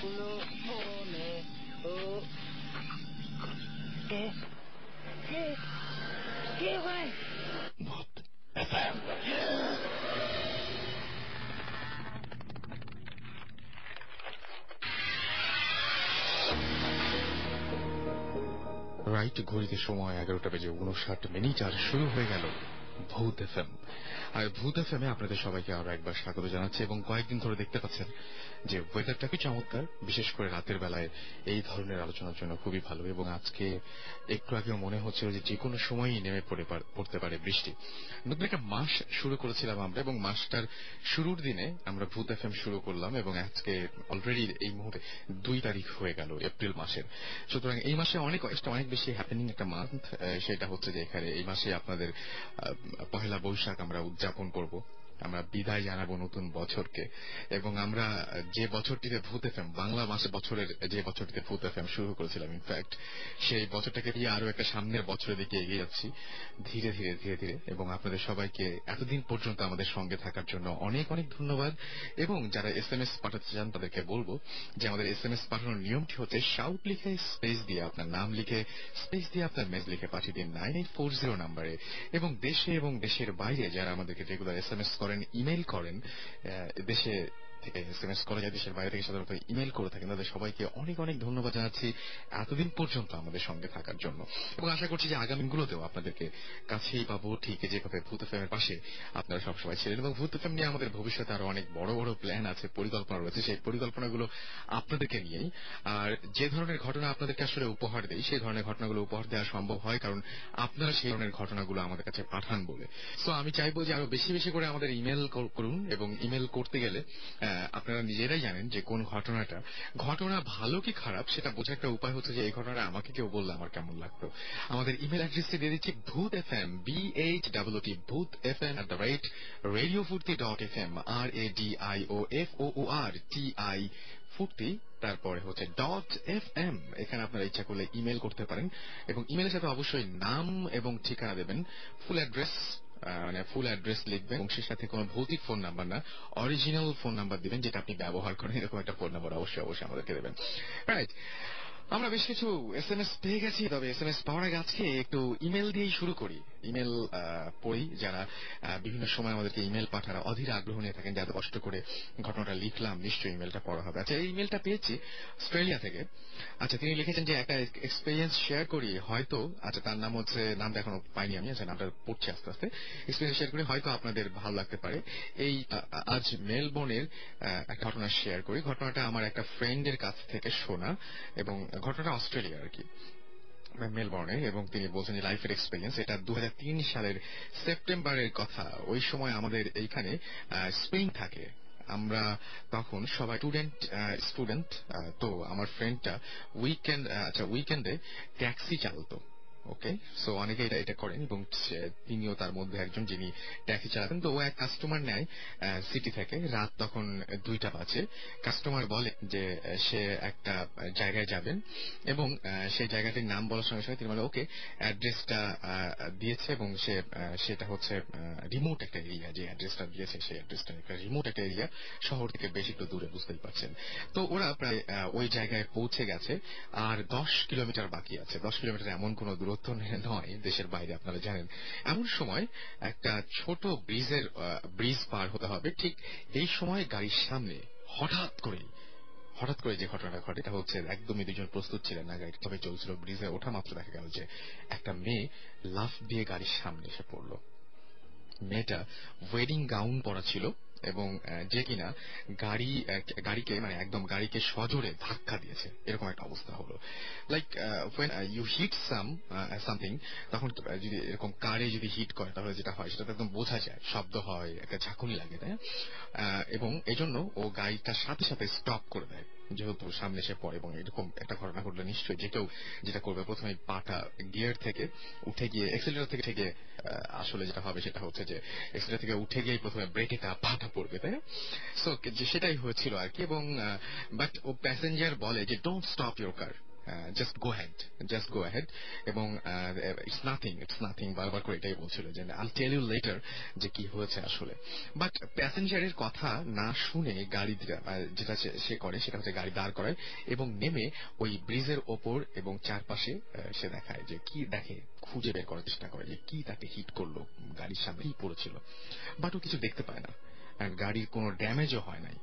হলো মনে ও কে কে কে ভাই ভূত এফএম। রাইট ঘড়িতে সময় 11:59 আর শুরু হয়ে গেল ভূত এফএম। আর ভূত এফএম আপনাদের সবাইকে আরো একবার স্বাগত জানাচ্ছি। এবং কয়েকদিন ধরে দেখতে পাচ্ছেন যে ওয়েদারটা খুবই চমৎকার, বিশেষ করে রাতের বেলায় এই ধরনের আলোচনার জন্য খুবই ভালো। এবং আজকে একটু আগেও মনে হচ্ছিল যে কোনো সময়ই নেমে পড়তে পারে বৃষ্টি। নতুন একটা মাস শুরু করেছিলাম আমরা, এবং মাসটার শুরুর দিনে আমরা ভূত এফএম শুরু করলাম, এবং আজকে অলরেডি এই মুহূর্তে 2 তারিখ হয়ে গেল এপ্রিল মাসের। সুতরাং এই মাসে অনেক বেশি হ্যাপেনিং একটা মান্থ। সেটা হচ্ছে যে এখানে এই মাসে আপনাদের পহেলা বৈশাখ আমরা উদযাপন করব, আমরা বিদায় জানাবো নতুন বছরকে। এবং আমরা যে বছরটিতে ভূত এফএম বাংলা মাসে বছরের যে বছরটিতে ভূত এফএম শুরু করেছিলাম, ইনফ্যাক্ট সেই বছরটাকে দিয়ে আরো একটা সামনের বছরের দিকে এগিয়ে যাচ্ছি ধীরে ধীরে ধীরে ধীরে। এবং আপনাদের সবাইকে এতদিন পর্যন্ত আমাদের সঙ্গে থাকার জন্য অনেক অনেক ধন্যবাদ। এবং যারা এসএমএস পাঠাতে চান তাদেরকে বলবো যে আমাদের এসএমএস পাঠানোর নিয়মটি হচ্ছে শাউট লিখে স্পেস দিয়ে আপনার নাম লিখে স্পেস দিয়ে আপনার মেজ লিখে পাঠিয়ে দিন 9840 নাম্বারে। এবং দেশে এবং দেশের বাইরে যারা আমাদেরকে রেগুলার এসএমএস করেন, ইমেল করেন, দেশে থেকে এসএমএস করা যায়, দেশের বাইরে থেকে সাধারণত ইমেল করে থাকেন, তাদের সবাইকে অনেক অনেক ধন্যবাদ জানাচ্ছি এতদিন পর্যন্ত আমাদের সঙ্গে থাকার জন্য। এবং আশা করছি যে আগামীগুলোতেও আপনাদেরকে কাছেই পাবো, ঠিক যেভাবে ভূত এফএম এর পাশে আপনারা সবসময় ছিলেন। এবং ভূত এফএম নিয়ে আমাদের ভবিষ্যতে আরো অনেক বড় বড় প্ল্যান আছে, পরিকল্পনা রয়েছে, সেই পরিকল্পনাগুলো আপনাদেরকে নিয়েই। আর যে ধরনের ঘটনা আপনাদেরকে আসলে উপহার দেই, সেই ধরনের ঘটনাগুলো উপহার দেওয়া সম্ভব হয় কারণ আপনারা সেই ধরনের ঘটনাগুলো আমাদের কাছে পাঠান বলে। সো আমি চাইবো যে আরো বেশি বেশি করে আমাদের ইমেল করুন। এবং ইমেল করতে গেলে আপনারা নিজেরাই জানেন যে কোন ঘটনা ভালো কি খারাপ সেটা বোঝার একটা উপায় হচ্ছে যে এই ঘটনাটা আমাকে কেউ বললে আমার কেমন লাগতো। আমাদের ইমেল অ্যাড্রেসটি দিয়ে দিচ্ছি ভূত এফএম, BHOOT, ভূত এফএম @radiofurti.fm, RADIOFOORTI ফুর্তি, তারপরে হচ্ছে .fm। এখানে আপনারা ইচ্ছা করলে ইমেল করতে পারেন। এবং ইমেলের সাথে অবশ্যই নাম এবং ঠিকানা দেবেন, ফুল অ্যাড্রেস লিখবেন, এবং সে সাথে কোনো ভৌতিক ফোন নাম্বার না, অরিজিনাল ফোন নাম্বার দিবেন যেটা আপনি ব্যবহার করেন, এরকম একটা ফোন নাম্বার অবশ্যই অবশ্যই আমাদেরকে দেবেন। রাইট, আমরা বেশ কিছু এসএমএস পেয়ে গেছি, তবে এসএমএস পাওয়ার আগে আজকে একটু ইমেল দিয়েই শুরু করি। ইমেল পড়ি। যারা বিভিন্ন সময় আমাদেরকে ইমেল পাঠান, অধীর আগ্রহ নিয়ে থাকেন যে এত কষ্ট করে ঘটনাটা লিখলাম, নিশ্চয়ই ইমেলটা পড়া হবে। আচ্ছা, এই ইমেলটা পেয়েছি অস্ট্রেলিয়া থেকে। আচ্ছা, তিনি লিখেছেন যে একটা এক্সপিরিয়েন্স শেয়ার করি হয়তো, আচ্ছা তার নাম হচ্ছে, নামটা এখনো পাইনি আমি, আচ্ছা নামটা পড়ছি আস্তে আস্তে। এক্সপিরিয়েন্স শেয়ার করি হয়তো আপনাদের ভালো লাগতে পারে। এই আজ মেলবোর্নের একটা ঘটনা শেয়ার করি। ঘটনাটা আমার একটা ফ্রেন্ডের কাছ থেকে শোনা, এবং ঘটনাটা অস্ট্রেলিয়া আর কি, মেলবোর্নে। এবং তিনি বলছেন যে লাইফের এক্সপিরিয়েন্স, এটা 2003 সালের সেপ্টেম্বরের কথা। ওই সময় আমাদের এইখানে স্প্রিং থাকে, আমরা তখন সবাই স্টুডেন্ট। তো আমার ফ্রেন্ডটা উইকেন্ডে ট্যাক্সি চালাতো। ওকে, সো অনেকে এটা করেন, এবং তিনিও তার মধ্যে একজন যিনি ট্যাক্সি চালাতেন। তো ও এক কাস্টমার নেয় সিটি থেকে, রাত তখন 2টা বাজে। কাস্টমার বলে যে সে একটা জায়গায় যাবেন, এবং সেই জায়গাটির নাম বলার সঙ্গে সঙ্গে তিনি বলে ওকে অ্যাড্রেসটা দিয়েছে, এবং সেটা হচ্ছে রিমোট একটা এরিয়া। যে অ্যাড্রেসটা দিয়েছে সেই অ্যাড্রেসটা একটা রিমোট একটা এরিয়া, শহর থেকে বেশ একটু দূরে, বুঝতেই পারছেন। তো ওরা প্রায় ওই জায়গায় পৌঁছে গেছে, আর 10 কিলোমিটার বাকি আছে। 10 কিলোমিটার এমন কোন দূরত্ব নয়, দেশের বাইরে আপনারা জানেন। এমন সময় একটা ছোট ব্রিজ পার হতে হবে। ঠিক এই সময় গাড়ির সামনে হঠাৎ করে যে ঘটনাটা ঘটে, এটা হচ্ছে একদমই দুজন প্রস্তুত ছিলেন না, গাড়িটা তবে চলছিল। ব্রিজে ওঠা মাত্র দেখা গেল যে একটা মেয়ে লাফ দিয়ে গাড়ির সামনে এসে পড়ল। মেয়েটা ওয়েডিং গাউন পরা ছিল, এবং যে কিনা গাড়িকে মানে একদম গাড়িকে সজোরে ধাক্কা দিয়েছে, এরকম একটা অবস্থা হলো। Like when you hit something, তখন যদি এরকম কারে যদি হিট করে তাহলে যেটা হয় সেটা একদম বোঝা যায়, শব্দ হয়, একটা ঝাঁকুনি লাগে, তাই না? এবং এই জন্য ও গাড়িটার সাথে সাথে স্টপ করে দেয়, যেহেতু সামনে এসে পড়ে। এবং এরকম একটা ঘটনা ঘটলে নিশ্চয়ই যে কেউ যেটা করবে, প্রথমে পাটা গিয়ার থেকে উঠে গিয়ে এক্সেলেটর থেকে আসলে যেটা হবে সেটা হচ্ছে যে এক্সেলেটর থেকে উঠে গিয়ে প্রথমে ব্রেকে পাটা পড়বে, তাই না? সো সেটাই হয়েছিল আর কি। এবং বাট ও প্যাসেঞ্জার বলে যে don't stop your car, just go ahead এবং ইটস নাথিং বারবার করে এটাই বলছিল যে আই টেল ইউ লেটার যে কি হয়েছে আসলে। বাট প্যাসেঞ্জারের কথা না শুনে গাড়ি যেটা সে করে সেটা হচ্ছে গাড়ি দাঁড় করায় এবং নেমে ওই ব্রিজের ওপর এবং চারপাশে সে দেখায় যে কি দেখে, খুঁজে বের করার চেষ্টা করে যে কি তাকে হিট করলো, গাড়ির সামনে কি পড়েছিল। বাট ও কিছু দেখতে পায় না, গাড়ির কোনো ড্যামেজও হয় নাই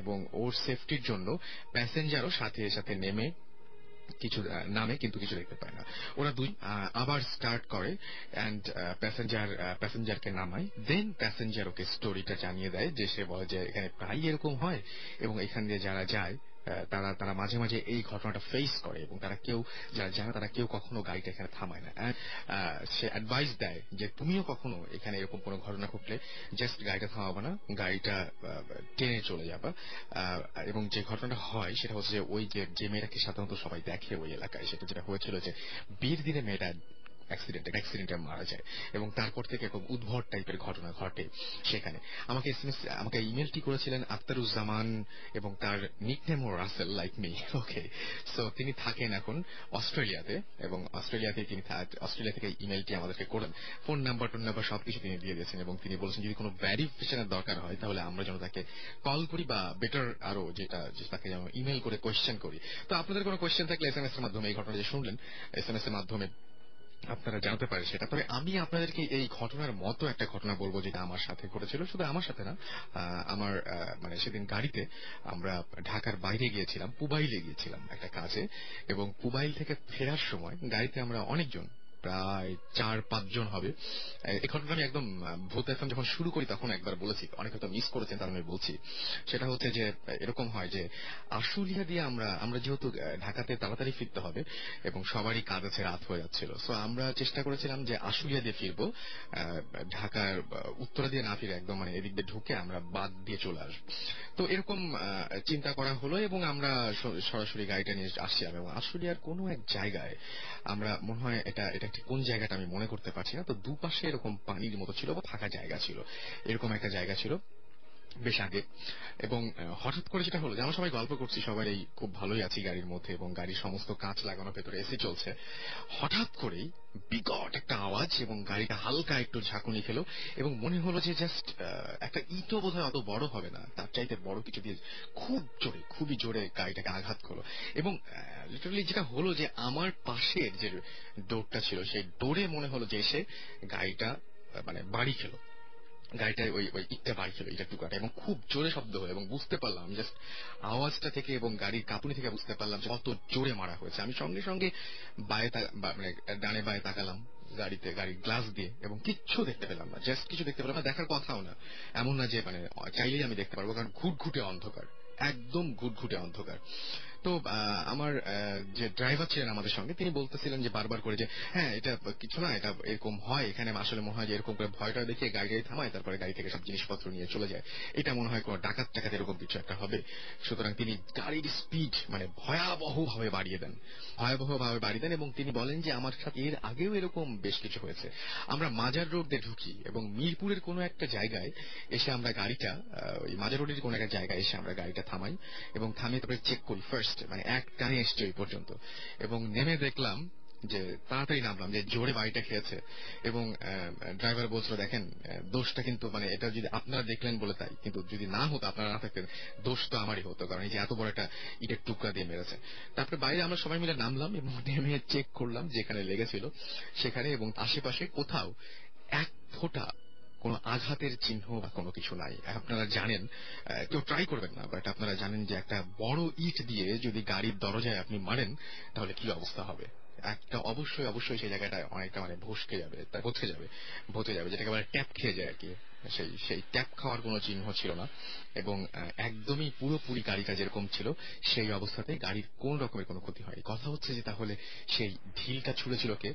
এবং ওর সেফটির জন্য প্যাসেঞ্জারও সাথে সাথে নেমে কিছু নামে কিন্তু কিছু দেখতে পায় না। ওরা দুই আবার স্টার্ট করে অ্যান্ড প্যাসেঞ্জারকে নামায়। দেন প্যাসেঞ্জার ওকে স্টোরিটা জানিয়ে দেয় যে সে বলে যে এখানে প্রায় এরকম হয় এবং এখান দিয়ে যারা যায় তারা তারা মাঝে মাঝে এই ঘটনাটা ফেস করে এবং তারা কেউ যারা জানে তারা কেউ কখনো গাড়িটা এখানে থামায় না। সে অ্যাডভাইস দেয় যে তুমিও কখনো এখানে এরকম কোনো ঘটনা ঘটলে জাস্ট গাড়িটা থামাবা না, গাড়িটা টেনে চলে যাবা। এবং যে ঘটনাটা হয় সেটা হচ্ছে যে ওই যে মেয়েটাকে সাধারণত সবাই দেখে ওই এলাকায়, সেটা যেটা হয়েছিল যে বিয়ের দিনে মেয়েটা অ্যাক্সিডেন্টে মারা যায় এবং তারপর থেকে খুব উদ্ভট টাইপের ঘটনা ঘটে সেখানে। আমাকে ইমেলটি করেছিলেন আখতারুজ্জামান এবং তার নিকনেমও রাসেল লাইক মি। ওকে, সো তিনি থাকেন এখন অস্ট্রেলিয়াতে এবং অস্ট্রেলিয়া থেকে ইমেলটি আমাদেরকে করেন। ফোন নাম্বার সবকিছু তিনি দিয়ে দিয়েছেন এবং তিনি বলেছেন যদি কোনো ভ্যারিফিকেশনের দরকার হয় তাহলে আমরা যেন তাকে কল করি বা বেটার আরো যেটা তাকে যেন ইমেল করে কোয়েশ্চেন করি। তো আপনাদের কোনো কোয়েশ্চেন থাকলে এসএমএস এর মাধ্যমে, এই ঘটনা যে শুনলেন এসএমএস এর মাধ্যমে আপনারা জানতে পারেন সেটা। তবে আমি আপনাদেরকে এই ঘটনার মতো একটা ঘটনা বলবো যেটা আমার সাথে ঘটেছিল, শুধু আমার সাথে না, আমার মানে সেদিন গাড়িতে আমরা ঢাকার বাইরে গিয়েছিলাম, পুবাইলে গিয়েছিলাম একটা কাজে এবং পুবাইল থেকে ফেরার সময় গাড়িতে আমরা অনেকজন, প্রায় 4-5 জন হবে। এই ঘটনা আমি একদম ভূত এফএম যখন শুরু করি তখন একবার বলেছি, অনেকে হয়তো মিস করেছেন তার আমি বলছি। সেটা হচ্ছে যে এরকম হয় যে আশুলিয়া দিয়ে আমরা যেহেতু ঢাকাতে তাড়াতাড়ি ফিরতে হবে এবং সবারই কাজ আছে, রাত হয়ে যাচ্ছিল, সো আমরা চেষ্টা করেছিলাম যে আশুলিয়া দিয়ে ফিরবো, ঢাকার উত্তরা দিয়ে না ফিরে একদম মানে এদিক দিয়ে ঢুকে আমরা বাদ দিয়ে চলে আসবো। তো এরকম চিন্তা করা হলো এবং আমরা সরাসরি গাড়িটা নিয়ে আসছিলাম এবং আশুলিয়ার কোনো এক জায়গায় আমরা, মনে হয় এটা ঠিক কোন জায়গাটা আমি মনে করতে পারছি না, তো দুপাশে এরকম পানির মতো ছিল বা ফাঁকা জায়গা ছিল, এরকম একটা জায়গা ছিল বেশ আগে। এবং হঠাৎ করে যেটা হলো যে আমরা সবাই গল্প করছি, সবাই খুব ভালোই আছি গাড়ির মধ্যে এবং গাড়ির সমস্ত কাঁচ লাগানো, ভেতরে এসি চলছে। হঠাৎ করেই বিকট একটা আওয়াজ এবং গাড়িটা হালকা একটু ঝাঁকুনি খেলো এবং মনে হলো যে জাস্ট একটা ইটও বোধহয় অত বড় হবে না, তার চাইতে বড় কিছু দিয়ে খুবই জোরে গাড়িটাকে আঘাত করলো। এবং লিটারালি যেটা হলো যে আমার পাশের যে ডোরটা ছিল সেই ডোরে মনে হলো যে এসে গাড়িটা মানে বাড়ি খেলো, গাড়িটায় ওই ইটটা বাড়ি খেলো, ইটার টুকাটা, এবং খুব জোরে শব্দ হলো এবং বুঝতে পারলাম জাস্ট আওয়াজটা থেকে এবং গাড়ির কাঁপুনি থেকে বুঝতে পারলাম যে কত জোরে মারা হয়েছে। আমি সঙ্গে সঙ্গে মানে ডানে বায়ে তাকালাম গাড়ির গ্লাস দিয়ে এবং কিচ্ছু দেখতে পেলাম না, জাস্ট কিছু দেখতে পেলাম না, দেখার কথাও না, এমন না যে মানে চাইলেই আমি দেখতে পারবো, কারণ ঘুটঘুটে অন্ধকার, একদম ঘুটঘুটে অন্ধকার। তো আমার যে ড্রাইভার ছিলেন আমাদের সঙ্গে তিনি বলতেছিলেন যে বারবার করে যে হ্যাঁ এটা কিছু না, এটা এরকম হয় এখানে, আসলে মনে হয় যে এরকম করে ভয়টা দেখিয়ে গাড়ি থামায় তারপরে গাড়ি থেকে সব জিনিসপত্র নিয়ে চলে যায়, এটা মনে হয় কোনো ডাকাত এরকম কিছু একটা হবে। সুতরাং তিনি গাড়ির স্পিড মানে ভয়াবহভাবে বাড়িয়ে দেন এবং তিনি বলেন যে আমার সাথে এর আগেও এরকম বেশ কিছু হয়েছে। আমরা মাজার রোড দিয়ে ঢুকি এবং মিরপুরের কোনো একটা জায়গায় এসে আমরা গাড়িটা, ওই মাজার রোডের কোনো একটা জায়গায় এসে আমরা গাড়িটা থামাই এবং থামিয়ে তারপরে চেক করি ফার্স্ট, মানে এক টানে এসছে ওই পর্যন্ত, এবং নেমে দেখলাম যে তাড়াতাড়ি নামলাম যে জোরে বাড়িটা খেয়েছে এবং ড্রাইভার বলছিল দেখেন দোষটা কিন্তু মানে এটা যদি আপনারা দেখলেন বলে তাই, কিন্তু যদি না হতো, আপনারা না থাকতেন, দোষ তো আমারই হতো, কারণ এই যে এত বড় একটা ইটের টুকরা দিয়ে মেরেছে। তারপরে বাইরে আমরা সবাই মিলে নামলাম এবং নেমে চেক করলাম যেখানে লেগেছিল সেখানে, এবং আশেপাশে কোথাও এক ফোঁটা কোনো আঘাতের চিহ্ন বা কোনো কিছু নাই। আপনারা জানেন, কেউ ট্রাই করবেন না, বাট আপনারা জানেন যে একটা বড় ইট দিয়ে যদি গাড়ির দরজায় আপনি মারেন তাহলে কি অবস্থা হবে। একটা অবশ্যই সেই জায়গাটা অনেকটা মানে ভচকে যাবে, যেটাকে বলে ট্যাপ খেয়ে যায় আর কি। সেই ট্যাপ খাওয়ার কোনো চিহ্ন ছিল না এবং একদমই পুরোপুরি গাড়িটা যেরকম ছিল সেই অবস্থাতে গাড়ির কোন রকমের কোনো ক্ষতি হয়নি। কথা হচ্ছে যে তাহলে সেই ঢিলটা ছুঁড়েছিল কে,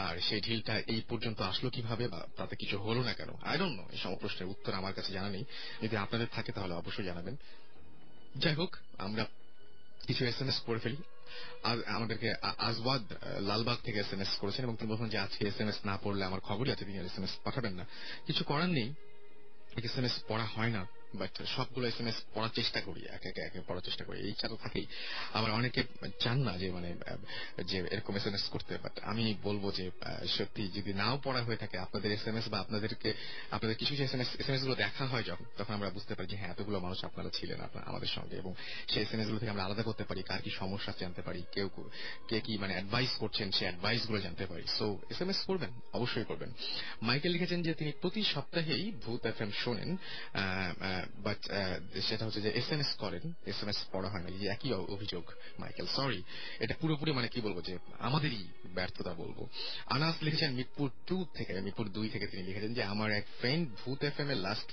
আর সেই ঢিলটা এই পর্যন্ত আসলো কিভাবে, বা তাতে কিছু হলো না কেন, আই ডোন্ট নো। এই সব প্রশ্নের উত্তর আমার কাছে জানা নেই, যদি আপনাদের থাকে তাহলে অবশ্যই জানাবেন। যাই হোক, আমরা কিছু এসএমএস করে ফেলি। আমাদেরকে আজওয়াদ লালবাগ থেকে এসএমএস করেছেন এবং তিনি বলছেন যে আজকে এসএমএস না পড়লে আমার খবরই আছে, তিনি এসএমএস পাঠাবেন না। কিছু করার নেই, এসএমএস পড়া হয় না, বাট সবগুলো এসএমএস পড়ার চেষ্টা করি, একে একে পড়ার চেষ্টা করি, এই ইচ্ছা তো থাকেই। আবার অনেকে চান না যে মানে যে এরকম এসএমএস করতে, বাট আমি বলবো যে সত্যি যদি নাও পড়া হয়ে থাকে আপনাদের এসএমএস বা আপনাদের কিছু কিছু এসএমএস গুলো দেখা হয় যখন, তখন আমরা বুঝতে পারি যে হ্যাঁ এতগুলো মানুষ আপনারা ছিলেন আমাদের সঙ্গে, এবং সেই এসএমএস গুলো থেকে আমরা আলাদা করতে পারি কার কি সমস্যা জানতে পারি, কে কি মানে অ্যাডভাইস করছেন সেই অ্যাডভাইস গুলো জানতে পারি। সো এসএমএস করবেন, অবশ্যই করবেন। মাইকেল লিখেছেন যে তিনি প্রতি সপ্তাহেই ভূত এফএম শোনেন, বাট সেটা হচ্ছে যে এসএমএস করেন, এসএমএস পড়া হয় না। এই একই অভিযোগ মাইকেল, সরি, এটা পুরোপুরি মানে কি বলবো যে আমাদেরই ব্যর্থতা বলবো। আনাস লিখেছেন মিরপুর 2 থেকে তিনি লিখেছেন যে আমার এক ফ্রেন্ড ভূত এফএম এর লাস্ট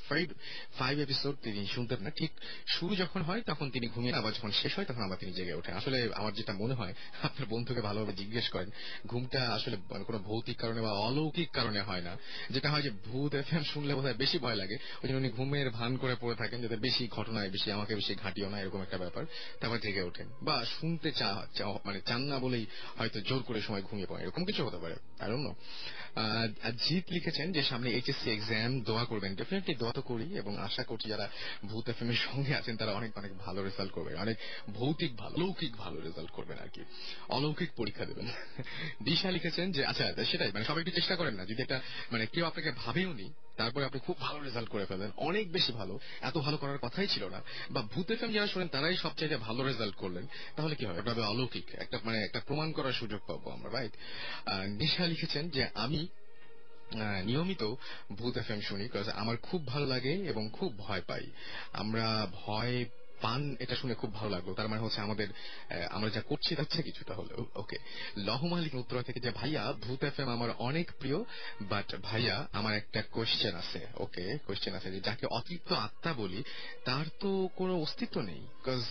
5 এপিসোড তিনি শুনতেন না, ঠিক শুরু যখন হয় তখন তিনি ঘুমিয়ে, আবার যখন শেষ হয় তখন আবার তিনি জেগে ওঠেন। আসলে আমার যেটা মনে হয়, আপনার বন্ধুকে ভালোভাবে জিজ্ঞেস করেন, ঘুমটা আসলে কোনো ভৌতিক কারণে বা অলৌকিক কারণে হয় না। যেটা হয় যে ভূত এফএম শুনলে বোধহয় বেশি ভয় লাগে, ওই জন্য উনি ঘুমের ভান করে পড়ে থাকেন যাতে বেশি ঘটনায় বেশি আমাকে বেশি ঘাটিও না, এরকম একটা ব্যাপার। তারপর জেগে ওঠেন, বা শুনতে মানে চান না বলেই হয়তো জোর করে সময় ঘুমিয়ে পড়েন, এরকম কিছু হতে পারে, আই ডোন্ট নো। জিৎ লিখেছেন যে সামনে এইচএসসি এক্সাম, দোয়া করবেন। ডেফিনেটলি দোয়া তো করি, এবং আশা করছি যারা ভূত এফএম এর সঙ্গে আছেন তারা অনেক অনেক ভালো রেজাল্ট করবেন, অনেক ভৌতিক ভালো লৌকিক ভালো রেজাল্ট করবেন আর কি, অলৌকিক পরীক্ষা দেবেন। দিশা লিখেছেন যে আচ্ছা সেটাই, মানে সবাই একটু চেষ্টা করেন না, যদি একটা মানে কেউ আপনাকে ভাবেও নি তারপরে আপনি খুব ভালো রেজাল্ট করে ফেলেন, অনেক বেশি ভালো, এত ভালো করার কথাই ছিল না, বা ভূত এফএম যারা শোনেন তারাই সবচেয়ে ভালো রেজাল্ট করলেন, তাহলে কি হবে, এটা হবে অলৌকিক, একটা মানে একটা প্রমাণ করার সুযোগ পাবো আমরা, রাইট? নিশা লিখেছেন যে আমি নিয়মিত ভূত এফএম শুনি, বিকজ আমার খুব ভালো লাগে এবং খুব ভয় পাই। আমরা ভয় পান এটা শুনে খুব ভালো লাগলো, তার মানে হচ্ছে আমরা যা করছি তার থেকে কিছুটা হলেও ওকে। লহ মালিক উত্তরা থেকে যে ভাইয়া ভূত এফএম আমার অনেক প্রিয়, বাট ভাইয়া আমার একটা কোয়েশ্চেন আছে। ওকে, কোয়েশ্চেন আছে যে যাকে অতৃপ্ত আত্মা বলি তার তো কোনো অস্তিত্ব নেই, বিকজ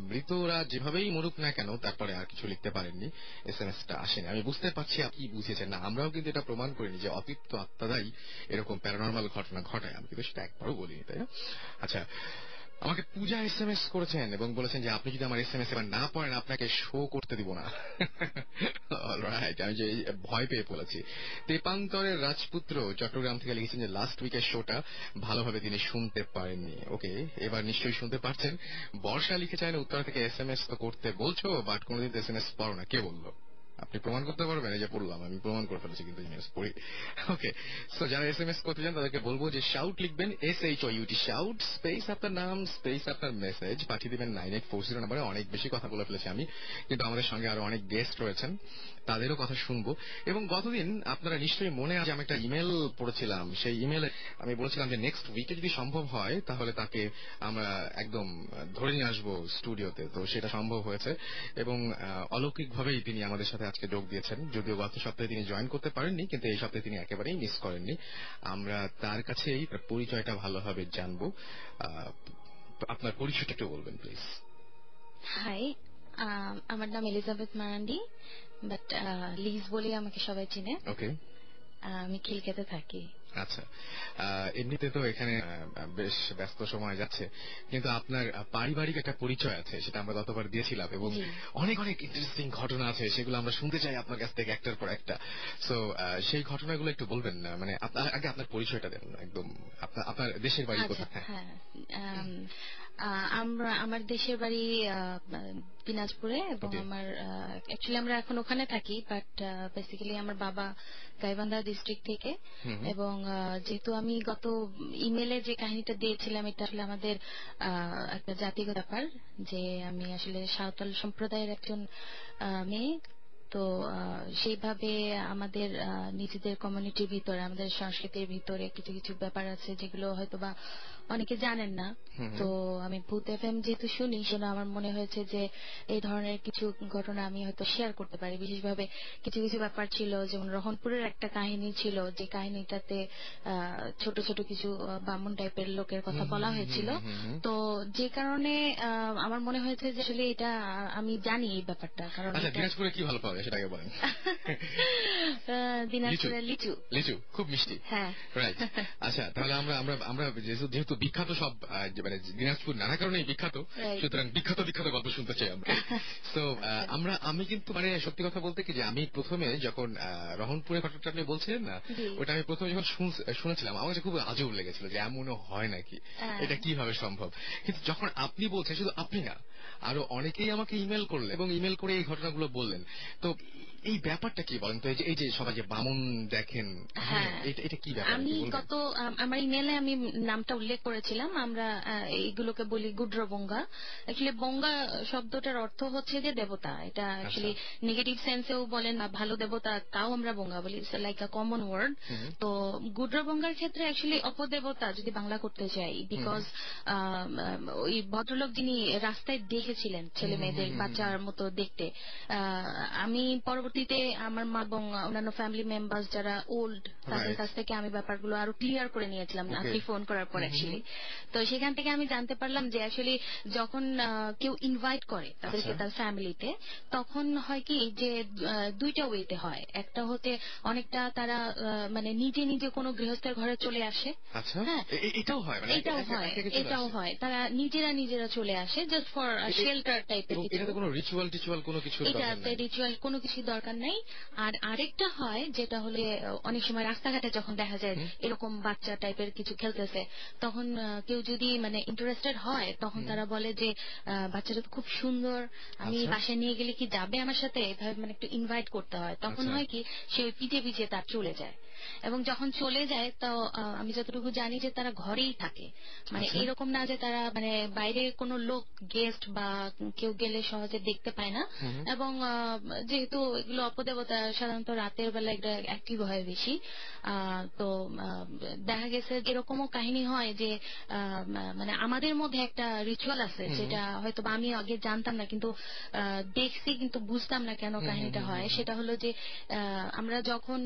মৃতরা যেভাবেই মরুক না কেন তারপরে আর কিছু লিখতে পারেননি, এসএমএসটা আসেনি। আমি বুঝতে পারছি আপনি বুঝেছেন না, আমরাও কিন্তু এটা প্রমাণ করিনি যে অতৃপ্ত আত্মারাই এরকম প্যারানরমাল ঘটনা ঘটায়, আমি কিন্তু সেটা একবারও বলিনি, তাই না? আচ্ছা, আমাকে পূজা এসএমএস করেছেন এবং বলেছেন যে আপনি যদি আমার এসএমএস এবার না পড়েন আপনাকে শো করতে দিব না। অলরাইট, আমি যে ভয় পেয়ে পড়েছি। তেপান্তরের রাজপুত্র চট্টগ্রাম থেকে লিখেছেন যে লাস্ট উইকের শোটা ভালোভাবে তিনি শুনতে পারেননি। ওকে, এবার নিশ্চয়ই শুনতে পারছেন। বর্ষা লিখেছেন উত্তর থেকে এসএমএস তো করতে বলছো, বাট কোনোদিন এসএমএস পড়ো না, কে বললো? আপনি প্রমাণ করতে পারবেন? এই যে পড়লাম, আমি প্রমাণ করে ফেলেছি কিন্তু এসএমএস পড়ি। ওকে, সো যারা এসএমএস করতে চান তাদেরকে বলবো যে শাউট লিখবেন, SHOUT, শাউট স্পেস আপনার নাম স্পেস আপনার মেসেজ পাঠিয়ে দিবেন 9840 নাম্বারে। অনেক বেশি কথা বলে ফেলেছি আমি, কিন্তু আমাদের সঙ্গে আরো অনেক গেস্ট রয়েছেন, তাদেরও কথা শুনবো। এবং গতদিন আপনারা নিশ্চয়ই মনে আছে আমি একটা ইমেল পড়েছিলাম, সেই ইমেলে আমি বলেছিলাম যে নেক্সট উইকে যদি সম্ভব হয় তাহলে তাকে আমরা একদম ধরে নিয়ে আসবো স্টুডিওতে। তো সেটা সম্ভব হয়েছে, এবং অলৌকিকভাবেই তিনি আমাদের সাথে আজকে যোগ দিয়েছেন। যদিও গত সপ্তাহে তিনি জয়েন করতে পারেননি, কিন্তু এই সপ্তাহে তিনি একেবারেই মিস করেননি। আমরা তার কাছেই পরিচয়টা ভালোভাবে জানবো। আপনার পরিচয়টা একটু বলবেন প্লিজ। হাই, আমার নাম এলিজাবেথ মারান্ডি, বাট লিজ বলে আমাকে সবাই চিনে। ওকে, আমি খিলকেতে থাকি। আচ্ছা, এমনিতে তো এখানে বেশ ব্যস্ত সময় যাচ্ছে, কিন্তু আপনার পারিবারিক একটা পরিচয় আছে, সেটা আমরা গতবার দিয়েছিলাম, এবং অনেক অনেক ইন্টারেস্টিং ঘটনা আছে, সেগুলো আমরা শুনতে চাই আপনার কাছ থেকে একটার পর একটা। সো সেই ঘটনাগুলো একটু বলবেন না, মানে আগে আপনার পরিচয়টা দেন একদম, আপনার দেশের বাড়ি কোথায়? হ্যাঁ, আমার দেশের বাড়ি দিনাজপুরে, এবং আমার অ্যাকচুয়ালি আমরা এখন ওখানে থাকি, বাট বেসিক্যালি আমার বাবা গাইবান্ধা ডিস্ট্রিক্ট থেকে। এবং যেহেতু আমি গত ইমেলে যে কাহিনীটা দিয়েছিলাম, এটা আসলে আমাদের একটা জাতিগত ব্যাপার, যে আমি আসলে সাঁওতাল সম্প্রদায়ের একজন মেয়ে। তো সেইভাবে আমাদের নিজেদের কমিউনিটির ভিতরে, আমাদের সংস্কৃতির ভিতরে কিছু কিছু ব্যাপার আছে যেগুলো হয়তো বা অনেকে জানেন না। তো আমি ভূত এফএম যেহেতু শুনি, সেটা আমার মনে হয়েছে যে এই ধরনের কিছু ঘটনা আমি হয়তো শেয়ার করতে পারি। বিশেষভাবে কিছু কিছু ব্যাপার ছিল, যেমন রহনপুরের একটা কাহিনী ছিল, যে কাহিনীটাতে ছোট ছোট কিছু বামুন টাইপের লোকের কথা বলা হয়েছিল। তো যে কারণে আমার মনে হয়েছে যে আসলে এটা আমি জানি এই ব্যাপারটা, কারণ দিনাজপুরে কি ভালো পাবে সেটা আগে বলেন। দিনাজপুরের লিচু। লিচু খুব মিষ্টি। হ্যাঁ, রাইট। আচ্ছা, তাহলে আমরা যেহেতু বিখ্যাত সব মানে দিনাজপুর নানা কারণেই বিখ্যাত, সুতরাং বিখ্যাত বিখ্যাত গল্প শুনতে চাই আমরা। তো আমি কিন্তু মানে সত্যি কথা বলতে কি যে আমি প্রথমে যখন রহনপুরের ঘটনাটা আপনি বলছিলেন না, ওটা আমি প্রথমে যখন শুনেছিলাম আমার কাছে খুব আজব লেগেছিল যে এমনও হয় নাকি, এটা কিভাবে সম্ভব। কিন্তু যখন আপনি বলছেন, শুধু আপনি না আরো অনেকেই আমাকে ইমেল করলেন এবং ইমেল করে এই ঘটনাগুলো বললেন, তো এই ব্যাপারটা কি বলেন তো? এই যে সবাই যে বামন দেখেন, এটা কি ব্যাপার? আমি আমার ইমেলে আমি নামটা উল্লেখ করেছিলাম। আমরা এইগুলোকে বলি গুড্রবঙ্গা। অ্যাকচুয়ালি বঙ্গা শব্দটার অর্থ হচ্ছে যে দেবতা। এটা অ্যাকচুয়ালি নেগেটিভ সেন্সেও বলেন বা ভালো দেবতা, তাও আমরা বঙ্গা বলি, it's like a common word. তো গুড্রবঙ্গার ক্ষেত্রে অ্যাকচুয়ালি অপদেবতা যদি বাংলা করতে চাই, বিকজ ওই ভদ্রলোক যিনি রাস্তায় দেখেছিলেন ছেলে মেয়েদের বাচ্চার মতো দেখতে, আমি পরবর্তীতে আমার মা এবং অন্যান্য ফ্যামিলি মেম্বার্স যারা ওল্ড, তাদের কাছ থেকে আমি ব্যাপারগুলো আরো ক্লিয়ার করে নিয়েছিলাম আপনি ফোন করার পর অ্যাকচুয়ালি। তো সেখান থেকে আমি জানতে পারলাম যে অ্যাকচুয়ালি যখন কেউ ইনভাইট করে তাদেরকে তার ফ্যামিলিতে, তখন হয় কি যে দুইটা ওয়েতে হয়। একটা হতে অনেকটা তারা মানে নিজে নিজে কোনো গৃহস্থের ঘরে চলে আসে। হ্যাঁ, এটাও হয়, তারা নিজেরা চলে আসে জাস্ট ফর শেল্টার টাইপের কিছু। এটাতে কোনো রিচুয়াল কোনো কিছু দরকার নেই। এটাতে রিচুয়াল কোনো কিছু দরকার নেই। আর আরেকটা হয় যেটা হলে অনেক সময় রাস্তাঘাটে যখন দেখা যায় এরকম বাচ্চা টাইপের কিছু খেলতেছে, তখন কেউ যদি মানে ইন্টারেস্টেড হয়, তখন তারা বলে যে বাচ্চাটা তো খুব সুন্দর, আমি বাসায় নিয়ে গেলে কি যাবে আমার সাথে, এভাবে মানে একটু ইনভাইট করতে হয়। তখন হয় কি সে ওই পিছে পিছে তার চলে যায়, এবং যখন চলে যায় তো আমি যতটুকু জানি যে তারা ঘরেই থাকে, মানে এরকম না যে তারা মানে বাইরে কোনো লোক গেস্ট বা কেউ গেলে সহজে দেখতে পায় না। এবং যেহেতু এগুলো অপদেবতা সাধারণত রাতের বেলা একটা অ্যাক্টিভ হয় বেশি, তো দেখা গেছে এরকমও কাহিনী হয় যে মানে আমাদের মধ্যে একটা রিচুয়াল আছে যেটা হয়তো আমি আগে জানতাম না, কিন্তু দেখছি কিন্তু বুঝতাম না কেন কাহিনীটা হয়। সেটা হলো যে আমরা যখন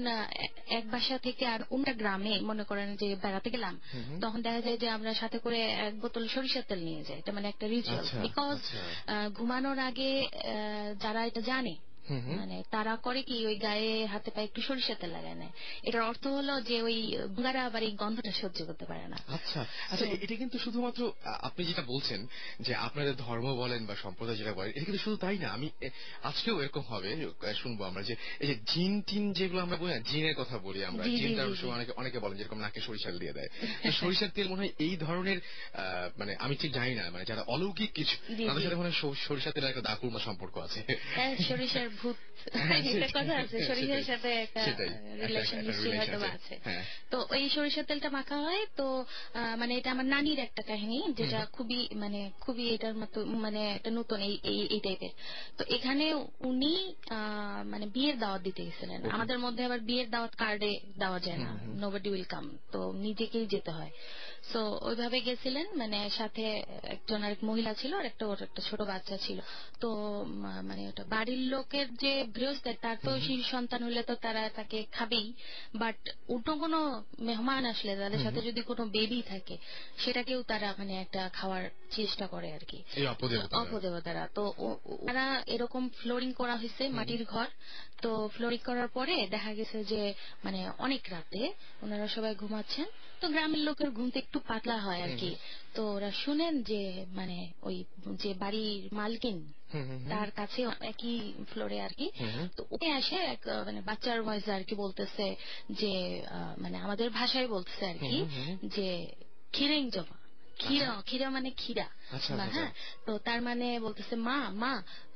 এক বাসা থেকে আর অন্য গ্রামে মনে করেন যে বেড়াতে গেলাম, তখন দেখা যায় যে আমরা সাথে করে এক বোতল সরিষার তেল নিয়ে যাই। এটা মানে একটা রিচুয়াল, বিকজ ঘুমানোর আগে যারা এটা জানে মানে তারা করে কি ওই গায়ে হাতে পায়ে একটু সরিষার তেল লাগায় নেয়। এটার অর্থ হলো যে ওই বুঙ্গারা আবার এই গন্ধটা সহ্য করতে পারে না। আচ্ছা, এটা কিন্তু শুধুমাত্র আপনি যেটা বলছেন যে আপনাদের ধর্ম বলেন বা সম্প্রদায় যেটা বলেন, এটা কিন্তু শুধু তাই না, আমি আজকেও এরকম হবে শুনবো আমরা যে এই যে জিন টিন যেগুলো আমরা বলি, জিনের কথা বলি আমরা, জিনটার সময় অনেকে বলেন যেরকম নাকে সরিষার দিয়ে দেয়, সরিষার তেল মনে হয় এই ধরনের মানে আমি ঠিক জানি না, মানে যারা অলৌকিক কিছু তাদের সাথে মনে হয় সরিষার তেলের একটা দাকুর্মা সম্পর্ক আছে। সরিষার ভূত একটা কথা আছে, সরিষার সাথে একটা রিলেশন নিশ্চয়ই হয়তো আছে। তো এই সরিষার তেলটা মাখা হয়। তো মানে এটা আমার নানির একটা কাহিনী, যেটা খুবই এটার মতো মানে একটা নতুন এই টাইপের। তো এখানে উনি মানে বিয়ের দাওয়াত দিতে গেছিলেন। আমাদের মধ্যে আবার বিয়ের দাওয়াত কার্ডে দেওয়া যায় না, নোবডি উইল কাম, তো নিজেকেই যেতে হয়। সো ওইভাবে গেছিলেন, মানে সাথে একজন আরেক মহিলা ছিল আর ওর একটা ছোট বাচ্চা ছিল। তো মানে ওটা বাড়ির লোকের যে গৃহস্থের, তার তো শিশু সন্তান হলে তো তারা তাকে খাবেই, বাট অন্য কোনো মেহমান আসলে তাদের সাথে যদি কোনো বেবি থাকে, সেটাকেও তারা মানে একটা খাওয়ার চেষ্টা করে আর কি, অপদেবতারা। তো ওরা এরকম ফ্লোরিং করা হয়েছে, মাটির ঘর। তো ফ্লোরিং করার পরে দেখা গেছে যে মানে অনেক রাতে ওনারা সবাই ঘুমাচ্ছেন, তো গ্রামের লোকের ঘুমতে একটু পাতলা হয় আর কি। তো ওরা শুনেন যে মানে ওই যে বাড়ির মালকিন, তার কাছে একই ফ্লোরে আর কি, তো ওকে আসে এক মানে বাচ্চার ভয়েসে আর কি বলতেছে যে মানে আমাদের ভাষায় বলতেছে আর কি যে খিরেং জমা, ক্ষীরা মানে ক্ষীরা, হ্যাঁ। তো তার মানে বলতেছে মা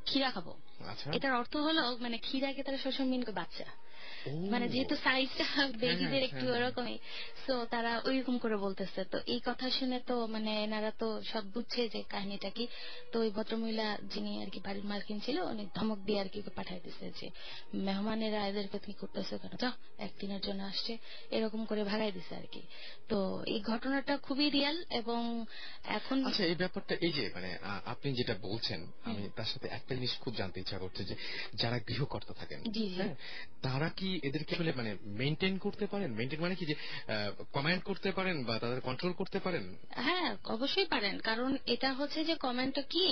ক্ষীরা খাবো। এটার অর্থ হলো মানে ক্ষীরাকে তারা সবসময় মিন করে বাচ্চা, মানে যেহেতু সাইজটা বেবিদের একটু ওরকমই, তো তারা ওইরকম করে বলতেছে। তো এই কথা শুনে তো মানে এনারা তো সব বুঝছে যে কাহিনীটা কি। তো ওই ভদ্রমহিলা যিনি আর কি বাড়ির মালকিন ছিল, উনি ধমক দিয়ে আর কি পাঠাই দিচ্ছে যে মেহমানেরা এদেরকে কি করতেছে কেন, যাও, একদিনের জন্য আসছে, এরকম করে ভাগাই দিছে আর কি। তো এই ঘটনাটা খুবই রিয়াল। এবং এখন আচ্ছা, এই ব্যাপারটা এই যে মানে আপনি যেটা বলছেন, আমি তার সাথে একটা জিনিস খুব জানতে ইচ্ছা করছে যে যারা গৃহকর্তা থাকেন, তারা কি এদেরকে আসলে মানে মেনটেন করতে পারেন? মেনটেন মানে কি যে কমেন্ট করতে পারেন বা তাদের কন্ট্রোল করতে পারেন? হ্যাঁ, অবশ্যই পারেন। কারণ এটা হচ্ছে যে কমেন্টটা কি,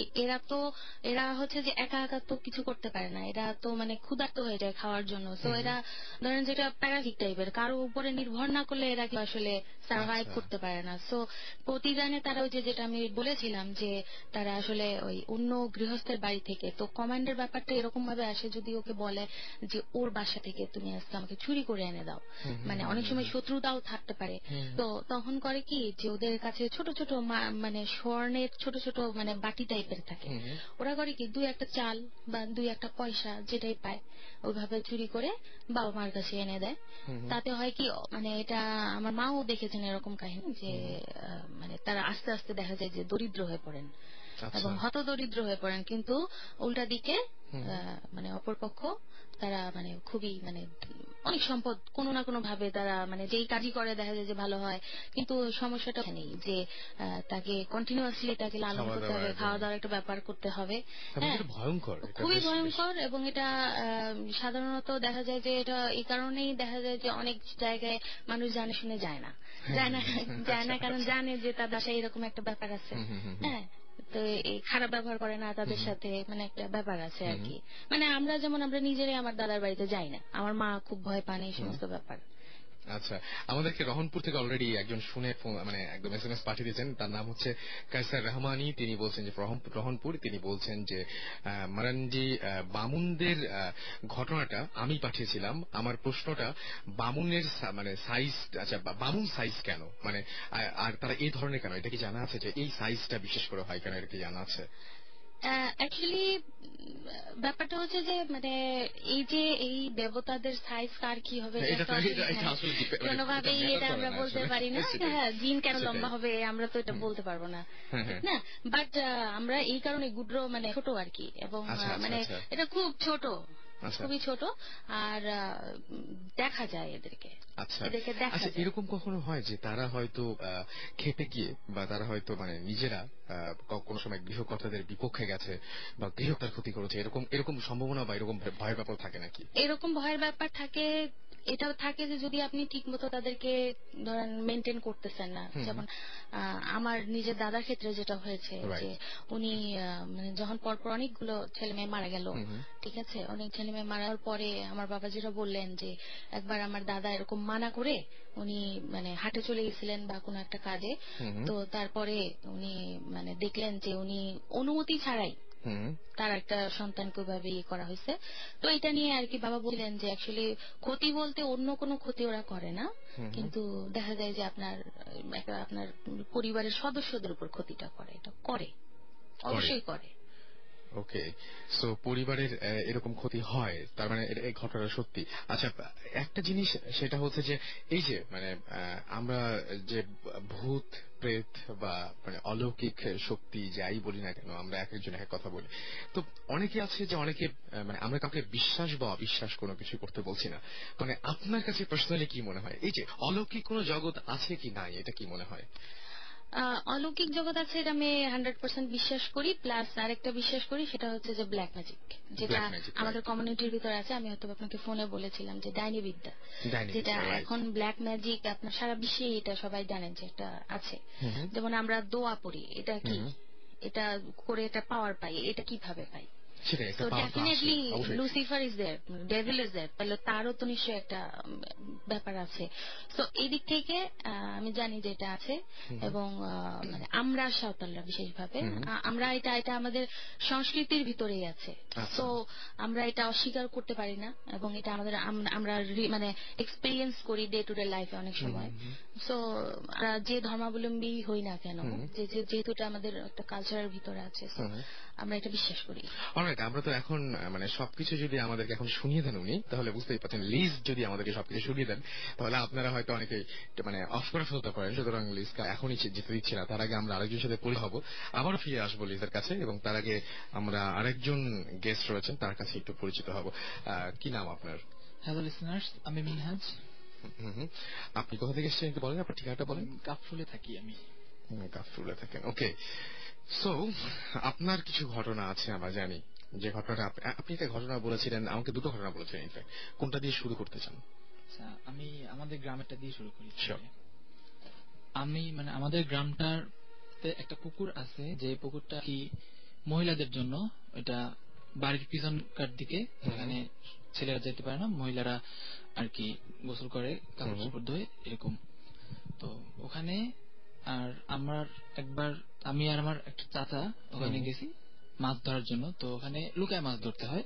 এরা হচ্ছে যে একা একা তো কিছু করতে পারে না। এরা তো মানে ক্ষুধার্ত হয়ে যায় খাওয়ার জন্য। তো এরা ধরেন যেটা প্যারাসিট টাইপের, কারো উপরে নির্ভর না করলে এরা কি আসলে সার্ভাইভ আচ্ছা। করতে পারে না। সো প্রতিদানে তারা ওই যে যেটা আমি বলেছিলাম যে তারা আসলে ওই অন্য গৃহস্থের বাড়ি থেকে, তো কমান্ডের ব্যাপারটা এরকম ভাবে আসে যদি ওকে বলে যে ওর বাসা থেকে তুমি আজকে আমাকে চুরি করে এনে দাও, মানে অনেক সময় শত্রুতাও থাকতে পারে। তো তখন করে কি যে ওদের কাছে ছোট ছোট মানে স্বর্ণের ছোট ছোট মানে বাটি টাইপের থাকে। ওরা করে কি দুই একটা চাল বা দুই একটা পয়সা যেটাই পায় ওইভাবে চুরি করে বাবা মার কাছে এনে দেয়। তাতে হয় কি, মানে এটা আমার মাও দেখেছেন এরকম কাহিনী যে মানে তারা আস্তে আস্তে দেখা যায় যে দরিদ্র হয়ে পড়েন এবং হতদরিদ্র হয়ে পড়েন, কিন্তু উল্টা দিকে মানে অপরপক্ষ তারা মানে খুবই মানে অনেক সম্পদ কোনো না কোনো ভাবে তারা মানে যেই কাজই করে দেখা যায় যে ভালো হয়। কিন্তু সমস্যাটা নেই যে তাকে কন্টিনিউয়াসলি তাকে লালন করতে হবে, খাওয়া দাওয়ার একটা ব্যাপার করতে হবে। হ্যাঁ, ভয়ঙ্কর, খুবই ভয়ঙ্কর। এবং এটা সাধারণত দেখা যায় যে এটা এই কারণেই দেখা যায় যে অনেক জায়গায় মানুষ জানে শুনে যায় না, কারণ জানে যে তার বাসায় এরকম একটা ব্যাপার আছে। হ্যাঁ, তো এই খারাপ ব্যবহার করে না তাদের সাথে, মানে একটা ব্যাপার আছে আর কি। মানে আমরা যেমন আমরা নিজেরাই আমার দাদার বাড়িতে যাই না, আমার মা খুব ভয় পান এই সমস্ত ব্যাপার। আচ্ছা, আমাদেরকে রহনপুর থেকে অলরেডি একজন শুনে মানে একদম SMS পাঠিয়ে দিয়েছেন। তার নাম হচ্ছে কায়সার রহমানি। তিনি বলছেন যে রহনপুর, তিনি বলছেন যে মারানজি বামুনদের ঘটনাটা আমি পাঠিয়েছিলাম। আমার প্রশ্নটা বামুনের মানে সাইজ, আচ্ছা বামুন সাইজ কেন, মানে আর তারা এই ধরনের কেন, এটা কি জানা আছে যে এই সাইজটা বিশেষ করে হয় কেন, এটা কি জানা আছে? অ্যাকচুয়ালি ব্যাপারটা হচ্ছে যে মানে এই যে এই দেবতাদের সাইজ কার কি হবে কোনোভাবেই এটা আমরা বলতে পারি না। হ্যাঁ, জিন কেন লম্বা হবে আমরা তো এটা বলতে পারবো না, ঠিক না? বাট আমরা এই কারণে গুড্র মানে ছোট আর কি, এবং মানে এটা খুব ছোট, খুবই ছোট, আর দেখা যায় এদেরকে। আচ্ছা, এরকম কখনো হয় যে তারা হয়তো খেপে গিয়ে বা তারা হয়তো মানে নিজেরা কোন সময় গৃহকর্তাদের বিপক্ষে গেছে বা গৃহকর্তার ক্ষতি করেছে, এরকম সম্ভাবনা বা এরকম ভয়ের ব্যাপার থাকে নাকি? এরকম ভয়ের ব্যাপার থাকে, এটাও থাকে যে যদি আপনি ঠিক মতো তাদেরকে ধরেন মেনটেন করতেছেন না। যেমন আমার নিজের দাদার ক্ষেত্রে যেটা হয়েছে যে উনি মানে যখন পরপর অনেকগুলো ছেলে মেয়ে মারা গেল, ঠিক আছে, অনেক ছেলে মেয়ে মারার পরে আমার বাবা যেটা বললেন যে একবার আমার দাদা এরকম মানা করে উনি মানে হাটে চলে গেছিলেন বা কোনো একটা কাজে, তো তারপরে উনি মানে দেখলেন যে উনি অনুমতি ছাড়াই তার একটা সন্তানকে ওইভাবে ইয়ে করা হয়েছে। তো এটা নিয়ে আর কি বাবা বললেন যে অ্যাকচুয়ালি ক্ষতি বলতে অন্য কোনো ক্ষতি ওরা করে না, কিন্তু দেখা যায় যে আপনার পরিবারের সদস্যদের উপর ক্ষতিটা করে, এটা করে, অবশ্যই করে। ওকে, সো পরিবারের এরকম ক্ষতি হয়, তার মানে এই ঘটনাটা সত্যি। আচ্ছা, একটা জিনিস সেটা হচ্ছে যে এই যে মানে আমরা যে ভূত প্রেত বা মানে অলৌকিক শক্তি যাই বলি না কেন, আমরা এক একজন এক কথা বলি। তো অনেকে আছে যে অনেকে মানে আমরা কাউকে বিশ্বাস বা অবিশ্বাস কোনো কিছু করতে বলছি না, মানে আপনার কাছে পার্সোনালি কি মনে হয় এই যে অলৌকিক কোনো জগৎ আছে কি নাই, এটা কি মনে হয়? অলৌকিক জগৎ আছে, এটা আমি 100% বিশ্বাস করি। প্লাস আরেকটা বিশ্বাস করি, সেটা হচ্ছে যে ব্ল্যাক ম্যাজিক, যেটা আমাদের কমিউনিটির ভিতরে আছে। আমি হয়তো আপনাকে ফোনে বলেছিলাম যে ডাইনি বিদ্যা, যেটা এখন ব্ল্যাক ম্যাজিক আপনার সারা বিশ্বে এটা সবাই জানেন যে এটা আছে। যেমন আমরা দোয়া পড়ি, এটা কি, এটা করে এটা পাওয়ার পাই, এটা কিভাবে পাই? So definitely Lucifer is there, devil is there, তাহলে তারও তো নিশ্চয়ই একটা ব্যাপার আছে। তো এই দিক থেকে আমি জানি যে এটা আছে, এবং মানে আমরা সাঁওতালরা বিশেষভাবে আমরা এটা আমাদের সংস্কৃতির ভিতরেই আছে। তো আমরা এটা অস্বীকার করতে পারি না, এবং এটা আমাদের আমরা মানে এক্সপেরিয়েন্স করি ডে টু ডে লাইফে অনেক সময়। সো যে ধর্মাবলম্বী হই না কেন, যেহেতু এটা আমাদের একটা কালচারের ভিতরে আছে, আমরা এটা বিশ্বাস করি। অলরাইট, আমরা তো এখন মানে সবকিছু যদি আমাদেরকে এখন শুনিয়ে দেন উনি, তাহলে বুঝতেই পারছেন লিজ যদি আমাদেরকে সবকিছু শুনিয়ে দেন তাহলে আপনারা হয়তো অনেকে মানে অফ করে ফেলতে পারেন। সুতরাং লিজকে এখনই যেতে দিচ্ছি না, তার আগে আমরা আরেকজনের সাথে পরিচয় হবো, আবারও ফিরে আসবো লিজের কাছে, এবং তার আগে আমরা আরেকজন গেস্ট রয়েছেন তার কাছে একটু পরিচিত হব। কি নাম আপনার? হ্যালো লিসনার্স, আমি মিনহাজ। আপনি কোথা থেকে এসেছেন একটু বলেন, আপনার ঠিকানাটা বলেন। কাফরুলে থাকি আমি। কাফরুলে থাকেন, ওকে। সো আপনার কিছু ঘটনা আছে আমরা জানি। যে ঘটনাটা আপনি একটা ঘটনা বলেছিলেন, আমাকে দুটো ঘটনা বলেছিলেন ইনফ্যাক্ট, কোনটা দিয়ে শুরু করতে চান? আচ্ছা, আমি আমাদের গ্রামেরটা দিয়ে শুরু করি। আমি আমাদের গ্রামটার একটা পুকুর আছে, যে পুকুরটা কি মহিলাদের জন্য, এটা বাড়ির পিছনকার দিকে, এখানে ছেলেরা যেতে পারে না, মহিলারা আর কি গোসল করে, কাপড় চোপড় ধোয় এরকম। তো ওখানে আর আমি আর আমার একটা চাচা ওখানে গেছি মাছ ধরার জন্য। তো ওখানে লুকায় মাছ ধরতে হয়,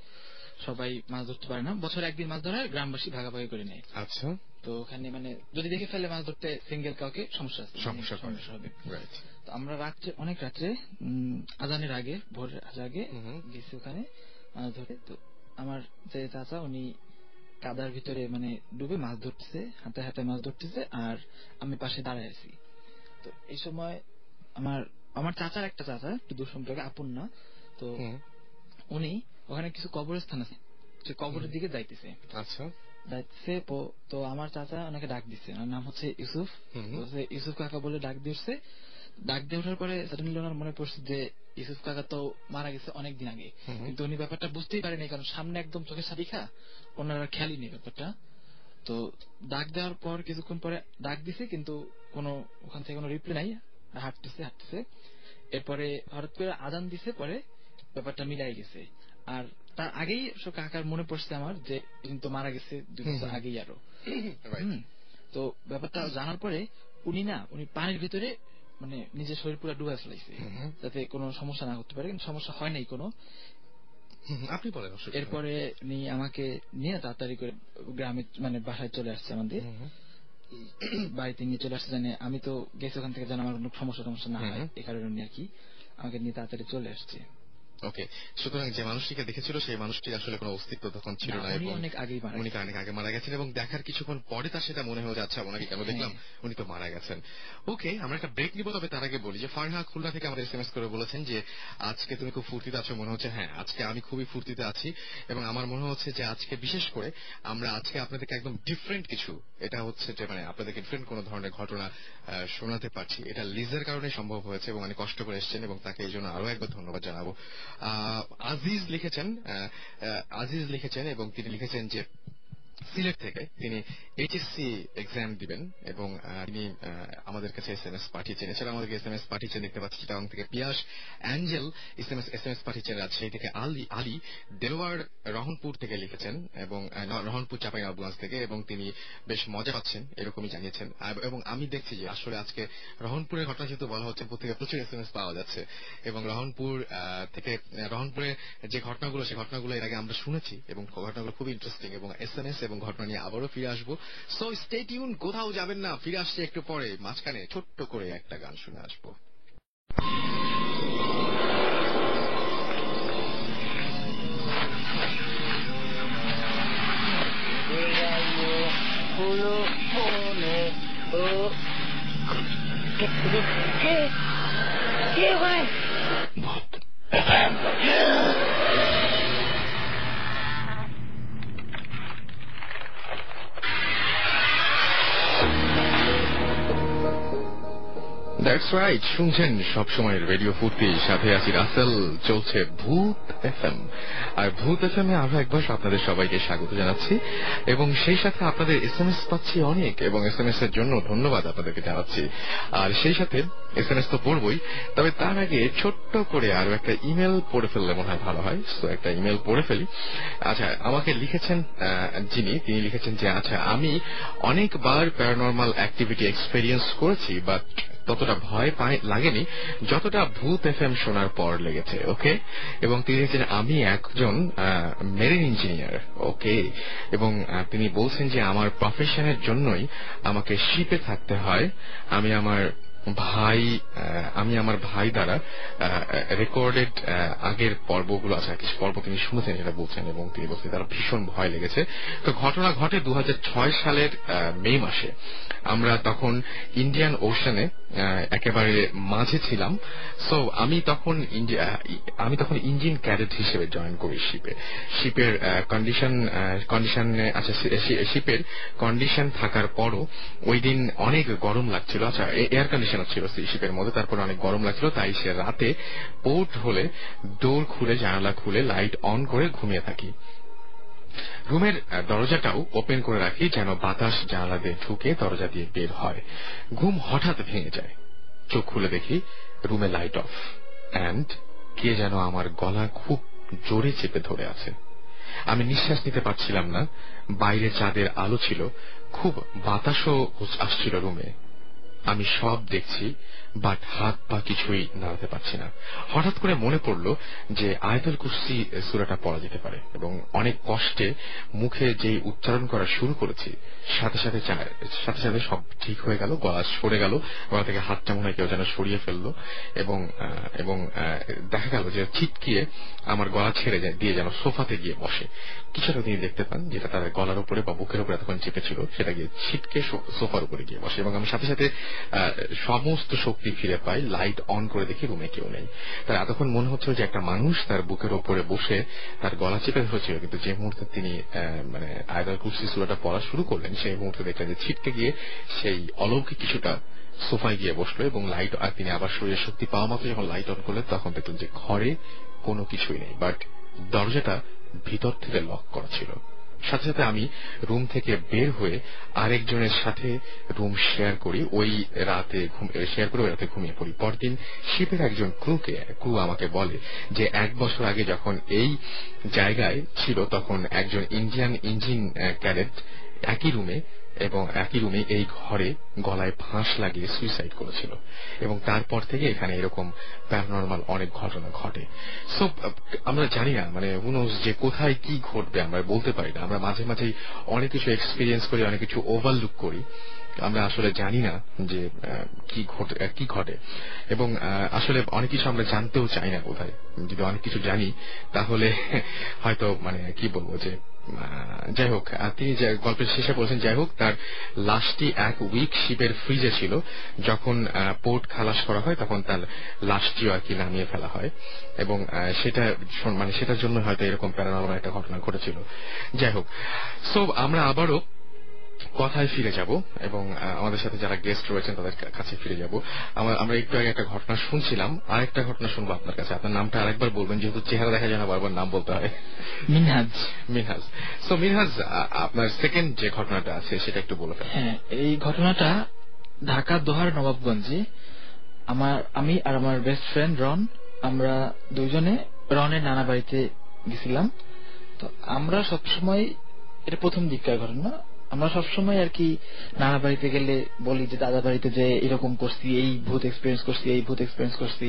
সবাই মাছ ধরতে পারে না, বছরে একদিন মাছ ধরা হয়, গ্রামবাসী ভাগাভাগি করে নেয়। আচ্ছা। তো ওখানে যদি দেখে ফেলে মাছ ধরতে সিঙ্গেল কাউকে সমস্যা হবে। তো আমরা অনেক রাত্রে আজানের আগে, ভোরের আগে গেছি ওখানে মাছ ধরে। তো আমার যে চাচা উনি কাদার ভিতরে ডুবে মাছ ধরতেছে, হাতে হাতে মাছ ধরতেছে, আর আমি পাশে দাঁড়ায় আছি। তো এই সময় আমার চাচার একটা চাচা, একটু দূর সম্পর্কে, আপন না, তো উনি ওখানে কিছু কবরস্থান আছে, সে কবরের দিকে যাইতেছে। আচ্ছা। তো আমার চাচা ওনাকে ডাক দিচ্ছে, ওনার নাম হচ্ছে ইউসুফ। ইউসুফ কাকা বলে ডাক দিচ্ছে। ডাক দিয়ে ওঠার পরে সাডেনলি ওনার মনে পড়ছে যে ইউসুফ কাকা তো মারা গেছে অনেকদিন আগে, কিন্তু উনি ব্যাপারটা বুঝতেই পারেনি, কারণ সামনে একদম চোখের সারিখা, ওনারা খেয়ালই নেই ব্যাপারটা। তো ডাক দেওয়ার পর কিছুক্ষণ পরে ডাক দিছে, কিন্তু ওখান থেকে কোনো রিপ্লাই নাই, হাঁটতেছে। এরপরে হঠাৎ করে আজান দিছে, পরে ব্যাপারটা মিলাই গেছে। আর তার আগেই কাকার মনে পড়ছে আমার যে কিন্তু মারা গেছে 2 বছর আগেই আরো। তো ব্যাপারটা জানার পরে উনি পানির ভিতরে নিজের শরীর পুরো ডুবে ফেলাইছে, যাতে কোনো সমস্যা না করতে পারে, কিন্তু সমস্যা হয় নাই কোনো। আপনি বলেন। এরপরে আমাকে নিয়ে তাড়াতাড়ি করে গ্রামে বাসায় চলে আসছে, আমাদের বাড়িতে নিয়ে চলে আসছে, জানে আমি তো গেছি ওখান থেকে, যেন আমার কোনো সমস্যা না হয়, এই কারণে উনি আর কি আমাকে নিয়ে তাড়াতাড়ি চলে আসছে। ওকে, সুতরাং যে মানুষটিকে দেখেছিল সেই মানুষটির আসলে কোনো অস্তিত্ব তখন ছিল না, এবং অনেক আগে মারা গেছেন, এবং দেখার কিছুক্ষণ পরে তার সেটা মনে হয়ে যাচ্ছে ওনাকে কেন দেখলাম, উনি তো মারা গেছেন। ওকে, আমরা একটা ব্রেক নিব, তবে তার আগে বলি যে ফারহা খুলনা থেকে আমাদের এসএমএস করে বলেছেন যে আজকে তুমি খুব ফুর্তিতে আছো মনে হচ্ছে। হ্যাঁ, আজকে আমি খুবই ফুর্তিতে আছি, এবং আমার মনে হচ্ছে যে আজকে বিশেষ করে আমরা আজকে আপনাদেরকে একদম ডিফারেন্ট কিছু, এটা হচ্ছে যে আপনাদেরকে ডিফারেন্ট কোনো ধরনের ঘটনা শোনাতে পারছি। এটা লিজের কারণে সম্ভব হয়েছে, এবং অনেক কষ্ট করে এসেছেন, এবং তাকে এই জন্য আরো একবার ধন্যবাদ জানাবো। আজিজ লিখেছেন এবং তিনি লিখেছেন যে সিলেট থেকে তিনি এইচএসসি এক্সাম দিবেন, এবং তিনি আমাদের কাছে এসএমএস পাঠিয়েছেন। এছাড়া আমাদেরকে এসএমএস পাঠিয়েছেন, দেখতে পাচ্ছি চিটাগং থেকে পিয়াস অ্যাঞ্জেল এসএমএস পাঠিয়েছেন, রাজশাহী থেকে আলী দেলোয়ার রহনপুর থেকে লিখেছেন, এবং রহনপুর চাঁপাইনবাবগঞ্জ থেকে, এবং তিনি বেশ মজা পাচ্ছেন এরকমই জানিয়েছেন। এবং আমি দেখছি যে আসলে আজকে রহনপুরের ঘটনা যেহেতু বলা হচ্ছে, থেকে প্রচুর এসএমএস পাওয়া যাচ্ছে, এবং রহনপুরে যে ঘটনাগুলো, সেই ঘটনাগুলো এর আগে আমরা শুনেছি, এবং ঘটনাগুলো খুবই ইন্টারেস্টিং, এবং এসএমএস এবং ঘটনা নিয়ে আবারও ফিরে আসবো। সো স্টে টিউন, কোথাও যাবেন না, ফিরে আসছে একটু পরে। মাঝখানে ছোট্ট করে একটা গান শুনে আসবো। দ্যাটস রাইট, শুনছেন সবসময় রেডিও ফুর্তি, সাথে আছি রাসেল, চলছে ভূত এফএম। আর ভূত এফএম এ আরো একবার আপনাদের সবাইকে স্বাগত জানাচ্ছি, এবং সেই সাথে আপনাদের এসএমএস পাচ্ছি অনেক, এবং এসএমএস এর জন্য ধন্যবাদ আপনাদেরকে জানাচ্ছি। আর সেই সাথে এসএমএস তো পড়বই, তবে তার আগে ছোট্ট করে আরো একটা ইমেল পড়ে ফেললে মনে হয় ভালো হয়। তো একটা ইমেল পড়ে ফেলি। আচ্ছা, আমাকে লিখেছেন তিনি লিখেছেন যে আচ্ছা, আমি অনেকবার প্যারানরমাল অ্যাক্টিভিটি এক্সপেরিয়েন্স করেছি, বাট ততটা ভয় লাগেনি যতটা ভূত এফএম শোনার পর লেগেছে। ওকে, এবং তিনি লিখেছেন আমি একজন মেরিন ইঞ্জিনিয়ার। ওকে, এবং তিনি বলছেন যে আমার প্রফেশনের জন্যই আমাকে শিপে থাকতে হয়। আমি আমার ভাই দ্বারা রেকর্ডেড আগের পর্বগুলো আছে, কিছু পর্ব তিনি শুনেছেন সেটা বলছেন, এবং তিনি বলছেন তার ভীষণ ভয় লেগেছে। তো ঘটনা ঘটে 2006 সালের মে মাসে। আমরা তখন ইন্ডিয়ান ওশানে একেবারে মাঝে ছিলাম। সো আমি তখন ইঞ্জিন ক্যাডেট হিসেবে জয়েন করি শিপের কন্ডিশন থাকার পরও ওই দিন অনেক গরম লাগছিল। আচ্ছা, এয়ার কন্ডিশন বিছানা ছিল শিপের মধ্যে, তারপর অনেক গরম লাগছিল, তাই সে রাতে পোর্ট হলে ডোর খুলে জানালা খুলে লাইট অন করে ঘুমিয়ে থাকি। রুমের দরজাটাও ওপেন করে রাখি যেন বাতাস জানালা দিয়ে ঢুকে দরজা দিয়ে বের হয়। ঘুম হঠাৎ ভেঙে যায়, চোখ খুলে দেখি রুমে লাইট অফ অ্যান্ড কে যেন আমার গলা খুব জোরে চেপে ধরে আছে। আমি নিঃশ্বাস নিতে পারছিলাম না। বাইরে চাঁদের আলো ছিল, খুব বাতাসও আসছিল রুমে। আমি সব দেখছি, বাট হাত পা কিছুই নাড়াতে পারছি না। হঠাৎ করে মনে পড়ল যে আয়াতুল কুরসি সূরাটা পড়া যেতে পারে, এবং অনেক কষ্টে মুখে যেই উচ্চারণ করা শুরু করেছি সাথে সাথে সব ঠিক হয়ে গেল, গলা সরে গেল, গলা থেকে হাতটা মনে হয় কেউ যেন সরিয়ে ফেললো, এবং দেখা গেল যে ছিটকিয়ে আমার গলা ছেড়ে দিয়ে যেন সোফাতে গিয়ে বসে। কিছুটা তিনি দেখতে পান যেটা তার গলার উপরে বা বুকের উপরে এতক্ষণ চেপেছিল, সেটা গিয়ে ছিটকে সোফার উপরে গিয়ে বসে, এবং আমি সাথে সাথে সমস্ত শক্তি ফিরে পাই। লাইট অন করে দেখি রুমে কেউ নেই। তার এতক্ষণ মনে হচ্ছিল যে একটা মানুষ তার বুকের ওপরে বসে তার গলা চেপে ধরেছিল, কিন্তু যে মুহূর্তে তিনি আয়াতুল কুরসি সূরাটা পড়া শুরু করলেন সেই মুহূর্তে দেখলেন যে ছিটকে গিয়ে সেই অলৌকিক কিছুটা সোফায় গিয়ে বসলো, এবং লাইট আর তিনি আবার শরীরের শক্তি পাওয়া মাত্র যখন লাইট অন করলেন তখন দেখলেন যে ঘরে কোনো কিছুই নেই, বাট দরজাটা ভিতর থেকে লক করা ছিল। সাথে সাথে আমি রুম থেকে বের হয়ে আরেকজনের সাথে রুম শেয়ার করি, ওই রাতে ঘুমিয়ে পড়ি। পরদিন শিপের একজন ক্রু আমাকে বলে যে 1 বছর আগে যখন এই জায়গায় ছিল তখন একজন ইন্ডিয়ান ইঞ্জিন ক্যাডেট একই রুমে এই ঘরে গলায় ফাঁস লাগিয়ে সুইসাইড করেছিল, এবং তারপর থেকে এখানে এরকম প্যারানরমাল অনেক ঘটনা ঘটে। সো আমরা জানি না, হু নোজ যে কোথায় কি ঘটবে আমরা বলতে পারি না। আমরা মাঝে মাঝেই অনেক কিছু এক্সপিরিয়েন্স করি, অনেক কিছু ওভারলুক করি, আমরা আসলে জানি না যে কি ঘটে, এবং আসলে অনেক কিছু আমরা জানতেও চাই না কোথায়। যদি অনেক কিছু জানি তাহলে হয়তো কি বলবো যে যাই হোক, তিনি যে গল্পের শেষে বলছেন, যাই হোক তার লাশটি 1 উইক শিপের ফ্রিজে ছিল। যখন পোর্ট খালাস করা হয় তখন তার লাশটিও আর কি নামিয়ে ফেলা হয়, এবং সেটার জন্য হয়তো এরকম প্যারানরমাল একটা ঘটনা ঘটেছিল। যাই হোক, সো আমরা আবারও কথায় ফিরে যাব এবং আমাদের সাথে যারা গেস্ট রয়েছেন তাদের কাছে ফিরে যাব। আমরা একটু আগে একটা ঘটনা শুনছিলাম, আরেকটা ঘটনা শুনবো আপনার কাছে। আপনার নামটা আরেকবার বলবেন, যেহেতু চেহারা দেখা যায় না, বারবার নাম বলতে হয়। মিনহাজ। সো মিনহাজ, আপনার সেকেন্ড যে ঘটনাটা আছে সেটা একটু বলে ফেলেন। হ্যাঁ, এই ঘটনাটা ঢাকা দোহার নবাবগঞ্জে। আমি আর আমার বেস্ট ফ্রেন্ড রন, আমরা দুইজনে রনের নানা বাড়িতে গেছিলাম। তো আমরা সবসময়, এটা প্রথম দিককার ঘটনা, আমরা সবসময় আর কি নানা বাড়িতে গেলে বলি যে দাদা বাড়িতে যে এরকম করছি, এই ভূত এক্সপিরিয়েন্স করছি।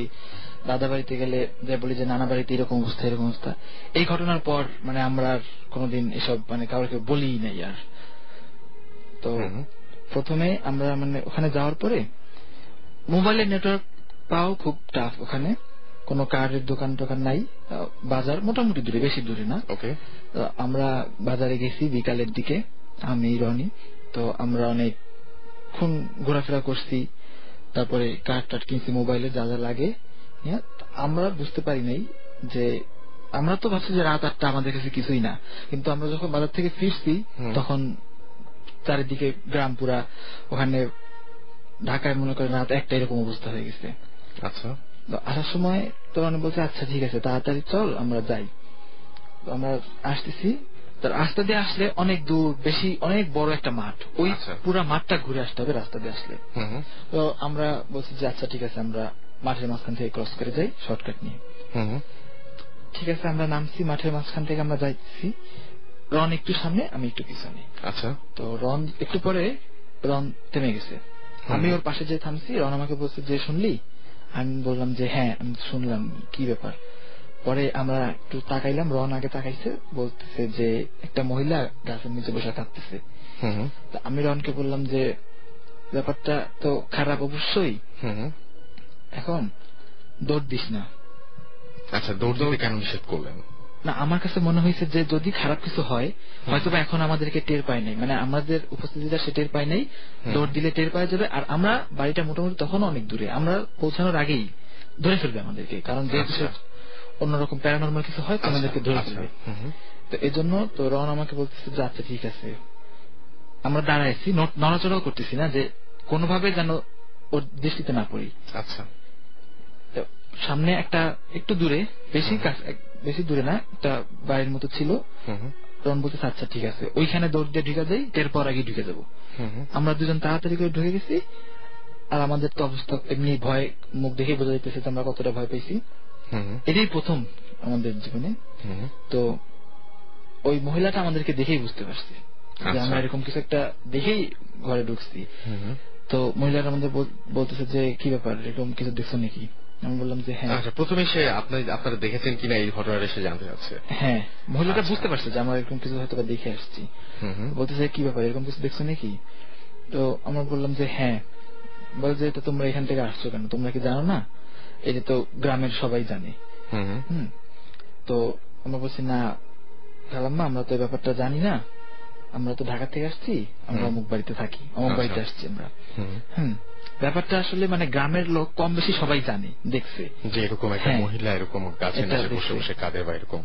দাদা বাড়িতে গেলে যে বলি যে নানা বাড়িতে এরকম অবস্থা। এই ঘটনার পর আমরা আর কোনোদিন এসব কাউকে বলি নাই আর। তো প্রথমে আমরা ওখানে যাওয়ার পরে মোবাইলের নেটওয়ার্ক পাও খুব টাফ, ওখানে কোনো কার্ডের দোকান টোকান নাই, বাজার মোটামুটি দূরে, বেশি দূরে না। আমরা বাজারে গেছি বিকালের দিকে, আমি রনি। তো আমরা অনেকক্ষণ ঘোরাফেরা করছি, তারপরে কার্ড টার্ড কিনছি, মোবাইলে যা যা লাগে। আমরা বুঝতে পারি নাই যে, আমরা তো ভাবছি যে রাত 8টা আমাদের কাছে কিছুই না, কিন্তু আমরা যখন বাজার থেকে ফিরছি তখন চারিদিকে গ্রাম পুরা, ওখানে ঢাকায় মনে করেন রাত 1টা এরকম অবস্থা হয়ে গেছে। আচ্ছা, আসার সময় তো রনি বলছে আচ্ছা ঠিক আছে তাড়াতাড়ি চল আমরা যাই। তো আমরা আসতেছি, তার রাস্তা দিয়ে আসলে অনেক দূর, বেশি অনেক বড় একটা মাঠ, ওই পুরা মাঠটা ঘুরে আসতে হবে রাস্তা দিয়ে আসলে। তো আমরা বলছি যে আচ্ছা ঠিক আছে আমরা মাঠের মাঝখান থেকে ক্রস করে যাই শর্টকাট নিয়ে। ঠিক আছে, আমরা নামছি মাঠের মাঝখান থেকে, আমরা যাইছি। রন একটু সামনে, আমি একটু পিছনে। আচ্ছা, তো রন একটু পরে রন থেমে গেছে, আমি ওর পাশে যে থামছি। রন আমাকে বলছে যে শুনলি? আমি বললাম যে হ্যাঁ আমি শুনলাম, কি ব্যাপার? পরে আমরা একটু তাকাইলাম, রন আগে তাকাইছে, বলতেছে যে একটা মহিলা গাছের নিচে বসে কাঁদতেছে। আমি রনকে বললাম যে ব্যাপারটা তো খারাপ অবশ্যই, এখন দৌড় দিস না। আচ্ছা, দৌড় দিতে কেন নিষেধ করলেন? না, আমার কাছে মনে হয়েছে যে যদি খারাপ কিছু হয় হয়তো বা এখন আমাদেরকে টের পায় নাই, আমাদের উপস্থিতিটা সে টের পায় নাই, দৌড় দিলে টের পাওয়া যাবে। আর আমরা বাড়িটা মোটামুটি তখন অনেক দূরে, আমরা পৌঁছানোর আগেই ধরে ফেলবে আমাদেরকে, কারণ যেহেতু অন্যরকম প্যারানরমাল কিছু হয় আমাদেরকে ধরে ফেলবে। তো এই জন্য তো রন আমাকে বলতেছে যে আচ্ছা ঠিক আছে। আমরা দাঁড়াইছি, নড়াচড়াও করতেছি না, যে কোনোভাবে যেন ওর দৃষ্টিতে না পড়ি। আচ্ছা, সামনে একটা একটু দূরে, বেশি দূরে না, একটা বাড়ির মতো ছিল। তখন বলতেছে আচ্ছা ঠিক আছে, ওইখানে দৌড় দিয়ে ঢুকে যাই, এরপর আগে ঢুকে যাবো। আমরা দুজন তাড়াতাড়ি করে ঢুকে গেছি। আর আমাদের তো অবস্থা এমনি ভয়, মুখ দেখে বোঝা যাইতেছে আমরা কতটা ভয় পেয়েছি। এটাই প্রথম আমাদের জীবনে। তো ওই মহিলাটা আমাদেরকে দেখেই বুঝতে পারছি যে আমরা এরকম কিছু একটা দেখেই ঘরে ঢুকছি। তো মহিলাটা আমাদের বলতেছে যে কি ব্যাপার, এরকম কিছু দেখছো নাকি? আমি বললাম যে হ্যাঁ। প্রথমে সে আপনারা দেখেছেন কিনা এই ঘটনাটা সে জানতে চাচ্ছে। হ্যাঁ, মহিলাটা বুঝতে পারছে যে আমরা এরকম কিছু হয়তো দেখে আসছি। বলতেছে কি ব্যাপার, এরকম কিছু দেখছো নাকি? তো আমরা বললাম যে হ্যাঁ। বলে যে এটা তোমরা এখান থেকে আসছো কেন, তোমরা কি জানো না? এটা তো গ্রামের সবাই জানে। তো আমরা বলছি না খালাম্মা, আমরা তো এই ব্যাপারটা জানি না, আমরা তো ঢাকা থেকে আসছি, আমরা অমুক বাড়িতে থাকি, অমুক বাড়িতে আসছি আমরা। ব্যাপারটা আসলে মানে গ্রামের লোক কম বেশি সবাই জানে, দেখছে যে এরকম একটা মহিলা এরকম গাছের নিচে বসে বসে কাঁদে বা এরকম।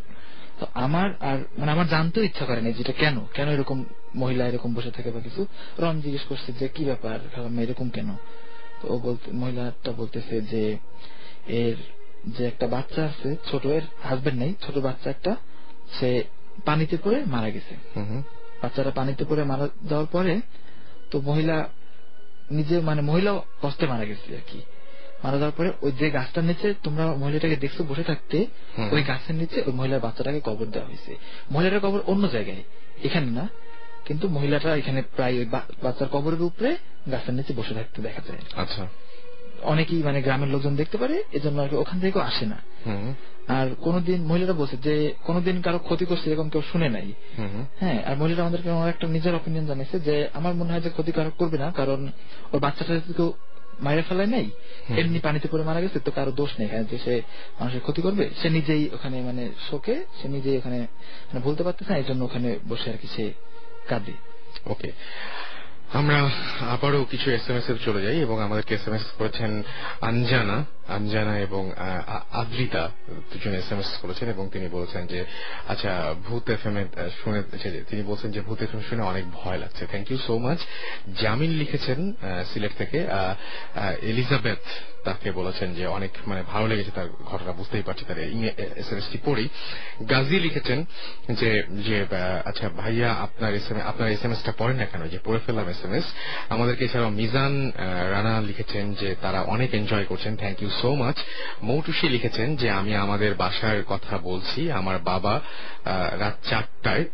তো আমার আর মানে আমার জানতেও ইচ্ছা করে না যেটা কেন কেন এরকম মহিলা এরকম বসে থাকে বা কিছু। রন জিজ্ঞেস করছে যে কি ব্যাপার খালাম্মা, এরকম কেন? তো মহিলাটা বলতেছে যে এর যে একটা বাচ্চা আছে ছোট, এর হাজবেন্ড নেই, ছোট বাচ্চা একটা, সে পানিতে পড়ে মারা গেছে। বাচ্চাটা পানিতে পড়ে মারা যাওয়ার পরে তো মহিলা নিজে মানে মহিলাও কষ্টে মারা গেছে আর কি। মারা যাওয়ার পরে ওই যে গাছটার নিচে তোমরা মহিলাটাকে দেখছো বসে থাকতে, ওই গাছের নিচে ওই মহিলার বাচ্চাটাকে কবর দেওয়া হয়েছে। মহিলাটার কবর অন্য জায়গায়, এখানে না, কিন্তু মহিলাটা এখানে প্রায় ওই বাচ্চার কবরের উপরে গাছের নিচে বসে থাকতে দেখা যায়। আচ্ছা, অনেকেই মানে গ্রামের লোকজন দেখতে পারে, এজন্য আর কি ওখান থেকেও আসে না। আর কোনদিন মহিলারা বলছে যে কোনদিন কারো ক্ষতি করছে এরকম কেউ শুনে নাই। হ্যাঁ, আর মহিলারা আমাদেরকে একটা নিজের অপিনিয়ন জানিয়েছে যে আমার মনে হয় যে ক্ষতি কারো করবে না, কারণ ওর বাচ্চাটা কেউ মায়ের ফেলায় নাই, এমনি পানিতে পড়ে মারা গেছে, তো কারো দোষ নেই এখানে যে সে মানুষের ক্ষতি করবে। সে নিজেই ওখানে মানে শোকে, সে নিজেই ওখানে মানে বলতে পারতেছে না, এই জন্য ওখানে বসে আর কি সে কাঁদে। ওকে, আমরা আবারও কিছু SMS এ চলে যাই এবং আমাদেরকে SMS করেছেন আঞ্জানা এবং আদ্রিতা, দুজন SMS করেছেন এবং তিনি বলেছেন যে আচ্ছা ভূত FM শুনে, তিনি বলছেন যে ভূত FM শুনে অনেক ভয় লাগছে। Thank you so much. Jamil লিখেছেন সিলেট থেকে, এলিজাবেথ তাকে বলেছেন যে অনেক মানে ভালো লেগেছে তার ঘটনা, বুঝতেই পারছি তার SMS-টি পড়ি। গাজী লিখেছেন যে আচ্ছা ভাইয়া আপনার SMS-টা পড়েন না কেন, যে পড়ে ফেললাম SMS। আমাদেরকে এছাড়াও মিজান রানা লিখেছেন যে তারা অনেক এনজয় করছেন, thank you so much. Moutusi লিখেছেন যে আমি আমাদের বাসার কথা বলছি, আমার বাবা রাত 4টায়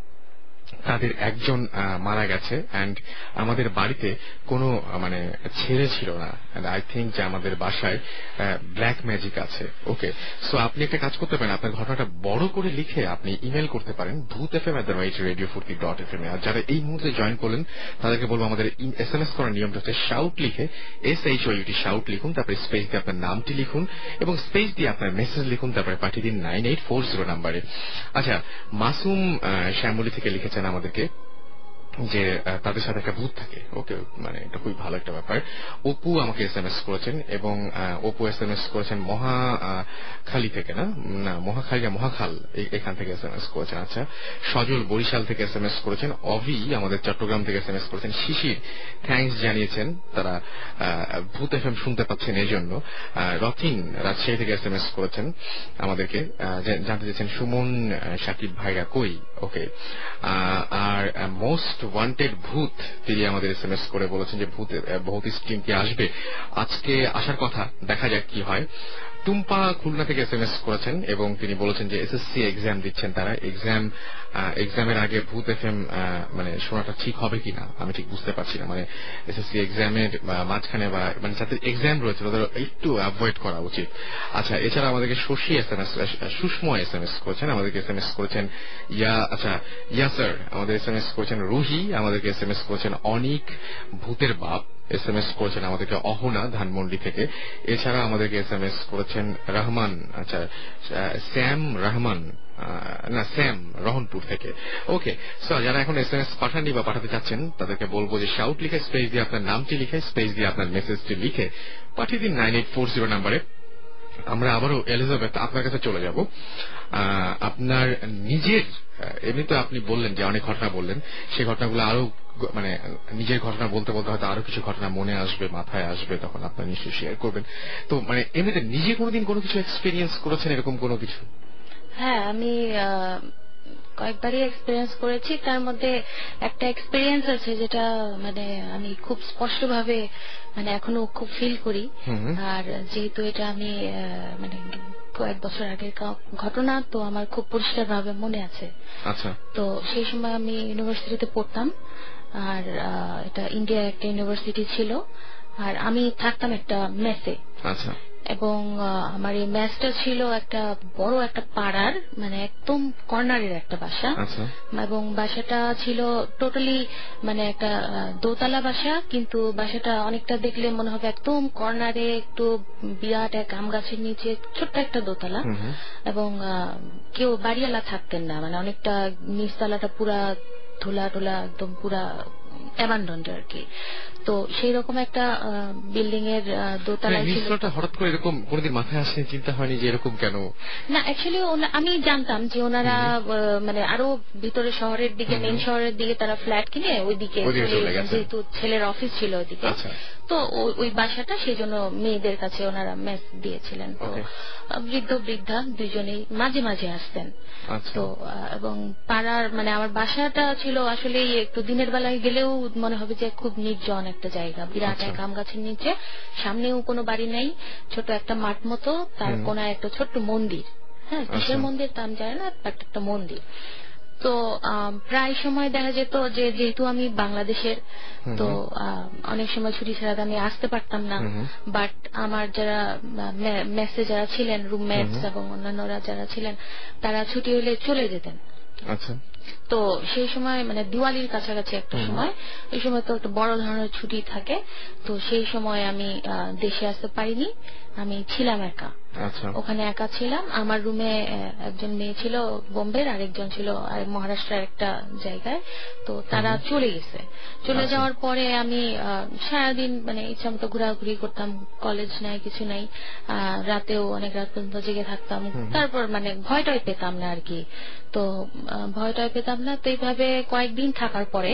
তাদের একজন মারা গেছে এন্ড আমাদের বাড়িতে কোনো মানে ছেলে ছিল না, আই থিঙ্ক যে আমাদের বাসায় ব্ল্যাক ম্যাজিক আছে। ওকে, সো আপনি একটা কাজ করতে পারেন, আপনার ঘটনাটা বড় করে লিখে আপনি ইমেল করতে পারেন bhootfm@radiofurti.fm। আর যারা এই মুহূর্তে জয়েন করলেন তাদেরকে বলবো আমাদের SMS করার নিয়মটা হচ্ছে শাউট লিখে SHOUT শাউট লিখুন, তারপরে স্পেস দিয়ে আপনার নামটি লিখুন এবং স্পেস দিয়ে আপনার মেসেজ লিখুন, তারপরে পাঠিয়ে দিন 9840 নাম্বারে। আচ্ছা, মাসুম শ্যামলী থেকে লিখেছেন আমাদেরকে যে তাদের সাথে একটা ভূত থাকে। ওকে, মানে এটা খুবই ভালো একটা ব্যাপার। অপু আমাকে SMS করেছেন এবং অপু SMS করেছেন মহাখালী থেকে, না মহাখাল এখান থেকে SMS করেছেন। আচ্ছা, সজল বরিশাল থেকে SMS করেছেন। অভি আমাদের চট্টগ্রাম থেকে SMS করেছেন। শিশির থ্যাঙ্কস জানিয়েছেন, তারা ভূত FM শুনতে পাচ্ছেন এই জন্য। রথিন রাজশাহী থেকে SMS করেছেন আমাদেরকে, জানতে চেয়েছেন সুমন সাকিব ভাইরা কই। ওকে, আর মোস্ট ওয়ান্টেড ভূত তিনি আমাদের SMS করে বলেছেন যে ভূত স্ট্রিম কি আসবে, আজকে আসার কথা, দেখা যাক কি হয়। টুম্পা খুলনা থেকে SMS করেছেন এবং তিনি বলেছেন যে SSC এক্সাম দিচ্ছেন তারা, এক্সামের আগে ভূত FM মানে শোনাটা ঠিক হবে কিনা আমি ঠিক বুঝতে পারছি না, মানে SSC এক্সামের মাঝখানে বা মানে যাদের এক্সাম রয়েছে তাদের একটু অ্যাভয়েড করা উচিত। আচ্ছা, এছাড়া আমাদেরকে সুষমা SMS করেছেন, আমাদেরকে SMS করেছেন ইয়া স্যার, আমাদের SMS করেছেন রুহি, আমাদেরকে SMS করেছেন অনিক ভূতের বাপ, SMS করেছেন আমাদেরকে অহনা ধানমন্ডি থেকে। এছাড়া আমাদেরকে SMS করেছেন রহমান, আচ্ছা স্যাম রহমান, না স্যাম রহনপুর থেকে। ওকে, সো যারা এখন SMS পাঠাননি বা পাঠাতে চাচ্ছেন তাদেরকে বলবো যে শাউট লিখে স্পেস দিয়ে আপনার নামটি লিখে স্পেস দিয়ে আপনার মেসেজটি লিখে পাঠিয়ে দিন 9840 নাম্বারে। আমরা আবারও এলিজাবেথ আপনার কাছে চলে যাব। আপনার নিজের এমনিতে আপনি বললেন যে অনেক ঘটনা বললেন, সেই ঘটনাগুলো আরো মানে নিজের ঘটনা বলতে বলতে হয়তো আরো কিছু ঘটনা মনে আসবে, মাথায় আসবে, তখন আপনার নিশ্চয়ই শেয়ার করবেন। তো মানে এমনিতে নিজে কোনোদিন কোনো কিছু এক্সপিরিয়েন্স করেছেন এরকম কোনো কিছু? হ্যাঁ, আমি কয়েকবারই এক্সপিরিয়েন্স করেছি। তার মধ্যে একটা এক্সপিরিয়েন্স আছে যেটা মানে আমি খুব স্পষ্টভাবে মানে এখনো খুব ফিল করি। আর যেহেতু এটা আমি মানে কয়েক বছর আগের ঘটনা, তো আমার খুব পরিষ্কার ভাবে মনে আছে। আচ্ছা। তো সেই সময় আমি ইউনিভার্সিটিতে পড়তাম, আর এটা ইন্ডিয়ার একটা ইউনিভার্সিটি ছিল, আর আমি থাকতাম একটা মেসে। আচ্ছা। এবং আমার এই ম্যাচটা ছিল একটা বড় একটা পাড়ার মানে একদম কর্নারের একটা বাসা। এবং বাসাটা ছিল টোটালি মানে একটা দোতলা বাসা, কিন্তু বাসাটা অনেকটা দেখলে মনে হবে একদম কর্নারে একটু বিরাট এক আম গাছের নিচে ছোট্ট একটা দোতলা। এবং কেউ বাড়িওয়ালা থাকতেন না, মানে অনেকটা নিচতলাটা পুরা ধুলা টোলা একদম পুরা অ্যাবান্ডন্ড আর কি। তো সেই রকম একটা বিল্ডিং এর দোতলায় ছিল। হঠাৎ করে এরকম কোনদিন মাথায় আসেনি, চিন্তা হয়নি যে এরকম কেন? না, অ্যাকচুয়ালি আমি জানতাম যে ওনারা মানে আরো ভিতরে শহরের দিকে, মেইন শহরের দিকে তারা ফ্ল্যাট কিনে ওইদিকে, যেহেতু ছেলের অফিস ছিল ওইদিকে, তো ওই বাসাটা সেই জন্য মেয়েদের কাছে ওনারা মেস দিয়েছিলেন। তো বৃদ্ধ বৃদ্ধা দুইজনেই মাঝে মাঝে আসতেন। তো এবং পাড়ার মানে আমার বাসাটা ছিল আসলে একটু দিনের বেলায় গেলেও মনে হবে যে খুব নির্জন একটা জায়গা, বিরাট এক আম গাছের নিচে, সামনেও কোনো বাড়ি নেই, ছোট একটা মাঠ মতো, তার কোনায় একটা ছোট্ট মন্দির। হ্যাঁ, কিসের মন্দির তা আমি জানি না, একটা মন্দির। তো প্রায় সময় দেখা যেত যে যেহেতু আমি বাংলাদেশের, তো অনেক সময় ছুটি ছাড়া আমি আসতে পারতাম না, বাট আমার যারা মেসে যারা ছিলেন, রুমমেটস এবং অন্যান্যরা যারা ছিলেন, তারা ছুটি হলে চলে যেতেন। আচ্ছা। তো সেই সময় মানে দিওয়ালির কাছাকাছি একটা সময়, ওই সময় তো একটা বড় ধরনের ছুটি থাকে, তো সেই সময় আমি দেশে আসতে পারিনি, আমি ছিলাম একা। ওখানে একা ছিলাম। আমার রুমে একজন মেয়ে ছিল বোম্বের, আরেকজন ছিল মহারাষ্ট্রের একটা জায়গায়। তো তারা চলে গেছে। চলে যাওয়ার পরে আমি সারাদিন মানে ইচ্ছা মতো ঘোরাঘুরি করতাম, কলেজ নাই, কিছু নাই, রাতেও অনেক রাত পর্যন্ত জেগে থাকতাম। তারপর মানে ভয়টাই পেতাম না আর কি। তো ভয়টাই পেতাম না। তো এইভাবে কয়েকদিন থাকার পরে,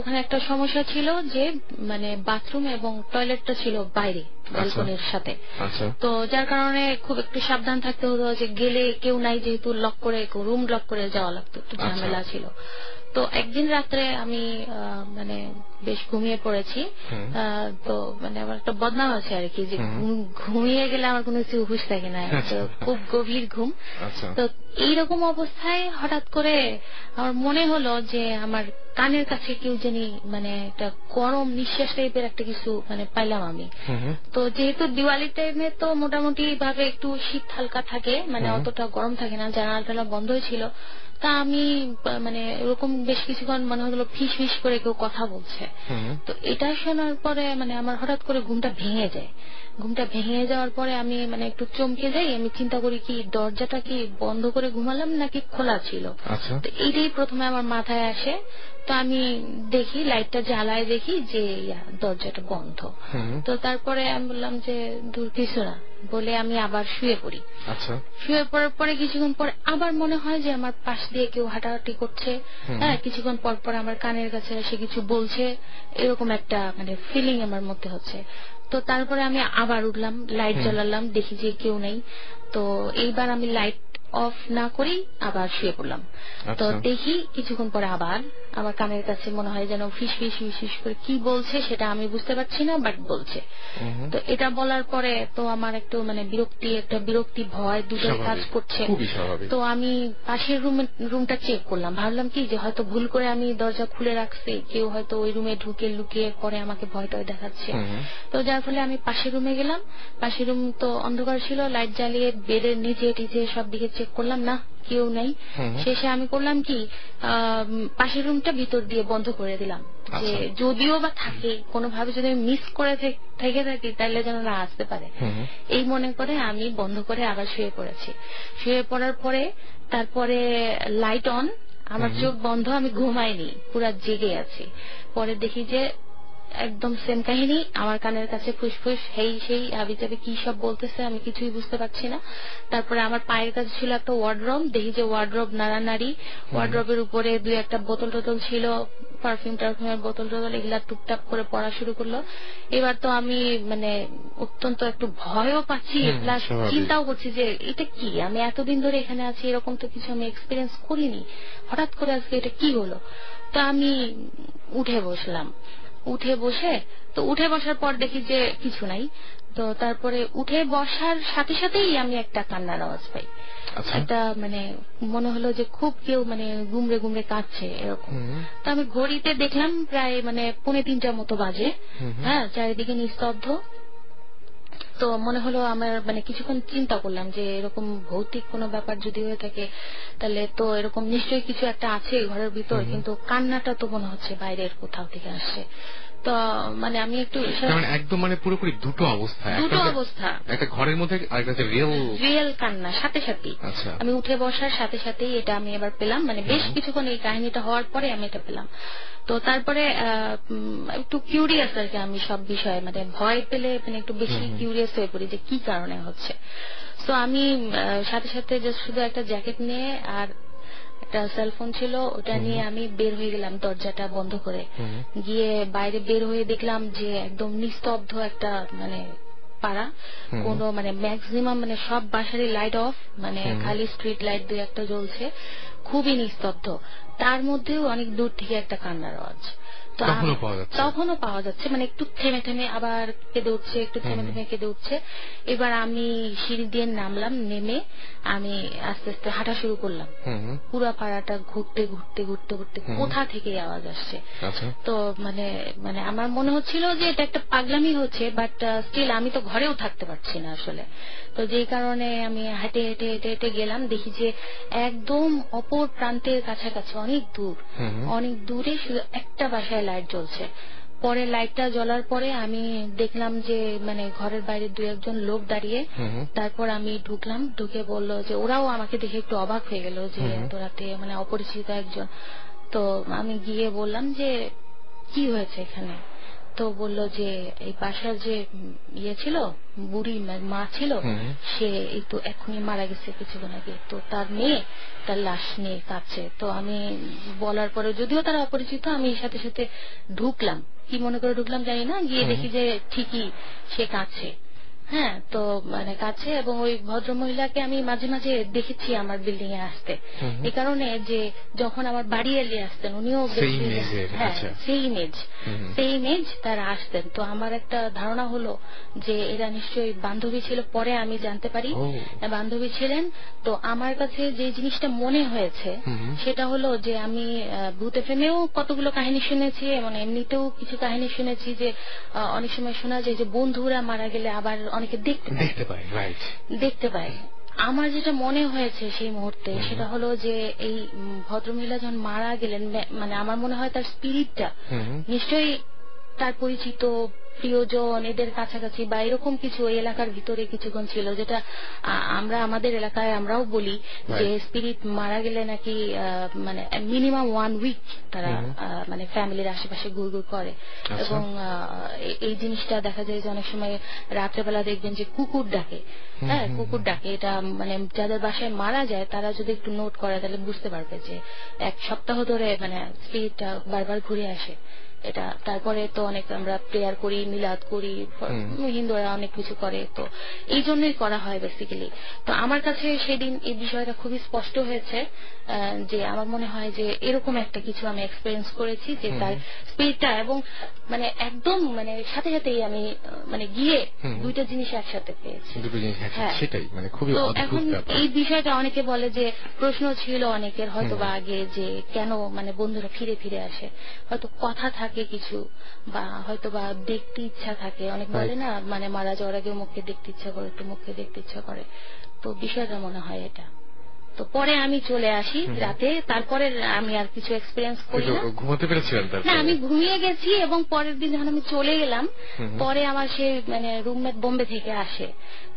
ওখানে একটা সমস্যা ছিল যে মানে বাথরুম এবং টয়লেটটা ছিল বাইরে ব্যালকনির সাথে। তো যার কারণে খুব একটু সাবধান থাকতে হতো, যে গেলে কেউ নাই, যেহেতু লক করে রুম লক করে যাওয়া লাগতো, একটু ঝামেলা ছিল। তো একদিন রাত্রে আমি মানে বেশ ঘুমিয়ে পড়েছি। তো মানে আমার একটা বদনাম আছে আর কি, যে ঘুমিয়ে গেলে আমার কোনো কিছু হুঁশ থাকে না, খুব গভীর ঘুম। তো এইরকম অবস্থায় হঠাৎ করে আমার মনে হলো যে আমার কানের কাছে কেউ জানি মানে একটা গরম নিঃশ্বাস টাইপের একটা কিছু মানে পাইলাম আমি। তো যেহেতু দিওয়ালি টাইমে তো মোটামুটি ভাবে একটু শীত হালকা থাকে, মানে অতটা গরম থাকে না, জানালা বন্ধই ছিল। তা আমি মানে এরকম বেশ কিছুক্ষণ মনে হলো ফিস ফিস করে কেউ কথা বলছে। তো এটা শোনার পরে মানে আমার হঠাৎ করে ঘুমটা ভেঙে যায়। ঘুমটা ভেঙে যাওয়ার পরে আমি মানে একটু চমকে যাই। আমি চিন্তা করি কি দরজাটা কি বন্ধ করে ঘুমালাম নাকি খোলা ছিল। তো এইটাই প্রথমে আমার মাথায় আসে। তো আমি দেখি, লাইটটা জ্বালায় দেখি যে দরজাটা বন্ধ। তো তারপরে আমি বললাম যে দূর কিছু না বলে আমি আবার শুয়ে পড়ি। শুয়ে পড়ার পরে কিছুক্ষণ পর আবার মনে হয় যে আমার পাশ দিয়ে কেউ হাঁটাহাঁটি করছে। হ্যাঁ, কিছুক্ষণ পর পর আমার কানের কাছে এসে কিছু বলছে, এরকম একটা মানে ফিলিং আমার মধ্যে হচ্ছে। তো তারপরে আমি আবার উঠলাম, লাইট জ্বালালাম, দেখি যে কেউ নেই। তো এইবার আমি লাইট অফ না করেই আবার শুয়ে পড়লাম। তো দেখি কিছুক্ষণ পরে আবার আমার কানের কাছে মনে হয় যেন ফিস ফিস ফিস ফিস করে কি বলছে, সেটা আমি বুঝতে পারছি না, বাট বলছে। তো এটা বলার পরে তো আমার একটু মানে বিরক্তি ভয় দুটোই কাজ করছে। তো আমি পাশের রুমটা চেক করলাম, ভাবলাম কি যে হয়তো ভুল করে আমি দরজা খুলে রাখছি, কেউ হয়তো ওই রুমে ঢুকে লুকিয়ে পরে আমাকে ভয়টা দেখাচ্ছে। তো যার ফলে আমি পাশের রুমে গেলাম। পাশের রুম তো অন্ধকার ছিল, লাইট জ্বালিয়ে বেডের নিচে টিচে সব দিকে চেক করলাম, না কেউ নাই। শেষে আমি করলাম কি পাশের রুমটা ভিতর দিয়ে বন্ধ করে দিলাম, যে যদিও বা থাকে কোনোভাবে যদি আমি মিস করে থেকে থাকি তাহলে যেন না আসতে পারে। এই মনে করে আমি বন্ধ করে আবার শুয়ে পড়েছি। শুয়ে পড়ার পরে তারপরে লাইট অন, আমার চোখ বন্ধ, আমি ঘুমাইনি, পুরা জেগে আছি। পরে দেখি যে একদম সেম কাহিনী, আমার কানের কাছে ফুসফুস সেই হাবিজাবি কি সব বলতেছে, আমি কিছুই বুঝতে পারছি না। তারপরে আমার পায়ের কাছে ছিল একটা ওয়ার্ডরোব, দেখি যে ওয়ার্ডরোব নাড়ানাড়ি, ওয়ার্ডরোবের উপরে 2-1 বোতল টোতল ছিল, টারফিউমের বোতল টোতল, এগুলা টুকটাক করে পড়া শুরু করলো। এবার তো আমি মানে অত্যন্ত একটু ভয়ও পাচ্ছি, প্লাস চিন্তাও করছি যে এটা কি, আমি এতদিন ধরে এখানে আছি, এরকম তো কিছু আমি এক্সপিরিয়েন্স করিনি, হঠাৎ করে আজকে এটা কি হলো। তো আমি উঠে বসলাম, উঠে বসার পর দেখি যে কিছু নাই। তো তারপরে উঠে বসার সাথে সাথেই আমি একটা কান্নার আওয়াজ পাই। একটা মানে মনে হলো যে খুব কেউ মানে গুমরে গুমরে কাঁদছে এরকম। তো আমি ঘড়িতে দেখলাম প্রায় মানে 2:45 মতো বাজে। হ্যাঁ, চারিদিকে নিস্তব্ধ। তো মনে হলো আমার মানে কিছুক্ষণ চিন্তা করলাম যে এরকম ভৌতিক কোনো ব্যাপার যদি হয়ে থাকে তাহলে তো এরকম নিশ্চয়ই কিছু একটা আছে ঘরের ভিতর, কিন্তু কান্নাটা তো মনে হচ্ছে বাইরের কোথাও থেকে আসছে। তো মানে আমি একটু একদম মানে পুরোপুরি দুটো অবস্থা, একটা ঘরের মধ্যে আর একটা রিয়েল কান্না সাথে সাথে। আমি উঠে বসার সাথে সাথেই এটা আমি এবার পেলাম, মানে বেশ কিছুক্ষণ এই কাহিনীটা হওয়ার পরে আমি এটা পেলাম। তো তারপরে একটু কিউরিয়াস আর কি, আমি সব বিষয়ে মানে ভয় পেলে মানে একটু বেশি কিউরিয়াস হয়ে পড়ি যে কি কারণে হচ্ছে। তো আমি সাথে সাথে শুধু একটা জ্যাকেট নিয়ে আর একটা সেলফোন ছিল, ওটা নিয়ে আমি বের হয়ে গেলাম দরজাটা বন্ধ করে। গিয়ে বাইরে বের হয়ে দেখলাম যে একদম নিস্তব্ধ একটা মানে পাড়া, কোনো মানে ম্যাক্সিমাম মানে সব বাসারই লাইট অফ, মানে খালি স্ট্রিট লাইট 2-1 জ্বলছে, খুবই নিস্তব্ধ। তার মধ্যেও অনেক দূর থেকে একটা কান্নার আওয়াজ তখনও পাওয়া যাচ্ছে, মানে একটু থেমে থেমে আবার কেঁদে উঠছে, একটু থেমে থেমে কেঁদে উঠছে। এবার আমি সিঁড়ি দিয়ে নামলাম, নেমে আমি আস্তে আস্তে হাঁটা শুরু করলাম। পুরো পাড়াটা ঘুরতে ঘুরতে ঘুরতে ঘুরতে কোথা থেকে আওয়াজ আসছে। তো মানে মানে আমার মনে হচ্ছিল যে এটা একটা পাগলামি হচ্ছে, বাট স্টিল আমি তো ঘরেও থাকতে পারছি না আসলে। তো যেই কারণে আমি হেঁটে হেঁটে হেঁটে হেঁটে গেলাম, দেখি যে একদম অপর প্রান্তের কাছাকাছি অনেক দূরে শুধু একটা বাসায় লাইট জ্বলছে। পরে লাইটটা জ্বলার পরে আমি দেখলাম যে মানে ঘরের বাইরে 2-1 লোক দাঁড়িয়ে। তারপর আমি ঢুকলাম, ঢুকে বলল যে ওরাও আমাকে দেখে একটু অবাক হয়ে গেল যে এত রাতে মানে অপরিচিত একজন। তো আমি গিয়ে বললাম যে কি হয়েছে এখানে। তো বলল যে এই বাসার যে ইয়ে ছিল, বুড়ি মা ছিল, সে এই তো এখনই মারা গেছে কিছুক্ষণ আগে, তো তার মেয়ে তার লাশ নিয়ে কাঁদছে। তো আমি বলার পরে যদিও তারা অপরিচিত, আমি সাথে সাথে ঢুকলাম, কি মনে করে ঢুকলাম জানি না, গিয়ে দেখি যে ঠিকই সে কাঁদছে। হ্যাঁ, তো মানে কাছে, এবং ওই ভদ্র মহিলাকে আমি মাঝে মাঝে দেখেছি আমার বিল্ডিং এ আসতে, এই কারণে যে যখন আমার বাড়ি এলিয়ে আসতেন উনিও সেই ইমেজ তারা আসতেন। তো আমার একটা ধারণা হলো যে এরা নিশ্চয়ই বান্ধবী ছিল, পরে আমি জানতে পারি বান্ধবী ছিলেন। তো আমার কাছে যে জিনিসটা মনে হয়েছে সেটা হলো যে আমি ভূত এফএমেও কতগুলো কাহিনী শুনেছি, এবং এমনিতেও কিছু কাহিনী শুনেছি যে অনেক সময় শোনা যায় যে বন্ধুরা মারা গেলে আবার অনেকে দেখতে পায়। আমার যেটা মনে হয়েছে সেই মুহূর্তে সেটা হলো যে এই ভদ্রমহিলা যখন মারা গেলেন, মানে আমার মনে হয় তার স্পিরিটটা নিশ্চয়ই তার পরিচিত প্রিয়জন এদের কাছাকাছি বা এরকম কিছু ওই এলাকার ভিতরে কিছুক্ষণ ছিল, যেটা আমরা আমাদের এলাকায় আমরাও বলি যে স্পিরিট মারা গেলে নাকি মানে মিনিমাম 1 উইক তারা মানে ফ্যামিলির আশেপাশে ঘুরঘুর করে। এবং এই জিনিসটা দেখা যায় যে অনেক সময় রাত্রেবেলা দেখবেন যে কুকুর ডাকে, কুকুর ডাকে। এটা মানে যাদের বাসায় মারা যায় তারা যদি একটু নোট করে তাহলে বুঝতে পারবে যে 1 সপ্তাহ ধরে মানে স্পিরিটটা বারবার ঘুরে আসে এটা। তারপরে তো অনেক আমরা প্রেয়ার করি, মিলাদ করি, হিন্দুরা অনেক কিছু করে, তো এই জন্যই করা হয় বেসিক্যালি। তো আমার কাছে সেদিন এই বিষয়টা খুবই স্পষ্ট হয়েছে যে আমার মনে হয় যে এরকম একটা কিছু আমি এক্সপেরিয়েন্স করেছি, যে তার স্পিরিটটা এবং মানে একদম মানে সাথে সাথেই আমি মানে গিয়ে দুইটা জিনিস একসাথে পেয়েছি। তো এখন এই বিষয়টা অনেকে বলে যে প্রশ্ন ছিল অনেকের হয়তো বা আগে যে কেন মানে বন্ধুরা ফিরে ফিরে আসে, হয়তো কথা থাকে কিছু, বা হয়তো বা দেখতে ইচ্ছা থাকে, অনেক বলে না মানে মারা যাওয়ার আগে মুখকে দেখতে ইচ্ছা করে, একটু মুখকে দেখতে ইচ্ছা করে, তো বিষয়টা মনে হয় এটা। তো পরে আমি চলে আসি রাতে, তারপরে আমি আর কিছু এক্সপিরিয়েন্স করি না। ঘুমাতে পেরেছিলেন? না, আমি ঘুমিয়ে গেছি এবং পরের দিন যখন আমি চলে গেলাম, পরে আমার সে মানে রুমমেট বোম্বে থেকে আসে,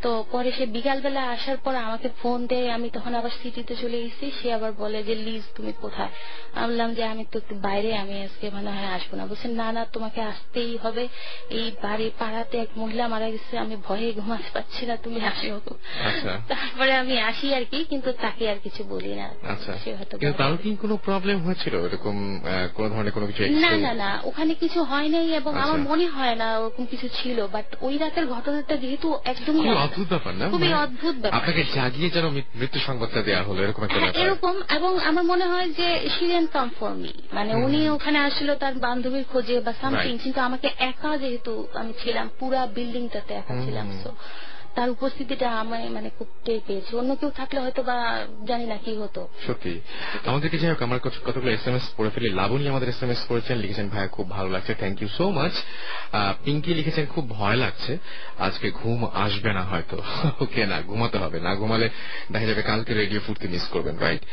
তো পরে সে বিকালবেলা আসার পর আমাকে ফোন দেয়, আমি তখন আবার সিটিতে চলে গেছি। সে আবার বলে যে লিজ তুমি কোথায়? আমি বললাম যে আমি তো একটু বাইরে, আমি আজকে মনে হয় আসবো না। বলছেন না না, তোমাকে আসতেই হবে, এই বাড়ি পাড়াতে এক মহিলা মারা গেছে, আমি ভয়ে ঘুমাতে পারছি না, তুমি আসো। তারপরে আমি আসি আর কি, কিন্তু তাকে আর কিছু বলি না। সে হয়তো তারও কি কোনো প্রবলেম হয়েছিল এরকম কোন ধরনের কোনো কিছু? না না না, ওখানে কিছু হয় নাই এবং আমার মনে হয় না ওরকম কিছু ছিল। বাট ওই রাতের ঘটনাটা যেহেতু একদমই অদ্ভুত ব্যাপার না, খুবই অদ্ভুত ব্যাপার, আপনাকে জাগিয়ে যেন মৃত্যু সংবাদটা দেওয়া হলো এরকম একটা ব্যাপার এরকম। এবং আমার মনে হয় যে she didn't come for me, মানে উনি ওখানে আসছিল তার বান্ধবীর খোঁজে বা সামথিং, কিন্তু আমাকে একা, যেহেতু আমি ছিলাম পুরা বিল্ডিংটাতে একা ছিলাম, তো তার উপস্থিতিটা আমি মানে খুব টের পেয়েছি। অন্য কেউ থাকলে হয়তো বা জানি না কি হতো। সত্যি আমাদেরকে যাই হোক, আমার কতগুলো SMS পড়ে ফেলি। লাবণী আমাদের SMS করেছেন, লিখেছেন ভাইয়া খুব ভালো লাগছে, thank you so much. Pinky লিখেছেন খুব ভয় লাগছে, আজকে ঘুম আসবে না হয়তো। ওকে, না ঘুমাতে হবে, না ঘুমালে দেখা যাবে কালকে রেডিও ফুর্তি মিস করবেন, রাইট?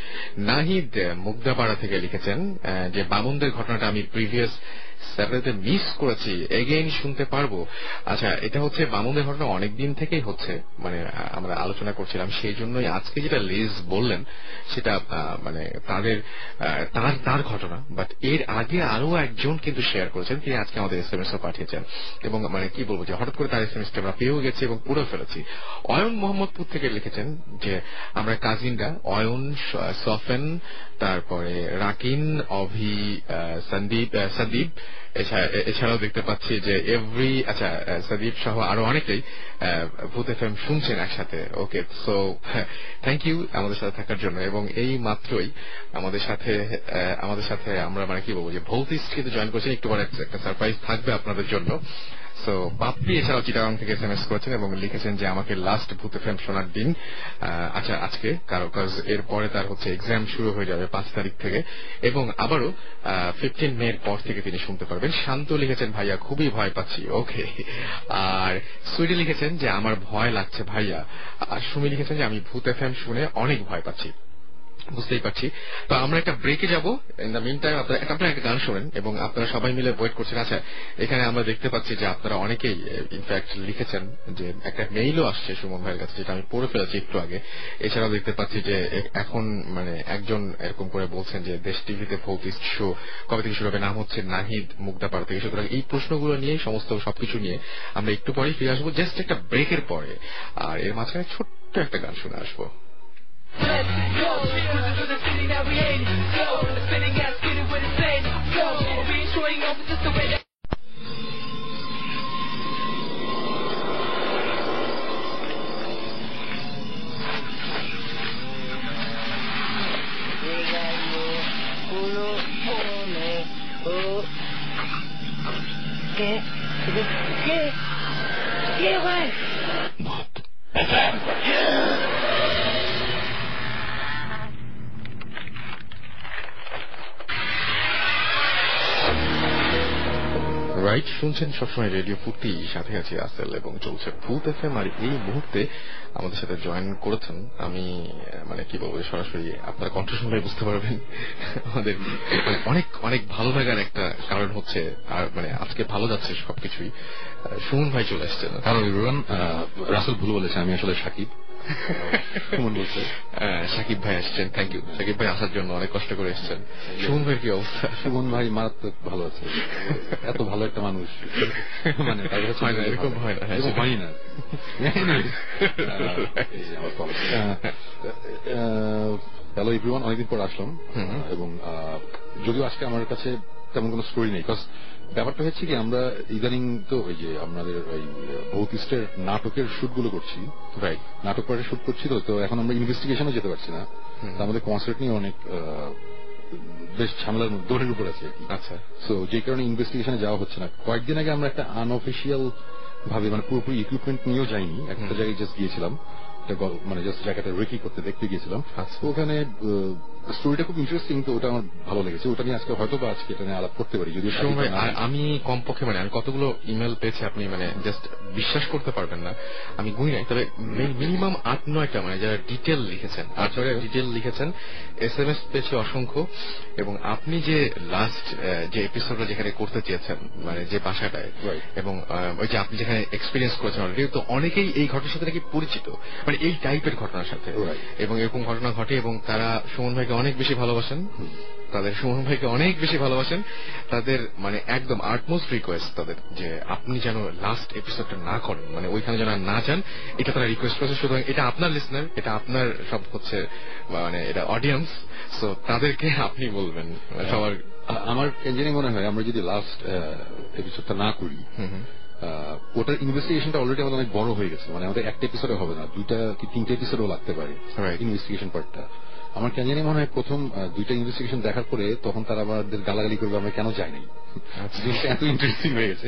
নাহিদ মুগদাপাড়া থেকে লিখেছেন যে বামুনদের ঘটনাটা আমি প্রিভিয়াস স্যাটারডেতে মিস করেছি, এগেইন শুনতে পারবো। আচ্ছা, এটা হচ্ছে বামুনদের ঘটনা অনেকদিন থেকেই হচ্ছে, মানে আমরা আলোচনা করছিলাম, সেই জন্যই আজকে যেটা লিজ বললেন সেটা মানে তার ঘটনা। বাট এর আগে আরো একজন কিন্তু শেয়ার করেছেন, তিনি আজকে আমাদের SMS ও পাঠিয়েছেন, এবং মানে কি বলবো যে হঠাৎ করে তার SMS আমরা পেয়েও গেছি এবং পড়ে ফেলেছি। অয়ন মোহাম্মদপুর থেকে লিখেছেন যে আমরা কাজিনরা অয়ন, সফেন, তারপরে রাকিন, অভি, সন্দীপ, এছাড়াও দেখতে পাচ্ছি যে সদীপ সহ আরো অনেকেই ভূত FM শুনছেন একসাথে। ওকে, সো থ্যাংক ইউ আমাদের সাথে থাকার জন্য। এবং এই মাত্রই আমাদের সাথে আমরা মানে কি বলবো যে ভৌতিস্ট কিন্তু জয়েন করছেন, একটু পরে একটা সারপ্রাইজ থাকবে আপনাদের জন্য। সো বাপ্পি এছাড়াও চিটাগাং থেকে SMS করেছেন এবং লিখেছেন যে আমাকে লাস্ট ভূত FM শোনার দিন আচ্ছা আজকে, কারণ এরপরে তার হচ্ছে এক্সাম শুরু হয়ে যাবে 5 তারিখ থেকে, এবং আবারও 15 মে পর থেকে তিনি শুনতে পারবেন। শান্ত লিখেছেন ভাইয়া খুবই ভয় পাচ্ছি। ওকে, আর সুইডি লিখেছেন যে আমার ভয় লাগছে ভাইয়া। আর সুমি লিখেছেন যে আমি ভূত FM শুনে অনেক ভয় পাচ্ছি। বুঝতেই পারছি। তো আমরা একটা ব্রেকে যাব, ইন দ্য মিন টাইম আপনারা একটা গান শোনেন এবং আপনারা সবাই মিলে ওয়েট করছেন। আচ্ছা, এখানে আমরা দেখতে পাচ্ছি যে আপনারা অনেকেই ইনফ্যাক্ট লিখেছেন যে একটা মেইলও আসছে সুমন ভাইয়ের কাছে, যেটা আমি পড়ে ফেলেছি একটু আগে। এছাড়াও দেখতে পাচ্ছি যে এখন মানে একজন এরকম করে বলছেন যে দেশ টিভিতে ভৌতিস্ট শো কবে থেকে শুরু হবে, নাম হচ্ছে নাহিদ মুগদাপাড়া থেকে। সুতরাং এই প্রশ্নগুলো নিয়ে সবকিছু নিয়ে আমরা একটু পরেই ফিরে আসবো, জাস্ট একটা ব্রেকের পরে। আর এর মাঝখানে ছোট্ট একটা গান শুনে আসবো। Let's go, cruising through the city that we ain't. Go, the spinning gas, get it with the same. Go, we showing off just the way that. ¿Qué, güey? Right, শুনছেন সবসময় রেডিও ফুর্তি, সাথে আছি আসেল এবং চলছে ভূত FM। আর এই মুহূর্তে আমাদের সাথে জয়েন করেছেন, আমি মানে কি বলবো, সরাসরি আপনার কণ্ঠ শুনলে বুঝতে পারবেন আমাদের অনেক অনেক ভালো লাগার একটা কারণ হচ্ছে, আর মানে আজকে ভালো যাচ্ছে সবকিছুই। সুমন ভাই চলে এসছেন। হ্যালো এভরিওয়ান, রাসেল ভুল বলেছে, আমি আসলে সাকিব। সুমন বলছে সাকিব ভাই আসছেন, থ্যাংক ইউ সাকিব ভাই আসার জন্য, অনেক কষ্ট করে এসছেন। সুমন ভাইয়ের কি অবস্থা? সুমন ভাই মারাত্মক ভালো আছে, এত ভালো একটা মানুষ মানে এরকম হয় না। হ্যালো এভরিওয়ান, অনেকদিন পর আসলাম এবং যদিও আজকে আমার কাছে তেমন কোনো স্টোরি নেই, বিকজ ব্যাপারটা হচ্ছে কি আমরা ইদানিং তো ওই যে আপনাদের ওই ভৌতিস্টের নাটকের শুটগুলো করছি, রাইট, নাটক করে শুট করছি, তো এখন আমরা ইনভেস্টিগেশনও যেতে পারছি না। আমাদের কনসার্ট নিয়ে অনেক বেশ ঝামেলার দৌড়ের উপর আছে। আচ্ছা, সো যে কারণে ইনভেস্টিগেশনে যাওয়া হচ্ছে না। কয়েকদিন আগে আমরা একটা আনঅফিসিয়াল ভাবে মানে পুরোপুরি ইকুইপমেন্ট নিয়েও যাইনি, একটা জায়গায় জাস্ট গিয়েছিলাম। একটা মানে জাস্ট জায়গাটা রেকি করতে দেখতে গিয়েছিলাম। ওখানে স্টোরিটা খুব ইন্টারেস্টিং, তো ওটা আমার ভালো লেগেছে। ওটা নিয়ে আজকে হয়তো বা আজকে এটা নিয়ে আলাপ করতে পারি। যদি আমি কমপক্ষে মানে আমি কতগুলো ইমেল পেয়েছি আপনি মানে জাস্ট বিশ্বাস করতে পারবেন না, আমি গুনি নাই, তবে মিনিমাম 8-9টা মানে যারা ডিটেল লিখেছেন, 8-9টা ডিটেল লিখেছেন, SMS পেয়েছি অসংখ্য। এবং আপনি যে লাস্ট যে এপিসোডটা যেখানে করতে চেয়েছেন মানে যে বাসাটায়, এবং ওই যে আপনি যেখানে এক্সপিরিয়েন্স করেছেন অলরেডি, তো অনেকেই এই ঘটনার সাথে নাকি পরিচিত, মানে এই টাইপের ঘটনার সাথে, এবং এরকম ঘটনা ঘটে এবং তারা সুমন ভাইকে অনেক বেশি ভালোবাসেন, সুমন ভাইকে অনেক বেশি ভালোবাসেন। তাদের মানে একদম আর্টমোস্ট রিকোয়েস্ট তাদের যে আপনি যেন লাস্ট এপিসোডটা না করেন, মানে ওইখানে যেন না যান, এটা তারা রিকোয়েস্ট করেছে। সুতরাং এটা আপনার লিসনার, এটা আপনার সব হচ্ছে মানে এটা অডিয়েন্স, সো তাদেরকে আপনি বলবেন সবার। আমার কেন মনে হয় আমরা যদি লাস্ট এপিসোডটা না করি, ওটার ইনভেস্টিগেশনটা অলরেডি আমাদের অনেক বড় হয়ে গেছে, মানে আমাদের একটা এপিসোডে হবে না, 2টা কি 3টে এপিসোডও লাগতে পারে ইনভেস্টিগেশন পার্টটা। আমার কেন জানি মনে হয় প্রথম 2টা ইনভেস্টিগেশন দেখার পরে তখন তারা আমাদের গালাগালি করবে আমরা কেন যাই নাই, এত ইন্টারেস্টিং হয়ে গেছে।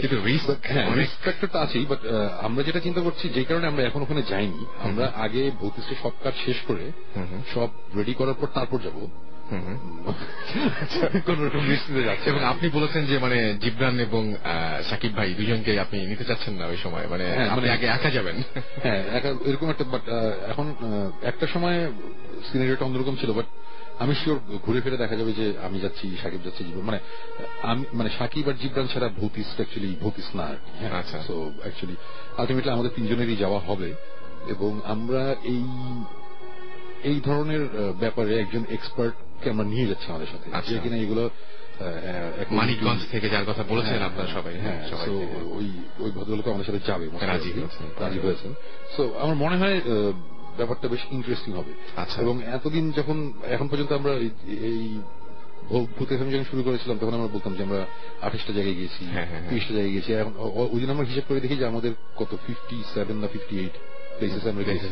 রেসপেক্টটা আছেই, বাট আমরা যেটা চিন্তা করছি যে কারণে আমরা এখন ওখানে যাইনি, আমরা আগে ভৌতিষ্টের সব কাজ শেষ করে সব রেডি করার পর তারপর যাবো। এবং আপনি বলেছেন যে মানে জিবরান এবং সাকিব ভাই দুজনকে আপনি নিতে চাচ্ছেন না ওই সময়, মানে আপনি আগে একা যাবেন। হ্যাঁ, এরকম একটা, বাট এখন একটা সময় সিনারিওটা অন্যরকম ছিল, বাট আমি শিওর ঘুরে ফিরে দেখা যাবে যে আমি যাচ্ছি, সাকিব যাচ্ছে, জিবরান, মানে আমি মানে সাকিব আর জিবরান ছাড়া ভৌতিস অ্যাকচুয়ালি ভৌতিস না আর কি। আচ্ছা, সো অ্যাকচুয়ালি আলটিমেটলি আমাদের 3জনেরই যাওয়া হবে, এবং আমরা এই ধরনের ব্যাপারে একজন এক্সপার্টকে আমরা নিয়ে যাচ্ছি আমাদের সাথে, যে কিনা এগুলো মানিকগঞ্জ থেকে যার কথা বলেছেন আপনারা সবাই। হ্যাঁ, ওই ভদ্রলোক আমাদের সাথে যাবে, রাজি হয়েছেন। সো আমার মনে হয় ব্যাপারটা বেশ ইন্টারেস্টিং হবে। এবং এতদিন যখন এখন পর্যন্ত আমরা এই ভূত এফএম যখন শুরু করেছিলাম তখন আমরা বলতাম যে আমরা 28টা জায়গায় গিয়েছি, 30টা জায়গায় গেছি। এখন ওই দিন আমরা হিসাব করে দেখি যে আমাদের কত 57 না 58 প্লেসেস আমরা গেছি।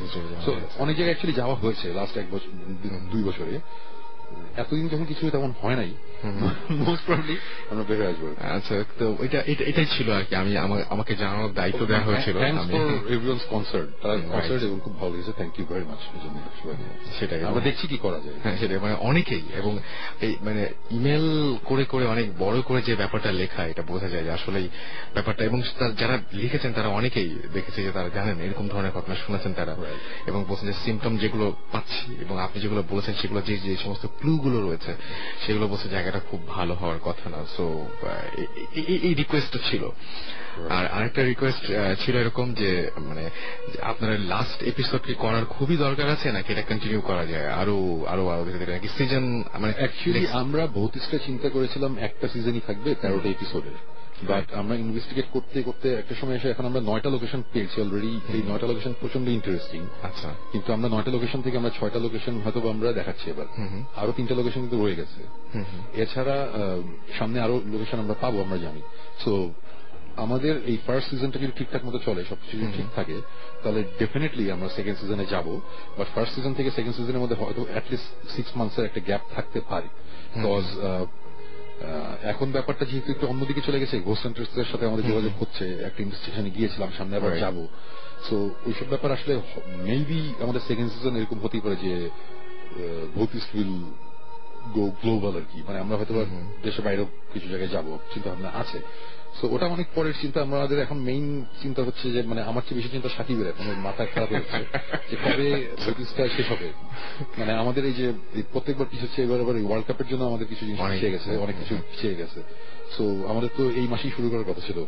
সো অনেক জায়গায় অ্যাকচুয়ালি যাওয়া হয়েছে লাস্ট 1 বছর 2 বছরে। এতদিন যখন কিছু তেমন হয় নাই, মোস্ট প্রবাবলি আমরা বের হয়ে আসবো। আচ্ছা, তো এটাই ছিল আর কি, আমাকে জানানোর দায়িত্ব দেওয়া হয়েছিল। এবং খুব ভালো লেগেছে, থ্যাংক ইউ ভেরি মাচ। সেটাই আমরা দেখছি কি করা যায়। হ্যাঁ, সেটাই, মানে অনেকেই, এবং এই মানে ইমেল করে করে অনেক বড় করে যে ব্যাপারটা লেখা, এটা বোঝা যায় যে আসলেই ব্যাপারটা, এবং যারা লিখেছেন তারা অনেকেই দেখেছে যে তারা জানেন এরকম ধরনের ঘটনা শুনেছেন তারা, এবং বলছেন যে সিমটম যেগুলো পাচ্ছি এবং আপনি যেগুলো বলেছেন সেগুলো যে সমস্ত ক্লু গুলো রয়েছে সেগুলো বলছে জায়গাটা খুব ভালো হওয়ার কথা না। সো এই রিকোয়েস্টটা ছিল। আর আরেকটা রিকোয়েস্ট ছিল এরকম যে মানে আপনার লাস্ট এপিসোডটি করার খুবই দরকার আছে, নাকি এটা কন্টিনিউ করা যায় আরো নাকি সিজন, মানে অ্যাকচুয়ালি আমরা ভৌতিষ্টা চিন্তা করেছিলাম একটা সিজনই থাকবে 13টা এপিসোডের, বাট আমরা ইনভেস্টিগেট করতে করতে একটা সময় এসে এখন আমরা 9টা লোকেশন পেয়েছি অলরেডি। এই 9টা লোকেশন প্রচন্ড ইন্টারেস্টিং। আচ্ছা, কিন্তু আমরা 9টা লোকেশন থেকে আমরা 6টা লোকেশন হয়তো আমরা দেখাচ্ছি এবার, আরো 3টা লোকেশন কিন্তু রয়ে গেছে। এছাড়া সামনে আরো লোকেশন আমরা পাবো, আমরা জানি। সো আমাদের এই ফার্স্ট সিজনটা যদি ঠিকঠাক মতো চলে, সবকিছু যদি ঠিক থাকে, তাহলে ডেফিনেটলি আমরা সেকেন্ড সিজনে যাব। বাট ফার্স্ট সিজন থেকে সেকেন্ড সিজনের মধ্যে হয়তো অ্যাটলিস্ট 6 মান্থসের একটা গ্যাপ থাকতে পারে, বিকজ এখন ব্যাপারটা যেহেতু একটু অন্যদিকে চলে গেছে, ঘোস্ট হান্টার্সের সাথে আমাদের যোগাযোগ হচ্ছে, একটা ইনভেস্টিগেশনে গিয়েছিলাম, সামনে আবার যাবো। সো ওইসব ব্যাপার আসলে মেবি আমাদের সেকেন্ড সিজন এরকম হতেই পারে যে ভৌতিস্ট উইল গো গ্লোবাল আর কি, মানে আমরা হয়তো দেশের বাইরেও কিছু জায়গায় যাবো চিন্তা ভাবনা আছে। সো ওটা অনেক পরের চিন্তা। আমাদের এখন মেইন চিন্তা হচ্ছে যে মানে আমার চেয়ে বেশি চিন্তা সাকিবের, এখন মাথা খারাপ হচ্ছে যে কবে ভৌতিস্টটা শেষ হবে। মানে আমাদের এই যে প্রত্যেকবার পিছিয়ে এবার ওয়ার্ল্ড কাপের জন্য আমাদের কিছু জিনিস পিছিয়ে গেছে, অনেক কিছু পিছিয়ে গেছে। সো আমাদের তো এই মাসেই শুরু করার কথা ছিল,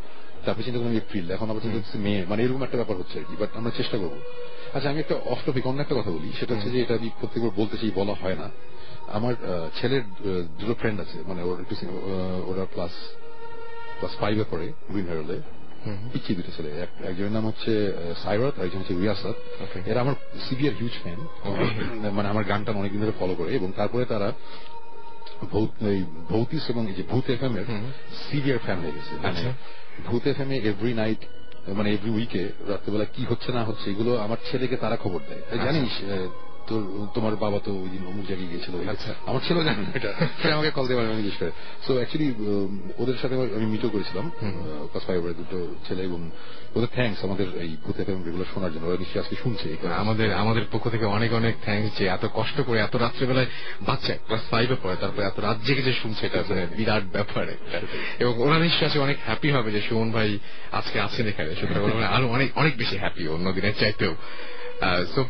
তারপরে চিন্তা করলাম এপ্রিল, এখন আবার চিন্তা হচ্ছে মে, মানে এরকম একটা ব্যাপার হচ্ছে আর কি। বাট আমরা চেষ্টা করবো। আচ্ছা, আমি একটা অফ টপিক অন্য একটা কথা বলি, সেটা হচ্ছে যে এটা আমি প্রত্যেকবার বলতে চাই, বলা হয় না। আমার ছেলের 2টো ফ্রেন্ড আছে, মানে ওরা ক্লাস 5-এ পড়ে, গ্রিন হেরলে, পিচ্ছি 2টো ছেলে। একজনের নাম হচ্ছে সাইরাত, আর একজন হচ্ছে রিয়াসাত। এরা আমার সিভিয়ার হিউজ ফ্যান, মানে আমার গানটা অনেকদিন ধরে ফলো করে। এবং তারপরে তারা ভৌতিস এবং এই যে ভূত এফএম এর সিভিয়ার ফ্যান হয়ে গেছে। মানে ভূত এফএম এ এভরি নাইট, মানে এভরি উইকে রাত্রেবেলা কি হচ্ছে না হচ্ছে এগুলো আমার ছেলেকে তারা খবর দেয়। জানিস তোমার বাবা তো ওই দিন অমুক জায়গায় গিয়েছিল। আচ্ছা, আমার ছেলে জানেন এটা, সে আমাকে কল দিয়ে জিজ্ঞেস করে। সো অ্যাকচুয়ালি ওদের সাথে আমি মিটও করেছিলাম, ক্লাস 5 এর দুটো ছেলে, এবং ওদের থ্যাঙ্কস আমাদের এই ভূত এফএম রেগুলার শোনার জন্য। ওরা নিশ্চয়ই আজকে শুনছে। আমাদের পক্ষ থেকে অনেক অনেক থ্যাঙ্কস যে এত কষ্ট করে এত রাত্রেবেলায় বাচ্চা ক্লাস 5 এ পড়ে তারপরে এত রাত জেগে যে শুনছে, এটা বিরাট ব্যাপার। এবং ওরা নিশ্চয়ই অনেক হ্যাপি হবে যে সুমন ভাই আজকে আছেন এখানে, সুতরাং আরো অনেক অনেক বেশি হ্যাপি অন্য দিনের চাইতেও। সো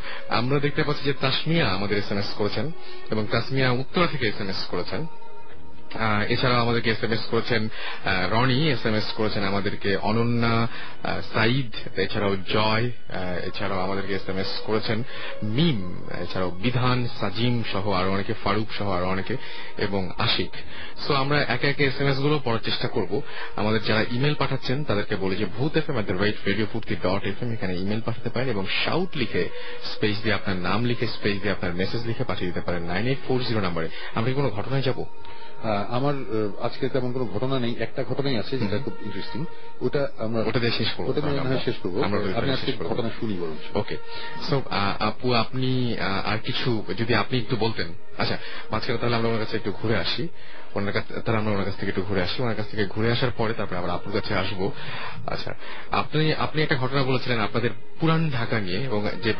আমরা দেখতে পাচ্ছি যে তাসমিয়া আমাদের SMS করেছেন, এবং তাসমিয়া উত্তরা থেকে SMS করেছেন। এছাড়াও আমাদেরকে SMS করেছেন রনি, SMS করেছেন আমাদেরকে অনন্যা, সাইদ, এছাড়াও জয়, এছাড়াও আমাদেরকে SMS করেছেন মিম, এছাড়াও বিধান, সাজিম সহ আরো অনেকে, ফারুক সহ আরো অনেকে, এবং আশিক। সো আমরা একে একে SMS গুলো পড়ার চেষ্টা করব। আমাদের যারা ইমেল পাঠাচ্ছেন তাদেরকে বলি যে bhutfm@radiofurti.fm এখানে ইমেল পাঠাতে পারেন, এবং শাউট লিখে স্পেস দিয়ে আপনার নাম লিখে স্পেস দিয়ে আপনার মেসেজ লিখে পাঠিয়ে দিতে পারেন 9840 নম্বরে। আমরা কোনো ঘটনায় যাব? আমার আজকে তেমন কোনো ঘটনা নেই, একটা ঘটনাই আছে যেটা খুব ইন্টারেস্টিং, ওটা আমরা ওটা দিয়ে শেষ করবো। শেষ করবো, আমি আজকে ঘটনা শুনি বরং। ওকে, সো আপু আপনি আর কিছু যদি আপনি একটু বলতেন। আচ্ছা, মাঝখানে তাহলে আমরা ওনার কাছে একটু ঘুরে আসি, ওনার কাছ থেকে একটু ঘুরে আসি, ওনার কাছ থেকে ঘুরে আসার পরে তারপরে আবার আপুর কাছে আসবো। আচ্ছা, আপনি একটা ঘটনা বলেছিলেন আপনাদের পুরান ঢাকা নিয়ে, এবং যে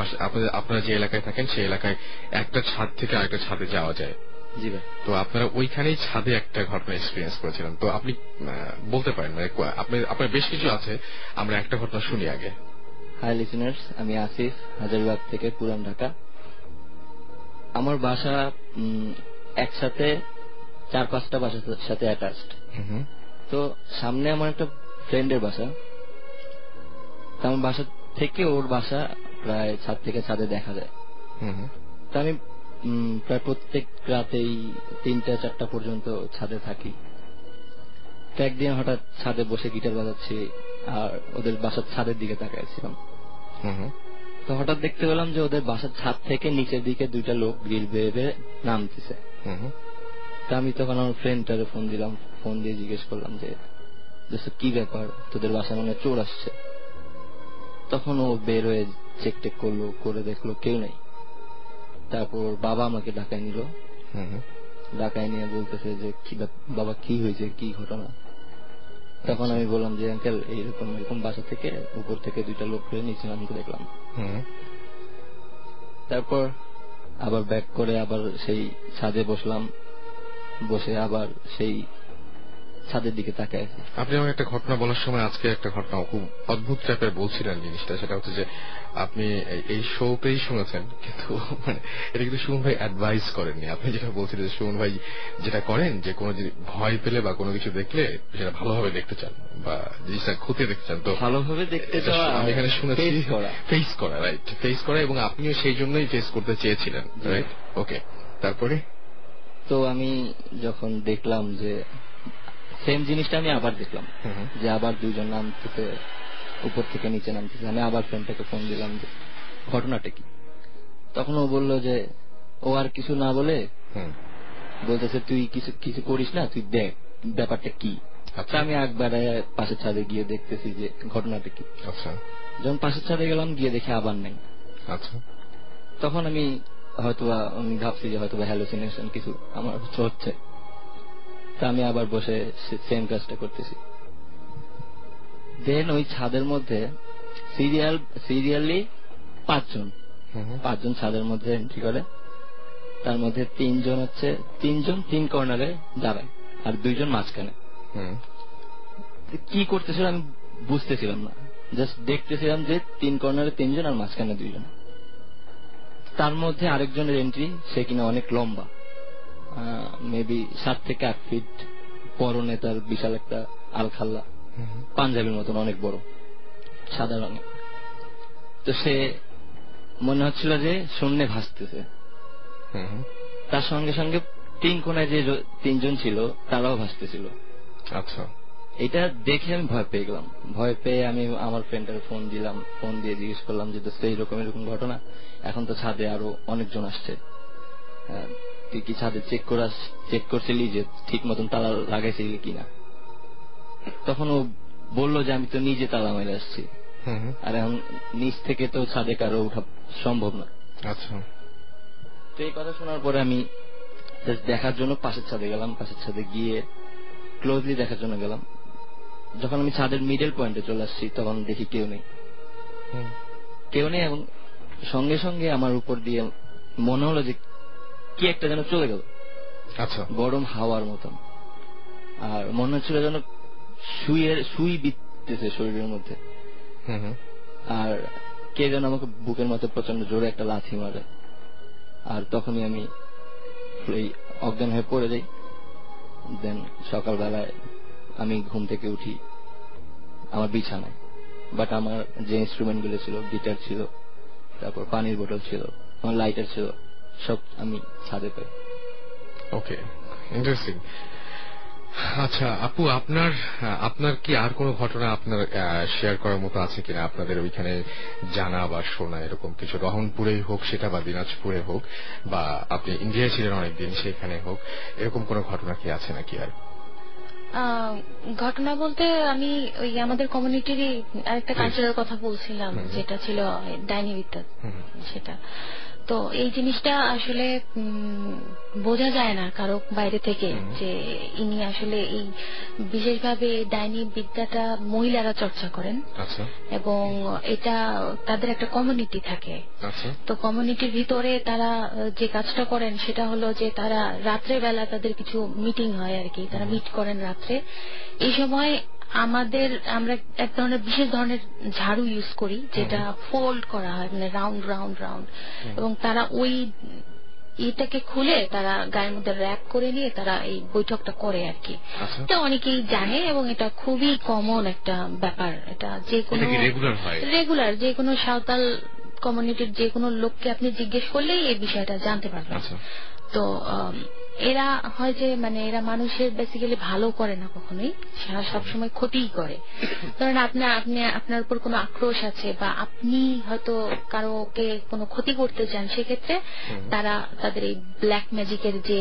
আপনারা যে এলাকায় থাকেন সেই এলাকায় একটা ছাদ থেকে আরেকটা ছাদে যাওয়া যায়। জি ভাই। তো আপনারা ওইখানেই ছাদে একটা ঘটনা এক্সপিরিয়েন্স করেছিলেন, তো আপনি বলতে পারেন, মানে আপনার বেশ কিছু আছে, আমরা একটা ঘটনা শুনি আগে। হাই লিসেনার্স, আমি আসিফ, হাজারবাগ থেকে, পুরান ঢাকা। আমার বাসা একসাথে 4-5টা বাসার সাথে অ্যাটাচড। তো সামনে আমার একটা ফ্রেন্ডের বাসা, আমার বাসা থেকে ওর বাসা প্রায় ছাদ থেকে ছাদে দেখা যায়। তো আমি প্রায় প্রত্যেক রাতেই 3টা-4টা পর্যন্ত ছাদে থাকি। তো একদিন হঠাৎ ছাদে বসে গিটার বাজাচ্ছি আর ওদের বাসার ছাদের দিকে তাকাইছিলাম। তো হঠাৎ দেখতে পেলাম যে ওদের বাসার ছাদ থেকে নিচের দিকে 2টা লোক গ্রিল বেয়ে বেয়ে নামতেছে। তো আমি তখন আমার ফ্রেন্ডটারে ফোন দিলাম, ফোন দিয়ে জিজ্ঞেস করলাম যে কি ব্যাপার, তোদের বাসায় মানে চোর আসছে? তখন ও বের হয়ে চেক টেক করলো, করে দেখলো কেউ নেই। তারপর বাবা আমাকে ঢাকায় নিল, ঢাকায় নিয়ে বলতেছে যে বাবা কি হয়েছে, কি ঘটনা? তখন আমি বললাম যে আঙ্কেল এইরকম এরকম বাসা থেকে উপর থেকে 2টা লোক করে নিচে নামতে দেখলাম। তারপর আবার ব্যাক করে আবার সেই ছাদে বসলাম, বসে আবার সেই ছাদের দিকে তাকায় আছি। আপনি আমার একটা ঘটনা বলার সময় আজকে একটা ঘটনা খুব অদ্ভুত টাইপের বলছিলেন জিনিসটা, সেটা হচ্ছে যে আপনি এই শোতেই শুনেছেন, কিন্তু মানে এটা কিন্তু সুমন ভাই অ্যাডভাইস করেননি। আপনি যেটা বলছিলেন যে সুমন ভাই যেটা করেন যে কোনো ভয় পেলে বা কোনো কিছু দেখলে সেটা ভালোভাবে দেখতে চান বা জিনিসটা খুঁজে দেখতে চান। তো ভালোভাবে দেখতে চাওয়া, আমি এখানে শুনেছি ফেস করা, রাইট, ফেস করা, এবং আপনিও সেই জন্যই ফেস করতে চেয়েছিলেন, রাইট? ওকে, তারপরে তো আমি যখন দেখলাম যে সেম জিনিসটা আমি আবার দেখলাম যে আবার 2জন নামতেছে, উপর থেকে নিচে নামতেছে। আমি আবার ফ্রেন্ডটাকে ফোন দিলাম যে ঘটনাটা কি। তখন ও বলল যে ও আর কিছু না বলে বলতেছে তুই কিছু করিস না, তুই দেখ ব্যাপারটা কি। আমি একবারে পাশের ছাদে গিয়ে দেখতেছি যে ঘটনাটা কি। যখন পাশের ছাদে গেলাম, গিয়ে দেখে আবার নেই। তখন আমি ভাবছি যে হয়তোবা হ্যালুসিনেশন কিছু আমার হচ্ছে। তা আমি আবার বসে সেম কাজটা করতেছি। দেন ওই ছাদের মধ্যে সিরিয়ালি 5জন ছাদের মধ্যে এন্ট্রি করে। তার মধ্যে 3জন 3 কর্নারে দাঁড়ায় আর 2জন মাঝখানে। কি করতেছিল আমি বুঝতেছিলাম না, জাস্ট দেখতেছিলাম যে 3 কর্নারে 3জন আর মাঝখানে 2জন। তার মধ্যে আরেকজনের এন্ট্রি, সে কিনা অনেক লম্বা, মেবি 7 থেকে 8 ফিট, পরনে তার বিশাল একটা আলখাল্লা, পাঞ্জাবির মতন অনেক বড়, সাদা রঙের। তো সে মনে হচ্ছিল যে শূন্যে ভাসতেছে। তার সঙ্গে সঙ্গে 3 কোণায় যে 3জন ছিল তারাও ভাসতেছিল। আচ্ছা, এটা দেখে আমি ভয় পেয়ে গেলাম। ভয় পেয়ে আমি আমার ফ্রেন্ডের ফোন দিলাম, ফোন দিয়ে জিজ্ঞেস করলাম যে দোস্ত এরকম ঘটনা, এখন তো ছাদে আরো অনেকজন আসছে, তুই কি ছাদে চেক করছিলি যে ঠিক মতন তালা লাগাইছিলি কিনা? তখন ও বললো যে আমি তো নিজে তালা মেরে আসছি, আর এখন নিচ থেকে তো ছাদে কারো উঠা সম্ভব না। আচ্ছা, তো এই কথা শোনার পরে আমি দেখার জন্য পাশের ছাদে গেলাম, পাশের ছাদে গিয়ে ক্লোজলি দেখার জন্য গেলাম। যখন আমি ছাদের মিডল পয়েন্টে চলে আসছি তখন দেখি কেউ নেই, এবং সঙ্গে সঙ্গে আমার উপর দিয়ে মনে হলো যে কি একটা যেন চলে গেল, আচ্ছা, গরম হাওয়ার মতন। আর মনে হচ্ছিল যেন সুই বিতেছে শরীরের মধ্যে। আর কে যেন আমাকে বুকের মধ্যে প্রচন্ড জোরে একটা লাথি মারে। আর তখনই আমি অজ্ঞান হয়ে পড়ে যাই। দেন সকালবেলায় আমি ঘুম থেকে উঠি আমার বিছানায়, বাট আমার যে ইনস্ট্রুমেন্ট গুলো ছিল, গিটার ছিল, তারপর পানির বোতল ছিল, আমার লাইটার ছিল, সব আমি ছাদে পাই। ওকে, ইন্টারেস্টিং। আচ্ছা আপু, আপনার কি আর কোনো ঘটনা আপনার শেয়ার করার মতো আছে কিনা আপনাদের ওইখানে জানা বা শোনা, এরকম কিছু? রহনপুরেই হোক সেটা, বা দিনাজপুরে হোক, বা আপনি ইন্ডিয়ায় ছিলেন অনেকদিন সেখানে হোক, এরকম কোনো ঘটনা কি আছে নাকি? আর ঘটনা বলতে আমি ওই আমাদের কমিউনিটিরই আরেকটা কালচারের কথা বলছিলাম, যেটা ছিল ডাইনি বিদ্যা। সেটা তো এই জিনিসটা আসলে বোঝা যায় না কারো বাইরে থেকে যে ইনি আসলে এই বিশেষভাবে ডাইনি বিদ্যাটা মহিলারা চর্চা করেন, এবং এটা তাদের একটা কমিউনিটি থাকে। তো কমিউনিটির ভিতরে তারা যে কাজটা করেন সেটা হলো যে তারা রাত্রে বেলা তাদের কিছু মিটিং হয় আর কি, তারা মিট করেন রাত্রে। এই সময় আমরা এক ধরনের বিশেষ ধরনের ঝাড়ু ইউজ করি, যেটা ফোল্ড করা হয়, মানে রাউন্ড রাউন্ড রাউন্ড, এবং তারা ওই এটাকে খুলে তারা গায়ের মধ্যে র্যাপ করে নিয়ে তারা এই বৈঠকটা করে আর কি। এটা অনেকেই জানে এবং এটা খুবই কমন একটা ব্যাপার। এটা যে কোনো রেগুলার যে কোনো সাঁওতাল কমিউনিটির যে কোনো লোককে আপনি জিজ্ঞেস করলেই এই বিষয়টা জানতে পারবেন। তো এরা হয় যে মানে এরা মানুষের বেসিক্যালি ভালো করে না কখনোই, সবসময় ক্ষতিই করে। কারণ আপনার উপর কোনো আক্রোশ আছে বা আপনি হয়তো কারোকে কোনো ক্ষতি করতে চান, সেক্ষেত্রে তারা তাদের এই ব্ল্যাক ম্যাজিকের যে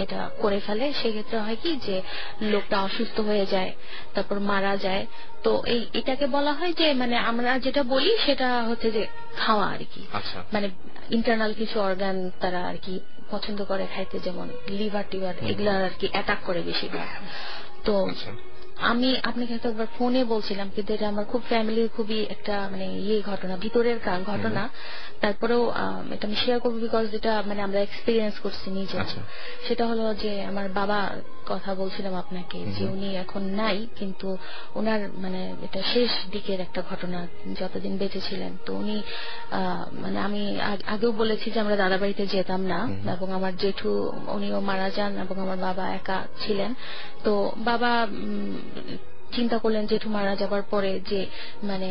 এটা করে ফেলে। সেক্ষেত্রে হয় কি যে লোকটা অসুস্থ হয়ে যায়, তারপর মারা যায়। তো এটাকে বলা হয় যে মানে আমরা যেটা বলি সেটা হচ্ছে যে খাওয়া আর কি, মানে ইন্টারনাল কিছু অর্গান তারা আর কি পছন্দ করে খাইতে, যেমন লিভার টিভার এগুলা আর কি অ্যাটাক করে বেশিরভাগ। তো আমি আপনাকে হয়তো একবার ফোনে বলছিলাম, কিন্তু এটা আমার খুব ফ্যামিলির খুবই একটা মানে ঘটনা, ভিতরের ঘটনা। তারপরেও এটা আমি শেয়ার করবো বিকজ যেটা মানে আমরা এক্সপিরিয়েন্স করছি নিজে। সেটা হলো যে আমার বাবা কথা বলছিলাম আপনাকে, যে উনি এখন নাই, কিন্তু ওনার মানে এটা শেষ দিকের একটা ঘটনা, যতদিন বেঁচে ছিলেন। তো উনি মানে আমি আগেও বলেছি যে আমরা দাদা বাড়িতে যেতাম না, এবং আমার জেঠু উনিও মারা যান এবং আমার বাবা একা ছিলেন। তো বাবা চিন্তা করলেন জেঠু মারা যাবার পরে যে মানে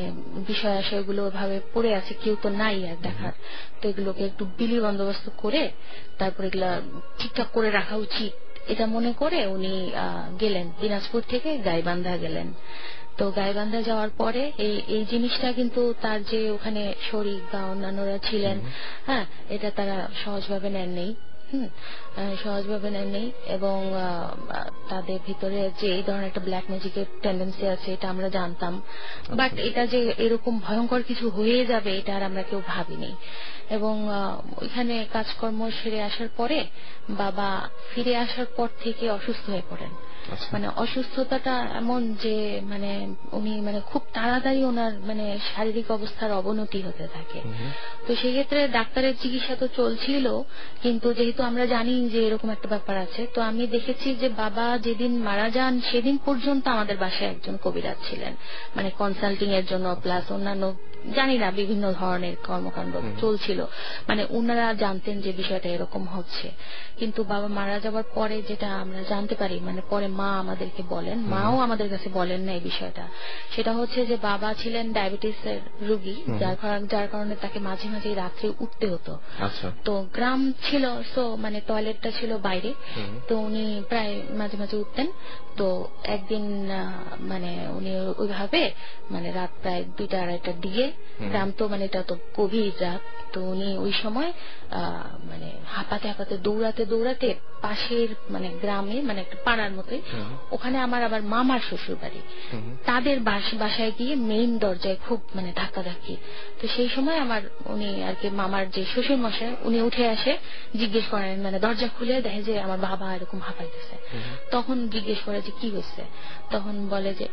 বিষয় আশয়গুলো ভাবে পড়ে আছে, কেউ তো নাই আর দেখার, তো এগুলোকে একটু বিলি বন্দোবস্ত করে তারপর এগুলা ঠিকঠাক করে রাখা উচিত, এটা মনে করে উনি গেলেন দিনাজপুর থেকে গাইবান্ধা গেলেন। তো গাইবান্ধা যাওয়ার পরে এই জিনিসটা কিন্তু তার যে ওখানে শরীক বা অন্যান্যরা ছিলেন, হ্যাঁ, এটা তারা সহজভাবে নেননি, সহজভাবে নেননি। এবং তাদের ভিতরে যে এই ধরনের একটা ব্ল্যাক ম্যাজিকের টেন্ডেন্সি আছে এটা আমরা জানতাম, বাট এটা যে এরকম ভয়ঙ্কর কিছু হয়ে যাবে এটা আর আমরা কেউ ভাবিনি। এবং ওইখানে কাজকর্ম সেরে আসার পরে বাবা ফিরে আসার পর থেকে অসুস্থ হয়ে পড়েন। মানে অসুস্থতাটা এমন যে মানে উনি মানে খুব তাড়াতাড়ি ওনার মানে শারীরিক অবস্থার অবনতি হতে থাকে। তো সেই ক্ষেত্রে ডাক্তারের চিকিৎসা তো চলছিল, কিন্তু যেহেতু আমরা জানি যে এরকম একটা ব্যাপার আছে, তো আমি দেখেছি যে বাবা যেদিন মারা যান সেদিন পর্যন্ত আমাদের বাসায় একজন কবিরাজ ছিলেন, মানে কনসাল্টিং এর জন্য, প্লাস অন্যান্য জানি না বিভিন্ন ধরনের কর্মকাণ্ড চলছিল, মানে ওনারা জানতেন যে বিষয়টা এরকম হচ্ছে। কিন্তু বাবা মারা যাবার পরে যেটা আমরা জানতে পারি, মানে পরে মা আমাদেরকে বলেন, মাও আমাদের কাছে বলেন না এই বিষয়টা, সেটা হচ্ছে যে বাবা ছিলেন ডায়াবেটিসের রোগী, যার কারণে তাকে মাঝে মাঝে রাত্রে উঠতে হতো। তো গ্রাম ছিল, সো মানে টয়লেটটা ছিল বাইরে, তো উনি প্রায় মাঝে মাঝে উঠতেন। তো একদিন মানে উনি ওইভাবে মানে রাত প্রায় 2টা-2:30টার দিকে গ্রাম তো মানে এটা তো গভীর রাত, তো উনি ওই সময় মানে হাঁপাতে হাঁপাতে দৌড়াতে দৌড়াতে পাশের মানে গ্রামে মানে একটা পাড়ার মতোই ওখানে আমার আবার মামার শ্বশুর বাড়ি, তাদের বাসায় গিয়ে মেইন দরজায় খুব মানে ধাক্কাধাক্কি। তো সেই সময় আমার উনি আর কি মামার যে শ্বশুর মশাই উনি উঠে আসে, জিজ্ঞেস করেন মানে দরজা খুলে দেখে যে আমার বাবা এরকম হাঁপাইতেছে। তখন জিজ্ঞেস করে যে কি হয়েছে, তখন বলে যে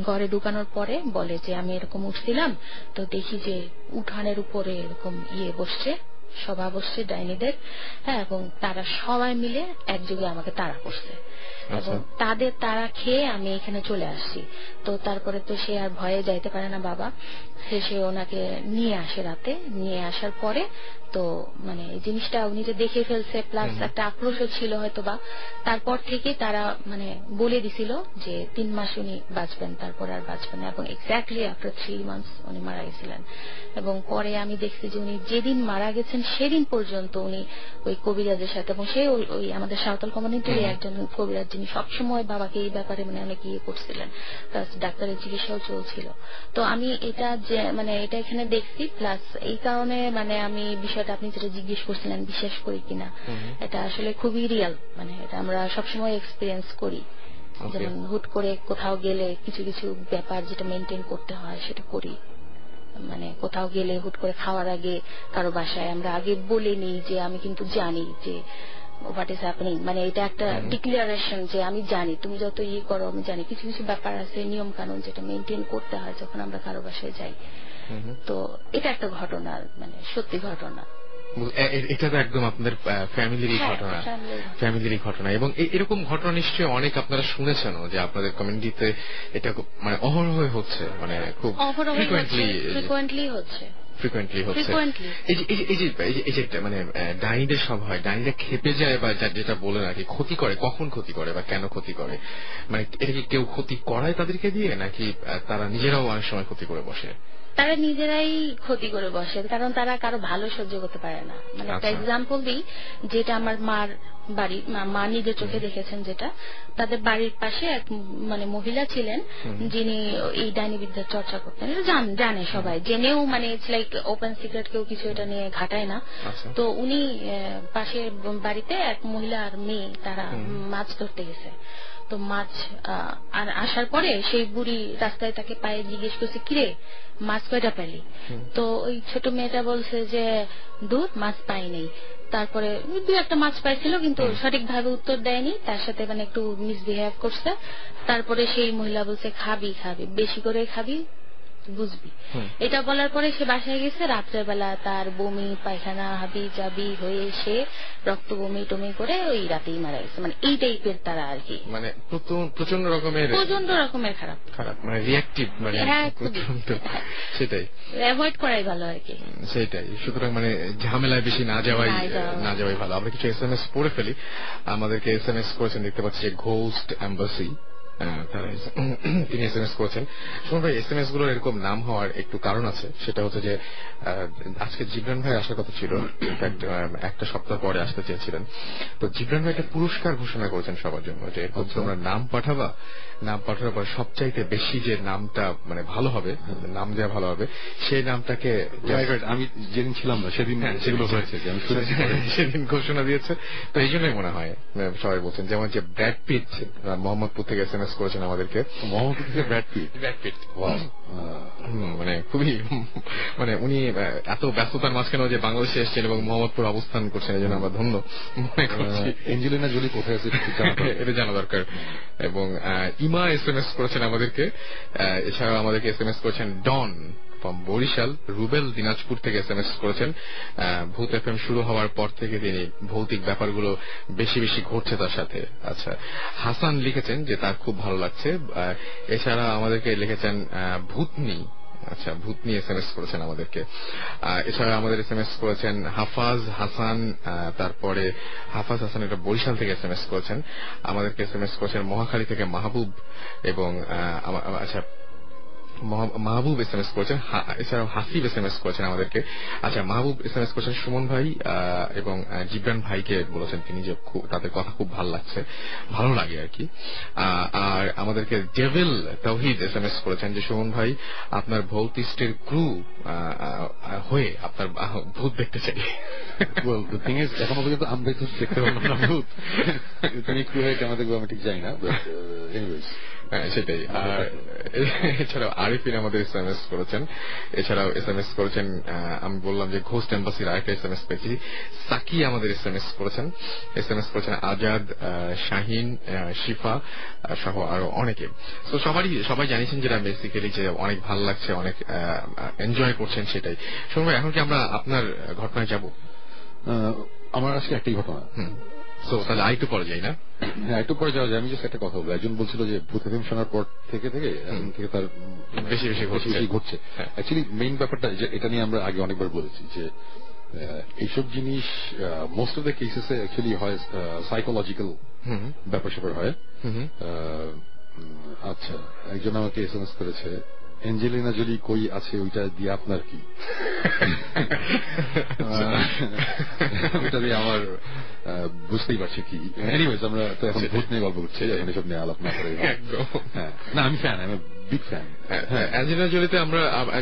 ঘরে ঢুকানোর পরে বলে যে আমি এরকম উঠছিলাম, তো দেখি যে উঠানের উপরে এরকম বসছে, সভা বসছে ডাইনিদের, হ্যাঁ, এবং তারা সবাই মিলে একযোগে আমাকে তাড়া করছে এবং তাদের তাড়া খেয়ে আমি এখানে চলে আসছি। তো তারপরে তো সে আর ভয়ে যাইতে পারে না বাবা, সে ওনাকে নিয়ে আসে রাতে, নিয়ে আসার পরে তো মানে এই জিনিসটা উনি যে দেখে ফেলছে প্লাস একটা আক্রোশও ছিল হয়তো বা, তারপর থেকে তারা মানে বলে দিছিল যে 3 মাস উনি বাঁচবেন, তারপর আর বাঁচবেন না, এবং এক্স্যাক্টলি আফটার 3 মান্থস উনি মারা গেছিলেন। এবং পরে আমি দেখছি যে উনি যেদিন মারা গেছেন সেদিন পর্যন্ত উনি ওই কবিরাজের সাথে, এবং সে ওই আমাদের সাঁওতাল কমিউনিটির একজন কবিরাজ যিনি সবসময় বাবাকে এই ব্যাপারে মানে অনেক করছিলেন, প্লাস ডাক্তারের চিকিৎসাও চলছিল। তো আমি এটা যে মানে এটা এখানে দেখছি, প্লাস এই কারণে মানে আমি বিষয়টা আপনি যেটা জিজ্ঞেস করছিলেন বিশ্বাস করি কিনা, এটা আসলে খুবই রিয়াল, মানে এটা আমরা সবসময় এক্সপিরিয়েন্স করি। যেমন হুট করে কোথাও গেলে কিছু কিছু ব্যাপার যেটা মেনটেন করতে হয় সেটা করি, মানে কোথাও গেলে হুট করে খাওয়ার আগে কারো বাসায় আমরা আগে বলে নিই যে আমি কিন্তু জানি যে হোয়াট ইজ হ্যাপেনিং, মানে এটা একটা ডিক্লারেশন যে আমি জানি, তুমি যত করো আমি জানি। কিছু কিছু ব্যাপার আছে নিয়ম কানুন যেটা মেনটেন করতে হয় যখন আমরা কারো বাসায় যাই। তো এটা একটা ঘটনা, মানে সত্যি ঘটনা। এটা তো একদম আপনাদের ফ্যামিলিরই ঘটনা, এবং এরকম ঘটনা নিশ্চয়ই অনেক আপনারা শুনেছেন যে আপনাদের কমিউনিটিতে এটা মানে অহরহ হচ্ছে, মানে খুব ফ্রিকোয়েন্টলি হচ্ছে। এই যে মানে ডাইনিদের সব হয়, ডাইনিরা খেপে যায় বা যেটা বলে নাকি ক্ষতি করে, কখন ক্ষতি করে বা কেন ক্ষতি করে, মানে এটা কি কেউ ক্ষতি করায় তাদেরকে দিয়ে নাকি তারা নিজেরাও অনেক সময় ক্ষতি করে বসে? তারা নিজেরাই ক্ষতি করে বসে, কারণ তারা কারো ভালো সহ্য করতে পারে না। মানে একটা এক্সাম্পল দিই, যেটা আমার মার বাড়ি, মা নিজের চোখে দেখেছেন, যেটা তাদের বাড়ির পাশে এক মানে মহিলা ছিলেন যিনি এই ডাইনি বিদ্যার চর্চা করতেন। এটা জানে সবাই, জেনেও মানে ইটস লাইক ওপেন সিক্রেট, কেউ কিছু এটা নিয়ে ঘাটায় না। তো উনি পাশের বাড়িতে এক মহিলা আর মেয়ে তারা মাছ ধরতে গেছে। তো মাছ আর আসার পরে সেই বুড়ি রাস্তায় তাকে পায়ে জিজ্ঞেস করছে, কিরে মাছ কয়টা পেলি? তো ওই ছোট মেয়েটা বলছে যে দূর মাছ পাই নাই। তারপরে 2-1টা মাছ পাইছিল, কিন্তু সঠিকভাবে উত্তর দেয়নি, তার সাথে মানে একটু মিসবিহেভ করছে। তারপরে সেই মহিলা বলছে খাবি খাবি, বেশি করে খাবি, বুঝবি। এটা বলার পরে সে বাসায় গেছে, রাত্রের বেলা তার বমি পায়খানা হাবি জাবি হয়ে সে রক্ত বমি টমি করে ওই রাতেই মারা গেছে। মানে এই টাইপের তারা আর কি, মানে প্রচন্ড রকমের খারাপ মানে রিঅ্যাক্টিভ, মানে সেটাই অ্যাভয়েড করাই ভালো আর কি, সেটাই। সুতরাং মানে ঝামেলায় বেশি না যাওয়াই ভালো। আমরা কিছু SMS পড়ে ফেলি। আমাদেরকে SMS করেছেন, দেখতে পাচ্ছি ঘোস্ট এম্বাসি, তিনি SMS করেছেন। সুমন ভাই, SMS গুলোর এরকম নাম হওয়ার একটু কারণ আছে, সেটা হচ্ছে যে আজকে জিবরান ভাই আসার কথা ছিল, একটা সপ্তাহ পরে আসতে চেয়েছিলেন। তো জিবরান ভাই একটা পুরস্কার ঘোষণা করেছেন সবার জন্য, যে তোমরা নাম পাঠাবা, নাম পাঠানোর পর সবচাইতে বেশি যে নামটা মানে ভালো হবে, নাম দেওয়া ভালো হবে, সেই নামটাকে আমি যেদিন ছিলাম না সেদিন সেগুলো হয়েছে, সেদিন ঘোষণা দিয়েছে। তো এই জন্যই মনে হয় সবাই বলছেন, যেমন যে ব্র্যাড পিট মোহাম্মদপুর থেকে SMS করেছেন আমাদেরকে। মোহাম্মদপুর থেকে ব্র্যাড পিট মানে খুবই মানে উনি এত ব্যস্ততার মাঝখানেও যে বাংলাদেশে এসেছেন এবং মোহাম্মদপুর অবস্থান করছেন, এই জন্য আমরা ধন্য মনে করছি। এঞ্জেলিনা জোলি কোথায় আছে এটা জানা দরকার। এবং ইমা SMS করেছেন আমাদেরকে, এছাড়াও আমাদেরকে SMS করেছেন ডন বরিশাল, রুবেল দিনাজপুর থেকে SMS করেছেন। ভূত FM শুরু হওয়ার পর থেকে তিনি ভৌতিক ব্যাপারগুলো বেশি বেশি ঘটছে তার সাথে। আচ্ছা, হাসান লিখেছেন যে তার খুব ভালো লাগছে। এছাড়া আমাদেরকে লিখেছেন ভূতনি, আচ্ছা ভূতনি SMS করেছেন আমাদেরকে। এছাড়া আমাদের SMS করেছেন হাফাজ হাসান, তারপরে হাফাজ হাসান এটা বরিশাল থেকে SMS করেছেন আমাদেরকে। SMS করেছেন মহাখালী থেকে মাহবুব, এবং আচ্ছা মাহবুব SMS করেছেন, এছাড়াও হাসিব SMS করেছেন আমাদেরকে। আচ্ছা, মাহবুব SMS করেছেন সুমন ভাই এবং জিবরান ভাইকে বলেছেন তিনি যে তাদের কথা খুব ভালো লাগে আর কি। আর আমাদেরকে ডেভিল তাওহিদ SMS করেছেন যে সুমন ভাই আপনার ভৌতিস্টের ক্রু হয়ে আপনার ভূত দেখতে চাই। এখনো পর্যন্ত আমরা তো দেখতে পারলাম না ভূত, তুমি ক্রু হয়ে কেন দেখবো আমি ঠিক জানি না। সেটাই। আর এছাড়াও আরিফিন আমাদের SMS করেছেন, এছাড়াও SMS করেছেন আমি বললাম যে ঘোস্ট এম্বাসির আরেকটা SMS পেয়েছি, সাকি আমাদের SMS করেছেন আজাদ, শাহিন, শিফা সহ আরো অনেকে। তো সবাই জানিয়েছেন যেটা বেসিক্যালি যে অনেক ভালো লাগছে, অনেক এনজয় করছেন সেটাই। শুনুন ভাই, এখন কি আমরা আপনার ঘটনায় যাব? আমার আজকে একটাই ঘটনা, তাহলে আরেকটু পরে যাই না? হ্যাঁ, একটু পরে যাওয়া যায়। আমি জাস্ট একটা কথা বলবো। একজন বলছিল যে ভূত এফএম শোনার পর থেকে তার বেশি ঘটছে। অ্যাকচুয়ালি মেইন ব্যাপারটা এটা নিয়ে আমরা আগে অনেকবার বলেছি যে এইসব জিনিস মোস্ট অফ দ্য কেসেসে অ্যাকচুয়ালি হয় সাইকোলজিক্যাল ব্যাপার স্যাপার হয়। আচ্ছা, একজন আমাকে SMS করেছে, অ্যাঞ্জেলিনা জোলি কই আছে ওইটা দিয়ে আপনার কি? ওইটা দিয়ে আমার বুঝতেই পারছি কি। এনিওয়েজ, আমরা তো এখন ভূত নিয়ে গল্প করছি, এখন এসব নিয়ে আলাপ না করে। না, আমি ফ্যান, আমি বিগ ফ্যান। অ্যাঞ্জেলিনা জোলিতে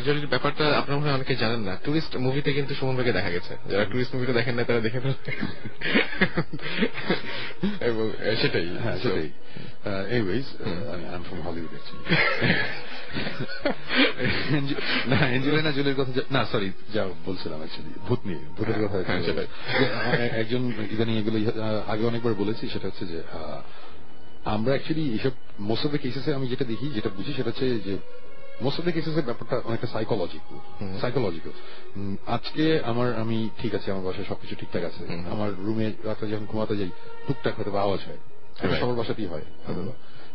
জোলির ব্যাপারটা আপনার মনে হয় অনেকে জানেন না। টুরিস্ট মুভিতে কিন্তু সুমন ভাইকে দেখা গেছে, যারা টুরিস্ট মুভিটা দেখেন না তারা দেখে ফেলবে। এবং সেটাই। Anyways, I am from Hollywood actually. না, অ্যাঞ্জেলিনা জোলির কথা না, সরি, যা বলছিলাম অ্যাকচুয়ালি ভূত নিয়ে, ভূতের কথা। একজন ইদানিং এগুলো আগে অনেকবার বলেছি, সেটা হচ্ছে যে আমরা অ্যাকচুয়ালি এইসব মোস্ট অফ দ্য কেসেসে আমি যেটা দেখি, যেটা বুঝি, সেটা হচ্ছে যে মোস্ট অফ দ্য কেসেসের ব্যাপারটা অনেকটা সাইকোলজিক্যাল। আজকে আমি ঠিক আছে, আমার বাসায় সবকিছু ঠিকঠাক আছে, আমার রুমে রাতে যখন ঘুমাতে যাই টুকটাক হয়তো আওয়াজ হয়, সবার বাসাতেই হয়,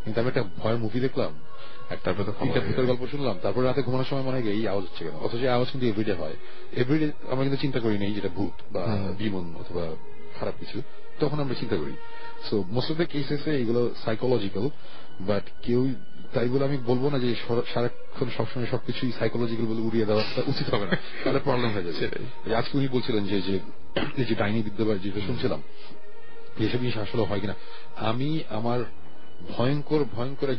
কিন্তু আমি একটা ভয়ের মুভি দেখলাম, তারপরে তো ভূতের গল্প শুনলাম, তারপর রাতে ঘুমানোর সময় মনে হয় এই আওয়াজ হচ্ছে কেন, অথচ আওয়াজ কিন্তু এভরিডে হয়। এভরিডে আমরা কিন্তু চিন্তা করি নেই যেটা ভূত বা ডিমন অথবা খারাপ কিছু, তখন আমরা চিন্তা করি। সো মোস্ট অফ দ্য কেসেসে এগুলো সাইকোলজিক্যাল, বাট কেউ তাই বলে আমি বলবো না যে সারাক্ষণ সবসময় সবকিছুই সাইকোলজিক্যাল বলে উড়িয়ে দেওয়া উচিত হবে না, তাহলে প্রবলেম হয়ে যাবে। আজকে উনি বলছিলেন যে ডাইনি বিদ্যা যেটা শুনছিলাম, এসব জিনিস আসলে হয় কিনা। আমি আমার ভয়ঙ্কর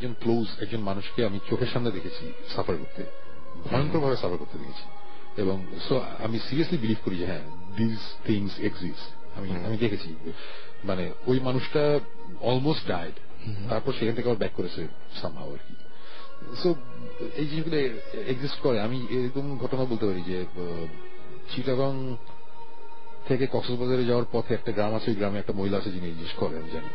একজন মানুষকে আমি চোখের সামনে দেখেছি সাফার করতে, ভয়ঙ্কর ভাবে সাফার করতে দেখেছি। এবং সো আমি সিরিয়াসলি বিলিভ করি যে হ্যাঁ, দিস থিংস এক্সিস্ট। আমি দেখেছি, মানে ওই মানুষটা অলমোস্ট ডাইড, তারপর সেখান থেকে আবার ব্যাক করেছে সামহাও আর কি। সো এই জিনিসগুলো এক্সিস্ট করে। আমি এরকম ঘটনা বলতে পারি যে চিটাগং থেকে কক্সবাজারে যাওয়ার পথে একটা গ্রাম আছে, ওই গ্রামে একটা মহিলা আছে যিনি এই জিনিস করে, আমি জানি।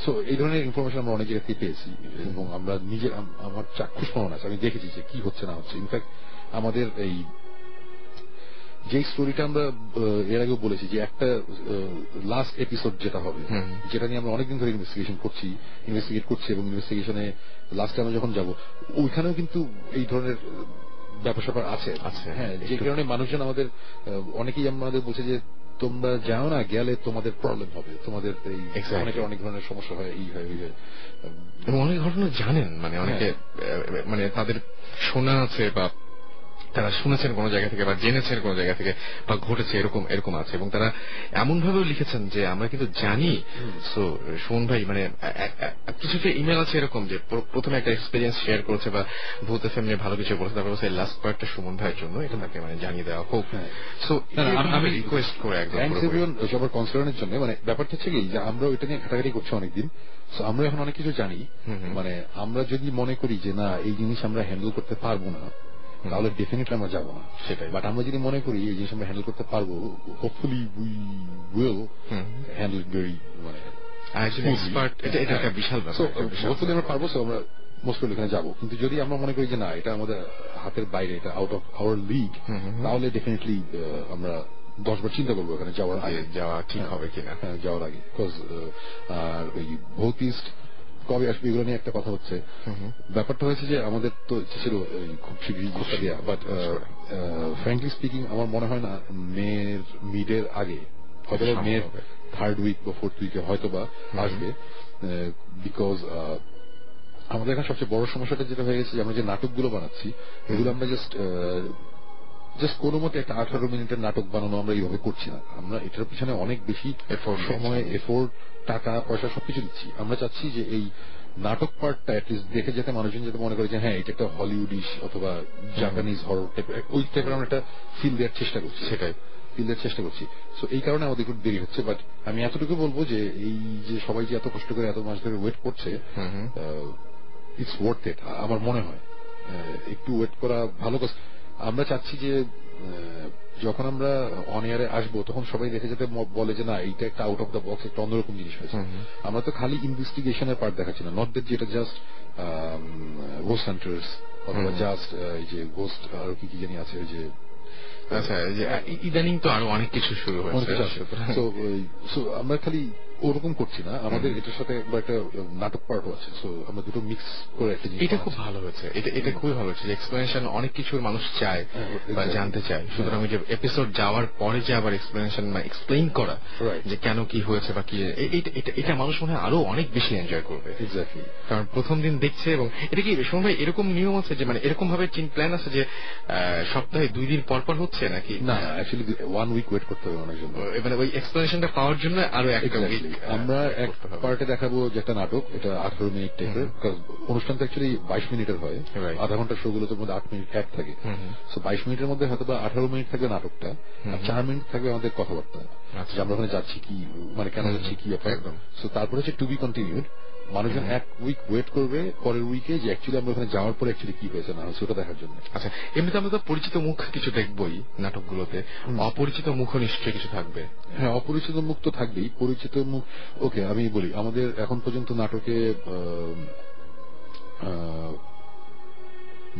সো এই ধরনের ইনফরমেশন আমরা অনেক জায়গা থেকে পেয়েছি, এবং আমরা নিজে আমার চাক্ষুষ প্রমাণ আছে, আমি দেখেছি যে কি হচ্ছে না হচ্ছে। ইনফ্যাক্ট আমাদের এই যে স্টোরিটা আমরা এর আগেও বলেছি যে একটা লাস্ট এপিসোড যেটা হবে, যেটা নিয়ে আমরা অনেকদিন ধরে ইনভেস্টিগেট করছি, এবং ইনভেস্টিগেশনে লাস্টে আমরা যখন যাব ওইখানেও কিন্তু এই ধরনের ব্যাপার স্যাপার আছে। হ্যাঁ, যে কারণে মানুষজন অনেকেই আমাদের বলছে যে তোমরা জানো না, গেলে তোমাদের প্রবলেম হবে, তোমাদের এই অনেক ধরনের সমস্যা হয়, এই হয় ওই হয়। অনেক ঘটনা জানেন, মানে অনেকে মানে তাদের শোনা আছে বা তারা শুনেছেন কোন জায়গা থেকে বা জেনেছেন কোন জায়গা থেকে বা ঘটেছে, এরকম আছে। এবং তারা এমন ভাবেও লিখেছেন যে আমরা কিন্তু জানি। সো সুমন ভাই, মানে কিছু ইমেল আছে এরকম যে প্রথমে একটা এক্সপিরিয়েন্স শেয়ার করেছে বা ভূত এফএম নিয়ে ভালো কিছু বলেছে, তারপর বলছে লাস্ট পার্টটা সুমন ভাইয়ের জন্য, এটা তাকে মানে জানিয়ে দেওয়া হোক। সো আমি রিকোয়েস্ট করে একদম সবার কনসার্নের জন্য, মানে ব্যাপারটা হচ্ছে কি যে আমরা ওইটা নিয়ে ঘাটাঘাটি করছি অনেকদিন, আমরা এখন অনেক কিছু জানি। মানে আমরা যদি মনে করি যে না, এই জিনিস আমরা হ্যান্ডেল করতে পারবো না, তাহলে ডেফিনেটলি আমরা যাবো না, সেটাই। বাট আমরা যদি মনে করি এই জিনিস আমরা হ্যান্ডেল করতে পারবো, hopefully we will handle very, মানে এটা একটা বিশাল ব্যাপার। হোপফুলি আমরা পারবো, আমরা মোস্ট প্রবলি এখানে যাবো। কিন্তু যদি আমরা মনে করি যে না, এটা আমাদের হাতের বাইরে, এটা আউট অফ আওয়ার লিগ, তাহলে ডেফিনেটলি আমরা 10 বার চিন্তা করবো এখানে যাওয়ার আগে, যাওয়া ঠিক হবে কিনা। হ্যাঁ, যাওয়ার আগে। বিকজ আর ওই ভৌতিস্ট কবে আসবে এগুলো নিয়ে একটা কথা হচ্ছে। ব্যাপারটা হয়েছে যে আমাদের তো ইচ্ছে ছিল খুব শীঘ্রই ঘোষণা দেওয়া, বাট ফ্র্যাঙ্কলি স্পিকিং আমার মনে হয় না মেয়ের মিডের আগে, হয়তো মেয়ের 3rd উইক বা 4th উইকে হয়তো বা আসবে। বিকজ আমাদের এখন সবচেয়ে বড় সমস্যাটা যেটা হয়ে গেছে যে আমরা যে নাটকগুলো বানাচ্ছি এগুলো আমরা জাস্ট কোনো মতে একটা 18 মিনিটের নাটক বানানো আমরা এইভাবে করছি না। আমরা এটার পিছনে অনেক বেশি সময়, এফোর্ট, টাকা পয়সা সবকিছু দিচ্ছি। আমরা চাচ্ছি যে এই নাটক পার্টটা অ্যাটলিস্ট দেখে যেতে মানুষজন যাতে মনে করে যে হ্যাঁ এটা একটা হলিউডিশ অথবা জাপানিজ হরর টাইপ, ওই টাইপের আমরা একটা ফিল দেওয়ার চেষ্টা করছি। সেটাই ফিল দেওয়ার চেষ্টা করছি। সো এই কারণে আমাদের একটু দেরি হচ্ছে। বাট আমি এতটুকু বলবো যে এই যে সবাই যে এত কষ্ট করে এত মাস ধরে ওয়েট করছে, ইটস ওয়ার্থ ইট আমার মনে হয়। একটু ওয়েট করা ভালো। আমরা চাচ্ছি যে যখন আমরা অন এয়ারে আসবো তখন সবাই দেখে যেতে বলে যে না এইটা একটা আউট অফ দ্য বক্স, একটা অন্যরকম জিনিস হয়েছে। আমরা তো খালি ইনভেস্টিগেশনের পার্ট দেখাচ্ছি না, নট দ্যাট যেটা জাস্ট গোস্ট হান্টার্স অথবা জাস্ট এই যে গোস্ট আর কি কি জানি আছে ওই যে আচ্ছা ইদানিং তো আরো অনেক কিছু শুরু হয়েছে। আমরা খালি ওরকম করছি না, আমাদের এটার সাথে একটা নাটক পার্টও আছে। সো আমরা দুটো মিক্স করে একটা জিনিস, এটা খুব ভালো হয়েছে। এটা খুবই ভালো হচ্ছে। এক্সপ্লেনেশন অনেক কিছুর মানুষ চায় বা জানতে চায়, সুতরাং ওই যে এপিসোড যাওয়ার পরে যে আবার এক্সপ্লেনেশন বা এক্সপ্লেইন করা যে কেন কি হয়েছে বা কি, এটা মানুষ মনে হয় আরো অনেক বেশি এনজয় করবে। এক্স্যাক্টলি, কারণ প্রথম দিন দেখছে। এবং এটা কি সুমন ভাই এরকম নিয়ম আছে যে মানে এরকম ভাবে প্ল্যান আছে যে সপ্তাহে 2 দিন পর পর হচ্ছে নাকি? না, অ্যাকচুয়ালি 1 উইক ওয়েট করতে হবে অনেক জন্য, মানে ওই এক্সপ্লেনেশনটা পাওয়ার জন্য আরো একটা উইক। আমরা এক পার্টে দেখাবো যে একটা নাটক, এটা 18 মিনিট টাইপের। অনুষ্ঠান তো অ্যাকচুয়ালি 22 মিনিটের হয়, আধা ঘন্টার শো গুলোর মধ্যে 8 মিনিট অ্যাড থাকে। সো 22 মিনিটের মধ্যে হয়তো বা 18 মিনিট থাকবে নাটকটা, আর 4 মিনিট থাকবে আমাদের কথাবার্তা, যে আমরা ওখানে যাচ্ছি কি, মানে কেন যাচ্ছি কি ব্যাপার। সো তারপর হচ্ছে টু বি কন্টিনিউড। মানুষজন 1 উইক ওয়েট করবে পরের উইকে যে অ্যাকচুয়ালি আমরা ওখানে যাওয়ার পরে অ্যাকচুয়ালি কি হয়েছে না হয়েছে ওটা দেখার জন্য। আচ্ছা, এমনিতে আমরা তো পরিচিত মুখ কিছু দেখবই নাটকগুলোতে, অপরিচিত মুখও নিশ্চয়ই কিছু থাকবে। হ্যাঁ, অপরিচিত মুখ তো থাকবেই। পরিচিত মুখ ওকে আমি বলি, আমাদের এখন পর্যন্ত নাটকে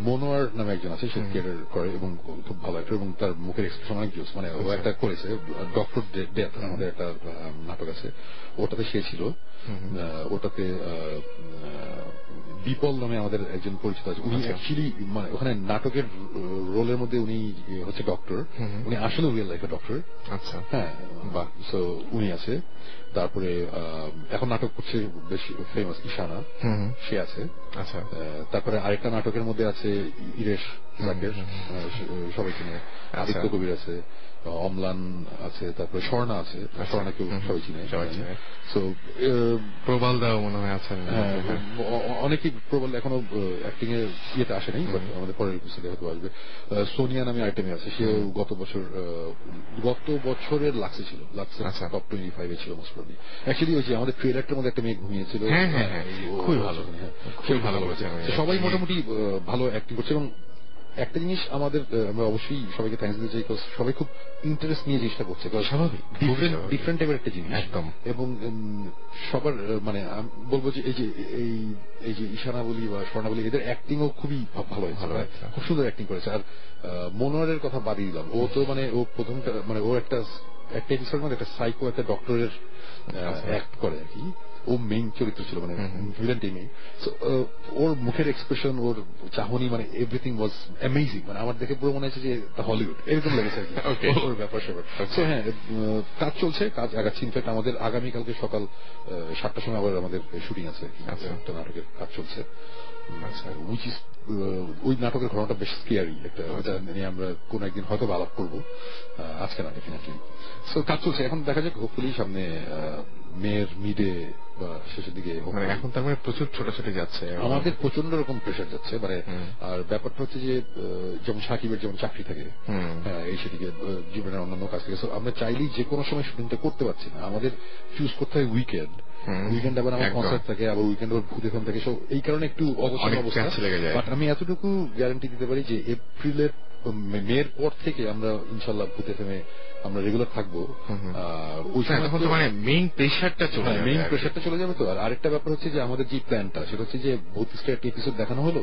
মনোয়ার নামে একজন আছে, সে থিয়েটার করে এবং খুব ভালো একটা, এবং তার মুখের এক্সপ্রেশন অনেক জোস। মানে ও একটা করেছে ডক্টর ডেথ, আমাদের একটা নাটক আছে, ওটাতে সে ছিল। ওটাতে বিপল নামে আমাদের একজন পরিচিত আছে, উনি অ্যাকচুয়ালি মানে ওখানে নাটকের রোলের মধ্যে উনি হচ্ছে ডক্টর, উনি আসলে রিয়েল লাইফে ডক্টর। আচ্ছা, হ্যাঁ, বাহ। সো উনি আছে। তারপরে এখন নাটক করছে বেশ ফেমাস ইশানা, সে আছে। আচ্ছা, তারপরে আরেকটা নাটকের মধ্যে আছে ইরেশ জাকের, সবাই চিনে। আদিত্য কবির আছে, অম্লান আছে, তারপরে স্বর্ণা আছে। স্বর্ণাকেও সবাই চিনে। সো প্রবাল দাও মনে হয় আছেন। অনেকেই প্রবাল এখনো অ্যাক্টিং এর ইয়েতে আসে নাই, বাট আমাদের পরের এপিসোডে হয়তো আসবে। সোনিয়া নামে আইটেমে আছে, সেও গত বছরের লাক্সে ছিল, লাক্সে টপ 25 এ ছিল মোস্ট প্রবলি। অ্যাকচুয়ালি ওই যে আমাদের ট্রেলারটার মধ্যে একটা মেয়ে ঘুমিয়েছিল, খুবই ভালো, খুবই ভালো বলেছে। সবাই মোটামুটি ভালো অ্যাক্টিং করছে। এবং একটা জিনিস আমাদের, আমরা অবশ্যই সবাইকে থ্যাঙ্কস দিতে চাই, সবাই খুব ইন্টারেস্ট নিয়ে জিনিসটা করছে। স্বাভাবিক, ডিফারেন্ট টাইপের একটা জিনিস একদম। এবং সবার মানে বলবো যে এই যে ইশানা বলি বা স্বর্ণা বলি, এদের অ্যাক্টিংও খুবই ভালো হয়েছে, খুব সুন্দর অ্যাক্টিং করেছে। আর মনোয়ারের কথা বাদই দিলাম, ও তো মানে ও প্রথমটা মানে ও একটা এপিসোড মানে একটা সাইকো একটা ডক্টরের অ্যাক্ট করে আর কি। ও মেইন চরিত্র ছিল, মানে ভিলেন টিমে। ওর মুখের এক্সপ্রেশন, ওর চাহনি, মানে এভরিথিং ওয়াজ অ্যামেজিং। মানে আমার দেখে পুরো মনে হচ্ছে যে হলিউড এরকম লেগেছে আর কি ওর ব্যাপার স্যাপার। তো হ্যাঁ, কাজ চলছে, কাজ আগাচ্ছে। ইনফ্যাক্ট আমাদের আগামীকালকে সকাল 7টার সময় আবার আমাদের শুটিং আছে, একটা নাটকের কাজ চলছে। ওই নাটকের ঘটনাটা বেশ স্কেয়ারি একটা, ওটা নিয়ে আমরা কোন একদিন হয়তো আলাপ করবো, আজকে না ডেফিনেটলি। সো কাজ চলছে, এখন দেখা যাক, হোপফুলি সামনে মেয়ের মিডে বা শেষের দিকে। এখন তার মানে প্রচুর ছোটাছুটি যাচ্ছে, আমাদের প্রচন্ড রকম প্রেশার যাচ্ছে। মানে আর ব্যাপারটা হচ্ছে যে যেমন সাকিবের যেমন চাকরি থাকে, এই সেদিকে জীবনের অন্যান্য কাজ থেকে, আমরা চাইলেই যে কোনো সময় শুটিংটা করতে পারছি না। আমাদের চুজ করতে হয় উইকেন্ড, আবার আমার কনসার্ট থাকে, আবার উইকেন্ড ওর ভূত এখান থেকে। এই কারণে একটু অবস্থা লেগে যায়। বাট আমি এতটুকু গ্যারান্টি দিতে পারি যে এপ্রিলের মেয়ের পর থেকে আমরা ইনশাল্লাহ ভূত এফএমে আমরা রেগুলার থাকবো। ওই সময় মানে মেইন প্রেশারটা চলে যাবে। তো আর আরেকটা ব্যাপার হচ্ছে যে আমাদের যে প্ল্যানটা, সেটা হচ্ছে যে ভূত স্টার একটা এপিসোড দেখানো হলো,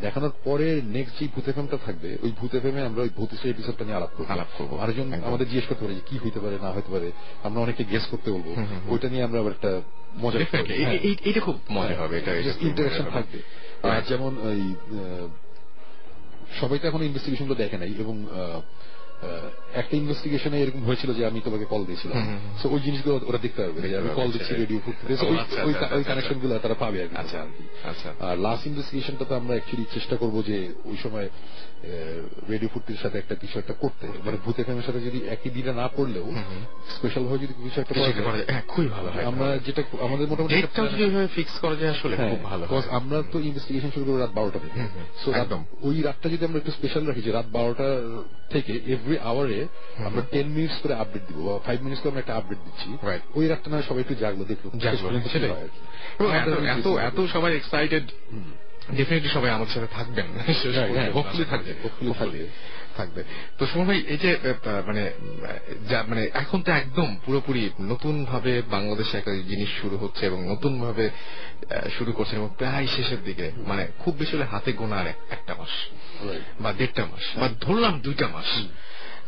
দেখানোর পরে নেক্সট যে ভূত এফএমটা থাকবে, ওই ভূত এফএমে আমরা ওই ভূত স্টার এপিসোডটা নিয়ে আলাপ করবো। আরেকজন আমাদের জিজ্ঞেস করতে পারে যে কি হইতে পারে না হইতে পারে, আমরা অনেকে গেস করতে বলবো, ওইটা নিয়ে আমরা আবার একটা মজা, এটা খুব মজা হবে, এটা ইন্টারেকশন থাকবে। যেমন ওই সবাই তো এখন ইনভেস্টিগেশন গুলো দেখে নাই, এবং একটা ইনভেস্টিগেশনে এরকম হয়েছিল যে আমি তোমাকে কল দিয়েছিলাম, সো ওই জিনিসগুলো ওরা দেখতে পারবে যে আমি কল দিচ্ছি রেডিও ফুর্তিতে, ওই কানেকশন গুলো তারা পাবে আর কি। আর লাস্ট ইনভেস্টিগেশনটা তো আমরা অ্যাকচুয়ালি চেষ্টা করবো যে ওই সময় রেডিও ফুর্তির সাথে একটা কিছু একটা করতে, মানে ভূত এফএমের সাথে যদি একই দিনে না পড়লেও স্পেশাল ভাবে যদি কিছু একটা খুবই ভালো হয়। আমরা যেটা আমাদের মোটামুটি ফিক্স করা যায় আসলে খুব ভালো। আমরা তো ইনভেস্টিগেশন শুরু করবো রাত 12টা থেকে, সো ওই রাতটা যদি আমরা একটু স্পেশাল রাখি যে রাত 12টা থেকে এভরি আওয়ারে আমরা 10 মিনিটস করে আপডেট দিব বা 5 মিনিটস করে আমরা একটা আপডেট দিচ্ছি, ওই রাতটা না সবাই একটু জাগলো দেখলো এত সবাই এক্সাইটেড, ডেফিনেটলি সবাই আমাদের সাথে থাকবেন, থাকবে। তো সুমন ভাই, এই যে মানে এখন তো একদম পুরোপুরি নতুন ভাবে বাংলাদেশে একটা জিনিস শুরু হচ্ছে এবং নতুন ভাবে শুরু করছেন এবং প্রায় শেষের দিকে, মানে খুব বেশি হলে হাতে গোনা আর একটা মাস বা 1.5 মাস বা ধরলাম 2টা মাস।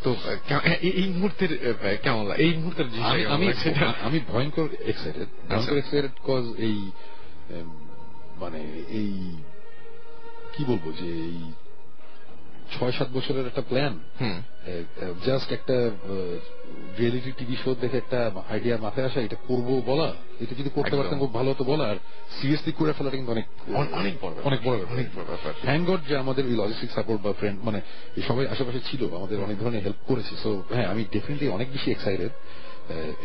তো এই মুহূর্তের কেমন লাগে? এই মুহূর্তের আমি ভয়ঙ্কর এক্সাইটেড, কজ এই মানে এই কি বলবো যে এই 6-7 বছরের একটা প্ল্যান, জাস্ট একটা রিয়েলিটি টিভি শো দেখে একটা আইডিয়া মাথায় আসা, এটা করবো বলা, এটা যদি করতে পারতাম খুব ভালো হতো বলা, আর সিরিয়াসলি করে ফেলাটা কিন্তু অনেক বড় ব্যাপার। থ্যাংক গড যে আমাদের ওই লজিস্টিক সাপোর্ট বা ফ্রেন্ড মানে সবাই আশেপাশে ছিল, আমাদের অনেক ধরনের হেল্প করেছে। সো হ্যাঁ, আমি ডেফিনেটলি অনেক বেশি এক্সাইটেড।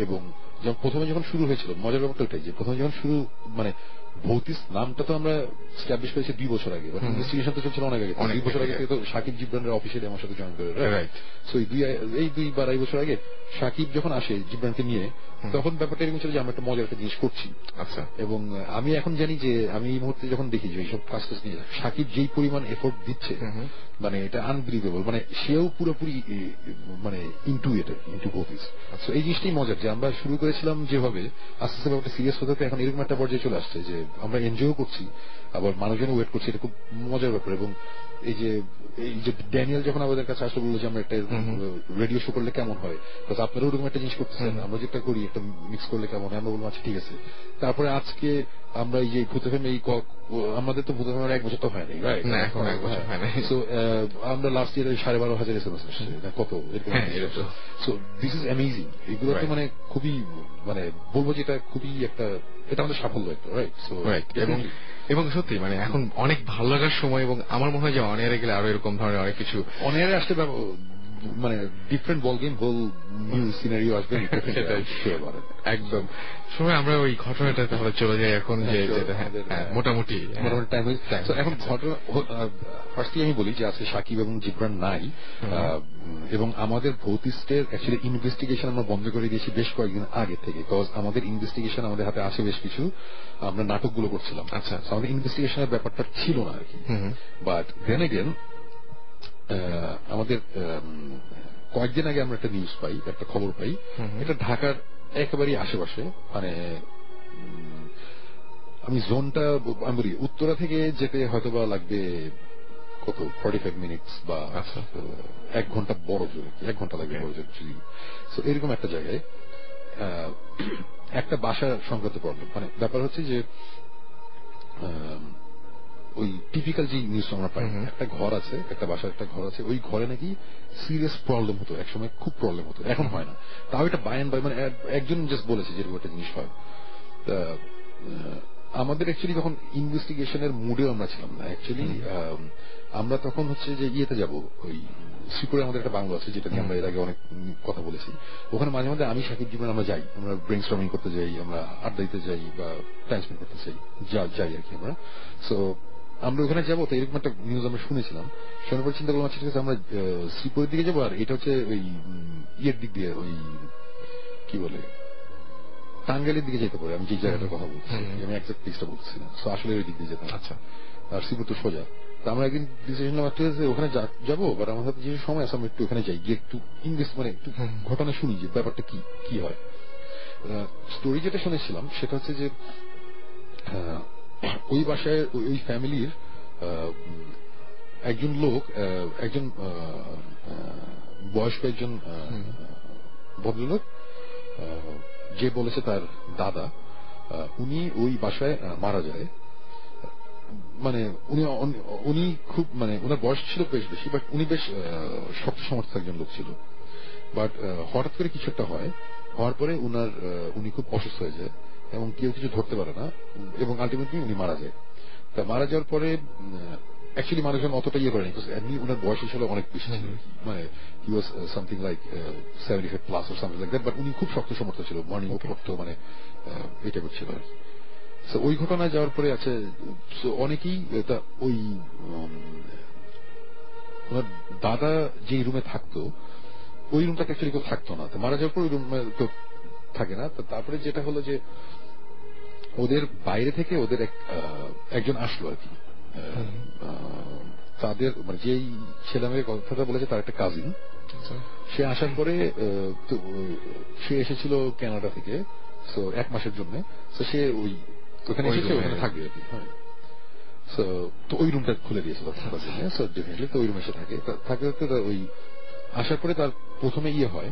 এবং প্রথমে যখন শুরু হয়েছিল, মজার ব্যাপারটা ওটাই যে প্রথমে যখন শুরু মানে ভৌতিস নামটা তো আমরা স্ট্যাবলিশ করেছি 2 বছর আগে, ইনভেস্টিগেশন তো চলছিল অনেক আগে। 2 বছর আগে তো সাকিব জিবরানের অফিসিয়ালি আমার সাথে জয়েন করে, সো এই 2-2.5 বছর আগে সাকিব যখন আসে জিবরানকে নিয়ে, তখন ব্যাপারটা এরকম ছিল যে আমরা একটা মজার একটা জিনিস করছি। আচ্ছা, এবং আমি এখন জানি যে আমি এই মুহূর্তে যখন দেখি যে এইসব কাজ নিয়ে সাকিব যেই পরিমাণ এফোর্ট দিচ্ছে, মানে এটা আনবিলিভেবল, মানে সেও পুরোপুরি মানে ইন্টু ভৌতিস। সো এই জিনিসটাই মজার যে আমরা শুরু করেছিলাম যেভাবে, আস্তে আস্তে ব্যাপারটা সিরিয়াস হতে হতে এখন এরকম একটা পর্যায়ে চলে আসছে যে আমরা এনজয়ও করছি, আবার মানুষজন ওয়েট করছে, এটা খুব মজার ব্যাপার। এবং এই যে ড্যানিয়েল যখন আমাদের কাছে আসলে বললো যে আমরা একটা রেডিও শো করলে কেমন হয়, আপনারা ওরকম একটা জিনিস করতেছেন, আমরা যেটা করি একটা মিক্স করলে কেমন হয়, আমরা বললাম আচ্ছা ঠিক আছে। তারপরে আজকে আমরা এই যে ভূত এফএম, এই আমাদের তো ভূত এফএম 1 বছর তো হয়নি, রাইট? সো আমরা লাস্ট ইয়ারে 12,500 এসএমএস আসছে, কত এরকম। So this is amazing. এগুলো তো মানে খুবই, মানে বলবো যে এটা খুবই একটা, এটা আমাদের সাফল্য একটা, রাইট? সো এবং সত্যি মানে এখন অনেক ভালো লাগার সময়, এবং আমার মনে হয় যে অনেয়ারে গেলে আরো এরকম ধরনের অনেক কিছু অনেয়ারে আসতে মানে different ball game, whole new scenario আসবে একদম। সময় আমরা ওই ঘটনাটা তাহলে চলে যাই এখন, যে মোটামুটি টাইম হয়েছে। এখন ঘটনা ফার্স্টলি আমি বলি যে আজকে সাকিব এবং জিবরান নাই, এবং আমাদের ভৌতিস্টের অ্যাকচুয়ালি ইনভেস্টিগেশন আমরা বন্ধ করে দিয়েছি বেশ কয়েকদিন আগে থেকে, বিকজ আমাদের ইনভেস্টিগেশন আমাদের হাতে আসে বেশ কিছু, আমরা নাটকগুলো করছিলাম। আচ্ছা, আমাদের ইনভেস্টিগেশনের ব্যাপারটা ছিল না আর কি। বাট দেন এগেন আমাদের কয়েকদিন আগে আমরা একটা নিউজ পাই, একটা খবর পাই, এটা ঢাকার একেবারেই আশেপাশে, মানে আমি জোনটা আমি বলি উত্তরা থেকে যেতে হয়তো বা লাগবে কত 45 মিনিটস বা 1 ঘন্টা, বড় জোরে 1 ঘন্টা লাগবে বড় জোরে। সো এরকম একটা জায়গায় একটা বাসা সংক্রান্ত প্রবলেম, মানে ব্যাপার হচ্ছে যে ওই টিপিক্যাল যে নিউজ আমরা পাই, একটা ঘর আছে, একটা বাসার একটা ঘর আছে, ওই ঘরে নাকি সিরিয়াস প্রবলেম হতো একসময়, খুব প্রবলেম হতো, এখন হয় না। তাও এটা বাই অ্যান্ড বাই, মানে একজন জাস্ট বলেছে যেরকম একটা জিনিস হয়। আমাদের অ্যাকচুয়ালি তখন ইনভেস্টিগেশনের মুডেও আমরা ছিলাম না। অ্যাকচুয়ালি আমরা তখন হচ্ছে যে ইয়েতে যাবো, ওই শ্রীপুরে আমাদের একটা বাংলো আছে, যেটা নিয়ে আমরা এর আগে অনেক কথা বলেছি। ওখানে মাঝে মাঝে আমি সাকিব জীবন আমরা যাই, আমরা ব্রেন স্টর্মিং করতে যাই, আমরা আড্ডা দিতে যাই বা টাইম স্পেন্ড করতে যাই আর কি আমরা। সো আমরা ওখানে যাবো, তো এরকম একটা নিউজ আমরা শুনেছিলাম, শোনার পর চিন্তা করলাম ঠিক আছে আমরা শ্রীপুরের দিকে যাবো, আর এটা হচ্ছে ওই ইয়ের দিক দিয়ে, ওই কি বলে টাঙ্গাইলের দিকে যেতে পারে। আমি যে জায়গাটার কথা বলছি, আমি এক্সাক্ট প্লেসটা বলছি না। সো আসলে ওই দিক দিয়ে যেতাম। আচ্ছা, আর শ্রীপুর তো সোজা। তো আমরা একদিন ডিসিশন নিলাম ওখানে যাবো, বাট আমার হাতে যে সময় আছে আমরা একটু ওখানে যাই, গিয়ে একটু ইনভেস্ট মানে একটু ঘটনা শুনি যে ব্যাপারটা কি হয়। স্টোরি যেটা শুনেছিলাম সেটা হচ্ছে যে ওই বাসায় ওই ফ্যামিলির একজন লোক, একজন বয়স্ক একজন ভদ্রলোক, যে বলেছে তার দাদা, উনি ওই বাসায় মারা যায়। মানে উনি খুব মানে ওনার বয়স ছিল বেশ বেশি, বাট উনি বেশ শক্ত সমর্থ একজন লোক ছিল। বাট হঠাৎ করে কিছু একটা হওয়ার পরে উনি খুব অসুস্থ হয়ে যায় এবং কেউ কিছু ধরতে পারে না, এবং আলটিমেটলি উনি মারা যায়। তা মারা যাওয়ার পরে অ্যাকচুয়ালি মানুষজন অতটা ইয়ে করেনি, এমনি ওনার বয়স ছিল অনেক বেশি ছিল, মানে he was something like 75 plus or something like that, but উনি খুব শক্ত সমর্থ ছিল, মর্নিং ওয়াক করতো, মানে এই টাইপের ছিল আর কি। ওই ঘটনায় যাওয়ার পরে আছে অনেকেই ওই ওনার দাদা যে রুমে থাকতো ওই রুমটাকে অ্যাকচুয়ালি কেউ থাকতো না, মারা যাওয়ার পর ওই রুমে কেউ থাকে না। তারপরে যেটা হলো যে ওদের বাইরে থেকে ওদের একজন আসলো আর কি, তাদের মানে যেই ছেলে মেয়ের কথাটা বলেছে তার একটা কাজিন। সে আসার পরে সে এসেছিল কানাডা থেকে, তো 1 মাসের জন্য। তো সে ওখানে এসেছে, ওখানে থাকবে আর কি। হ্যাঁ, তো ওই রুমটা খুলে দিয়েছে থাকার জন্য। ডেফিনেটলি তো ওই রুমে এসে থাকতে থাকতে ওই আসার পরে তার প্রথমে ইয়ে হয়,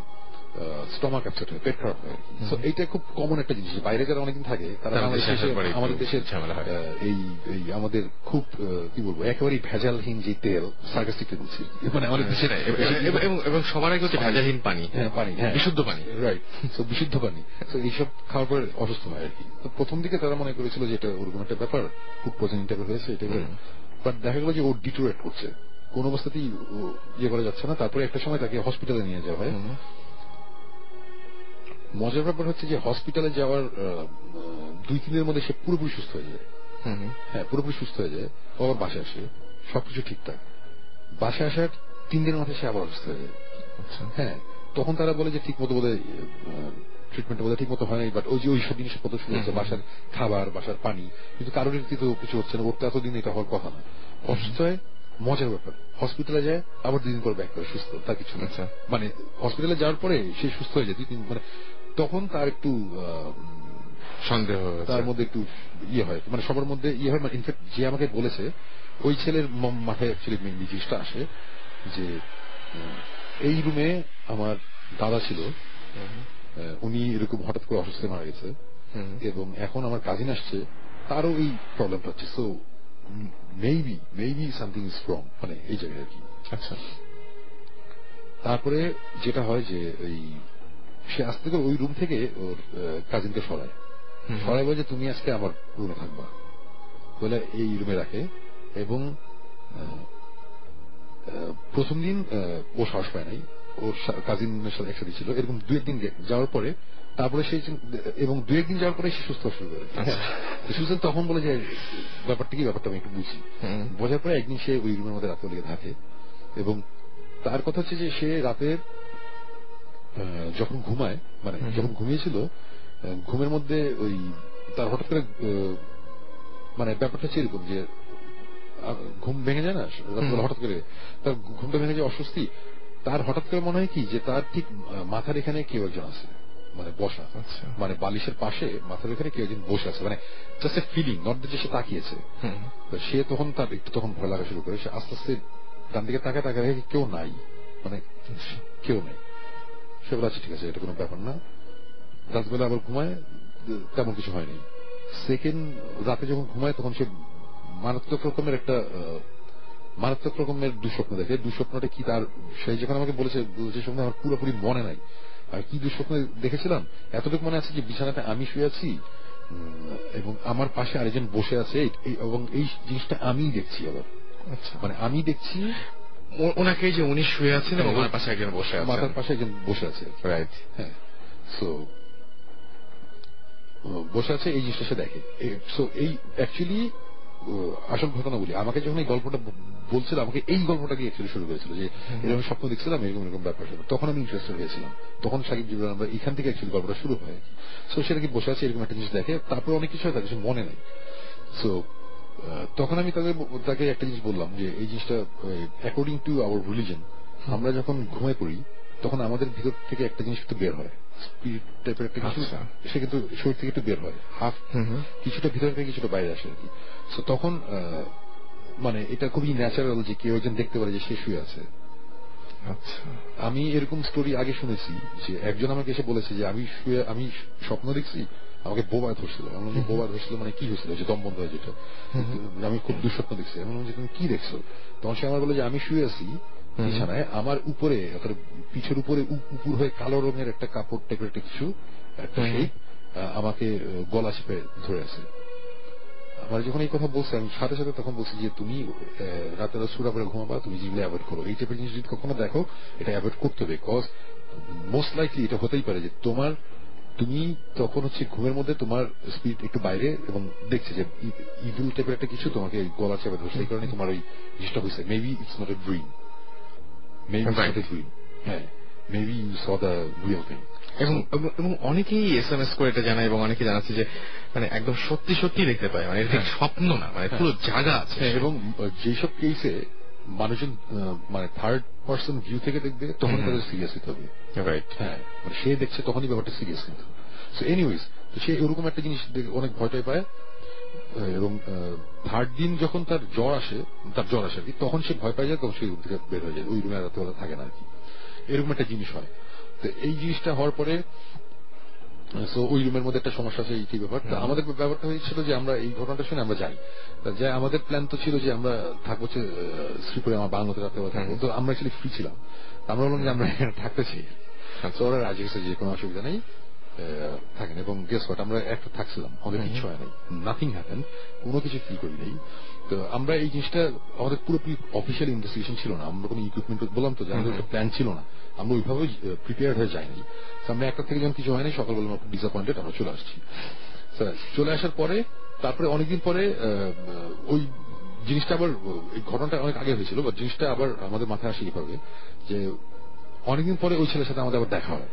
স্টমাক আপসেট হয়, পেট খারাপ হয়। তো এইটা খুব কমন একটা জিনিস, বাইরে যারা অনেকদিন থাকে তারা আমাদের দেশের এই আমাদের খুব কি বলবো একেবারেই ভেজালহীন যে তেল, সার্কাস্টিকলি বলছি, মানে আমাদের দেশের এবং সবার আগে হচ্ছে ভেজালহীন পানি, পানি, বিশুদ্ধ পানি, রাইট। তো বিশুদ্ধ পানি, তো এইসব খাওয়ার পরে অসুস্থ হয় আর কি। তো প্রথম দিকে তারা মনে করেছিল যে এটা ওরকম একটা ব্যাপার, ফুড পয়জনিং টাইপের হয়েছে এটা, বাট দেখা গেল যে ও ডিটোরেট করছে, কোন অবস্থাতেই ইয়ে করা যাচ্ছে না। তারপরে একটা সময় তাকে হসপিটালে নিয়ে যাওয়া হয়। মজার ব্যাপার হচ্ছে যে হসপিটালে যাওয়ার 2-3 দিনের মধ্যে সে পুরোপুরি সুস্থ হয়ে যায়। হ্যাঁ, পুরোপুরি সুস্থ হয়ে যায়। ও আবার বাসায় আসে, সবকিছু ঠিকঠাক। বাসায় আসার 3 দিনের মাথায় সে আবার অসুস্থ হয়ে যায়। হ্যাঁ, তখন তারা বলে যে ঠিক মতো বোধহয় ট্রিটমেন্ট বোধহয় ঠিক মতো হয় নাই, বাট ওই যে ওইসব জিনিসপত্র শুরু হচ্ছে, বাসার খাবার, বাসার পানি, কিন্তু কারোর তো কিছু হচ্ছে না। ওর তো এতদিন এটা হওয়ার কথা না। অসুস্থ হয়, মজার ব্যাপার, হসপিটালে যায়, আবার 2 দিন পর ব্যাক করে সুস্থ, তার কিছু না। মানে হসপিটালে যাওয়ার পরে সে সুস্থ হয়ে যায় 2-3, মানে তখন তার একটু সন্দেহ, তার মধ্যে একটু ইয়ে হয়, মানে সবার মধ্যে ইয়ে হয়। ইনফ্যাক্ট যে আমাকে বলেছে, ওই ছেলের মাথায় অ্যাকচুয়ালি মেইন জিনিসটা আসে যে এই রুমে আমার দাদা ছিল, উনি এরকম হঠাৎ করে অসুস্থ মারা গেছে, এবং এখন আমার কাজিন আসছে, তারও এই প্রবলেমটা হচ্ছে। So maybe something is wrong, মানে এই জায়গায় আর কি। আচ্ছা, তারপরে যেটা হয় যে সে আস্তে করে ওই রুম থেকে ওর কাজিনকে সরায় বলে যে তুমি আজকে আমার রুমে থাকবা বলে এই রুমে রাখে। এবং প্রথম দিন ও সাহস পায় নাই, ওর কাজিনের সাথে একসাথে ছিল। এরকম 2-1 দিন যাওয়ার পরে, তারপরে সে, এবং 2-1 দিন যাওয়ার পরে সে সুস্থ শুরু করে। সুস্থ তখন বলে যে ব্যাপারটা কি, ব্যাপারটা আমি একটু বুঝি। বোঝার পরে একদিন সে ওই রুমের মধ্যে রাতে লেগে থাকে, এবং তার কথা হচ্ছে যে সে রাতে যখন ঘুমায়, মানে যখন ঘুমিয়েছিল, ঘুমের মধ্যে তার হঠাৎ করে মানে ব্যাপারটা হচ্ছে এরকম যে ঘুম ভেঙে যায় না রাতবেলা, হঠাৎ করে তার ঘুমটা ভেঙে যায়, অস্বস্তি। তার হঠাৎ করে মনে হয় কি যে তার ঠিক মাথার এখানে কেউ একজন আছে, মানে বসা, মানে বালিশের পাশে মাথার এখানে কেউ একজন বসে আছে, মানে জাস্ট এ ফিলিং, নট যে সে তাকিয়েছে। সে তখন তার একটু তখন ভয় লাগা শুরু করে, সে আস্তে আস্তে ডান দিকে তাকায় কেউ নাই, মানে কেউ নেই। সে বলে আচ্ছা ঠিক আছে, এটা কোনো ব্যাপার না। রাতবেলা আবার ঘুমায়, তেমন কিছু হয়নি। সেকেন্ড রাতে যখন ঘুমায় তখন সে মারাত্মক রকমের দুঃস্বপ্ন দেখে। দুঃস্বপ্নটা কি তার, সেই যখন আমাকে বলেছে যে স্বপ্ন আমার পুরোপুরি মনে নাই, আর কি দুঃস্বপ্ন দেখেছিলাম এতটুকু মনে আছে যে বিছানাতে আমি শুয়ে আছি এবং আমার পাশে আরেকজন বসে আছে, এবং এই জিনিসটা আমি দেখছি আবার। আচ্ছা, মানে আমি দেখছি ওনাকে, যে উনি শুয়ে আছেন এবং মাথার পাশে একজন বসে আছে, মাথার পাশে একজন বসে আছে, রাইট। হ্যাঁ, সো বসে আছে, এই জিনিসটা সে দেখে। সো এই অ্যাকচুয়ালি আসল ঘটনা বলি, আমাকে যখন এই গল্পটা বলছিল, আমাকে এই গল্পটা দিয়ে অ্যাকচুয়ালি শুরু করেছিল যে এরকম স্বপ্ন দেখছিলাম, এরকম ব্যাপার। তখন আমি ইন্টারেস্টেড হয়েছিলাম, তখন সাকিব জিবরান আমরা এখান থেকে অ্যাকচুয়ালি গল্পটা শুরু হয়। সো সেটা কি বসে আছে, এরকম একটা জিনিস দেখে, তারপর অনেক কিছু হয়, তার কিছু মনে নেই। সো তখন আমি তাকে একটা জিনিস বললাম যে এই জিনিসটা অ্যাকর্ডিং টু আওয়ার রিলিজন, আমরা যখন ঘুমিয়ে পড়ি তখন আমাদের ভিতর থেকে একটা জিনিস একটু বের হয়, স্পিরিট টাইপের একটা কিছু, সে কিন্তু শরীর থেকে একটু বের হয়, হাফ কিছুটা ভিতর থেকে কিছুটা বাইরে আসে আর কি। সো তখন মানে এটা খুবই ন্যাচারাল যে কেউ একজন দেখতে পারে যে সে শুয়ে আছে। আচ্ছা, আমি এরকম স্টোরি আগে শুনেছি যে একজন আমাকে এসে বলেছে যে আমি স্বপ্ন দেখছি আমাকে বোবা ধরছিল। বোবা ধরছিল মানে কি হয়েছিল, যে দম বন্ধ হয় যেটা, আমি খুব দুঃস্বপ্ন দেখছি। আমি বললাম যে তুমি কি দেখছো? তখন সে আমার বললো যে আমি শুয়ে আছি বিছানায়, আমার উপরে পিঠের উপরে উপর হয়ে কালো রঙের একটা কাপড় টাইপের একটা কিছু একটা শেপ আমাকে গলা চেপে ধরে আছে। আমার যখন এই কথা বলছে আমি সাথে সাথে তখন বলছি যে তুমি রাতের সুরা পরে ঘুমাবা, তুমি যেগুলো অ্যাভয়েড করো, এই টাইপের জিনিস যদি কখনো দেখো এটা অ্যাভয়েড করতে হবে। বিকজ মোস্ট লাইকলি এটা হতেই পারে যে তুমি তখন ঘুমের মধ্যে তোমার স্পিরিট একটু বাইরে এবং দেখছে যে ইভিল টাইপের একটা কিছু তোমাকে গলা চেপে ধরছে, এই কারণে তোমার ওই জিনিসটা হয়েছে। Maybe it's not a dream, maybe it's not a dream, হ্যাঁ, maybe you saw the real thing. এবং অনেকেই SMS করে এটা জানায়, এবং অনেকে জানাচ্ছে যে মানে একদম সত্যি সত্যি দেখতে পায়, মানে এটা স্বপ্ন না, মানে পুরো জায়গা আছে। এবং যেসব কেসে মানুষজন মানে থার্ড পার্সন ভিউ থেকে দেখবে তখন তাদের সিরিয়াস হতে হবে, হ্যাঁ, মানে সে দেখছে তখনই ব্যাপারটা সিরিয়াস কিন্তু। সো এনিওয়েজ, সে এরকম একটা জিনিস অনেক ভয়টাই পায়, এবং থার্ড দিন যখন তার জ্বর আসে আর কি, তখন সে ভয় পায় যায়, তখন সে রুম থেকে বের হয়ে যায়, ওই রুমে রাতেবেলা থাকে না আর কি, এরকম একটা জিনিস হয়। তো এই জিনিসটা হওয়ার পরে ওই রুমের মধ্যে একটা সমস্যা আছে, এই ব্যাপার। আমাদের ব্যাপারটা হয়েছিল যে আমরা এই ঘটনাটা শুনে আমরা যাই, আমাদের প্ল্যান তো ছিল যে আমরা থাকবো শ্রীপুরে, আমার বাংলাতে রাতেবেলা থাকবো, তো আমরা অ্যাকচুয়ালি ফ্রি ছিলাম, আমরা বললাম যে আমরা এখানে থাকতে চাই, তো ওরা রাজি হয়েছে যে কোনো অসুবিধা নেই থাকেন। এবং গেস হোয়াট, আমরা একটা থাকছিলাম, আমাদের কিছু হয় নাই, নাথিং হ্যাপেন্ড, কোনো কিছু ফিল করি নাই। তো আমরা এই জিনিসটা আমাদের পুরোপুরি অফিসিয়াল ইনভেস্টিগেশন ছিল না, আমরা কোনো ইকুইপমেন্ট বললাম তো যে আমাদের একটা প্ল্যান ছিল না, আমরা ওইভাবে প্রিপেয়ার হয়ে যাইনি। আমরা একটা থেকে যখন কিছু হয়নি, সকালবেলা আমরা ডিসঅ্যাপয়েন্টেড, আমরা চলে আসছি। চলে আসার পরে তারপরে অনেকদিন পরে ওই জিনিসটা আবার, এই ঘটনাটা অনেক আগে হয়েছিল, বা জিনিসটা আবার আমাদের মাথায় আসে এইভাবে যে অনেকদিন পরে ওই ছেলের সাথে আমাদের আবার দেখা হয়।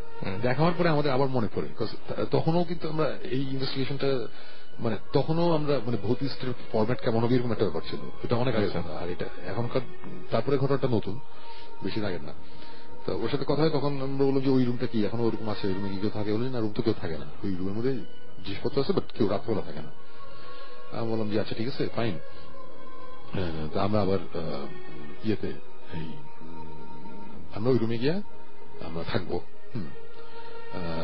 দেখা হওয়ার পরে আমাদের আবার মনে পড়ে, তখনও কিন্তু আমরা এই ইনভেস্টিগেশনটা মানে তখনও আমরা মানে ভৌতিস্টের ফরম্যাট কেমন হবে এরকম একটা ব্যাপার ছিল, এটা অনেক আগে। আর এটা এখনকার তারপরে ঘটনাটা নতুন, বেশি আগের না। তো ওর সাথে কথা হয়, তখন আমরা বললাম যে ওই রুমটা কি এখনো ওরকম আছে, ওই রুমে কি কেউ থাকে? বলি না, রুম তো কেউ থাকে না, ওই রুমের মধ্যে জিনিসপত্র আছে, বাট কেউ রাতবেলা থাকে না। আমি বললাম যে আচ্ছা ঠিক আছে, ফাইন। তো আমরা আবার ইয়েতে আমরা ওই রুমে গিয়া আমরা থাকবো,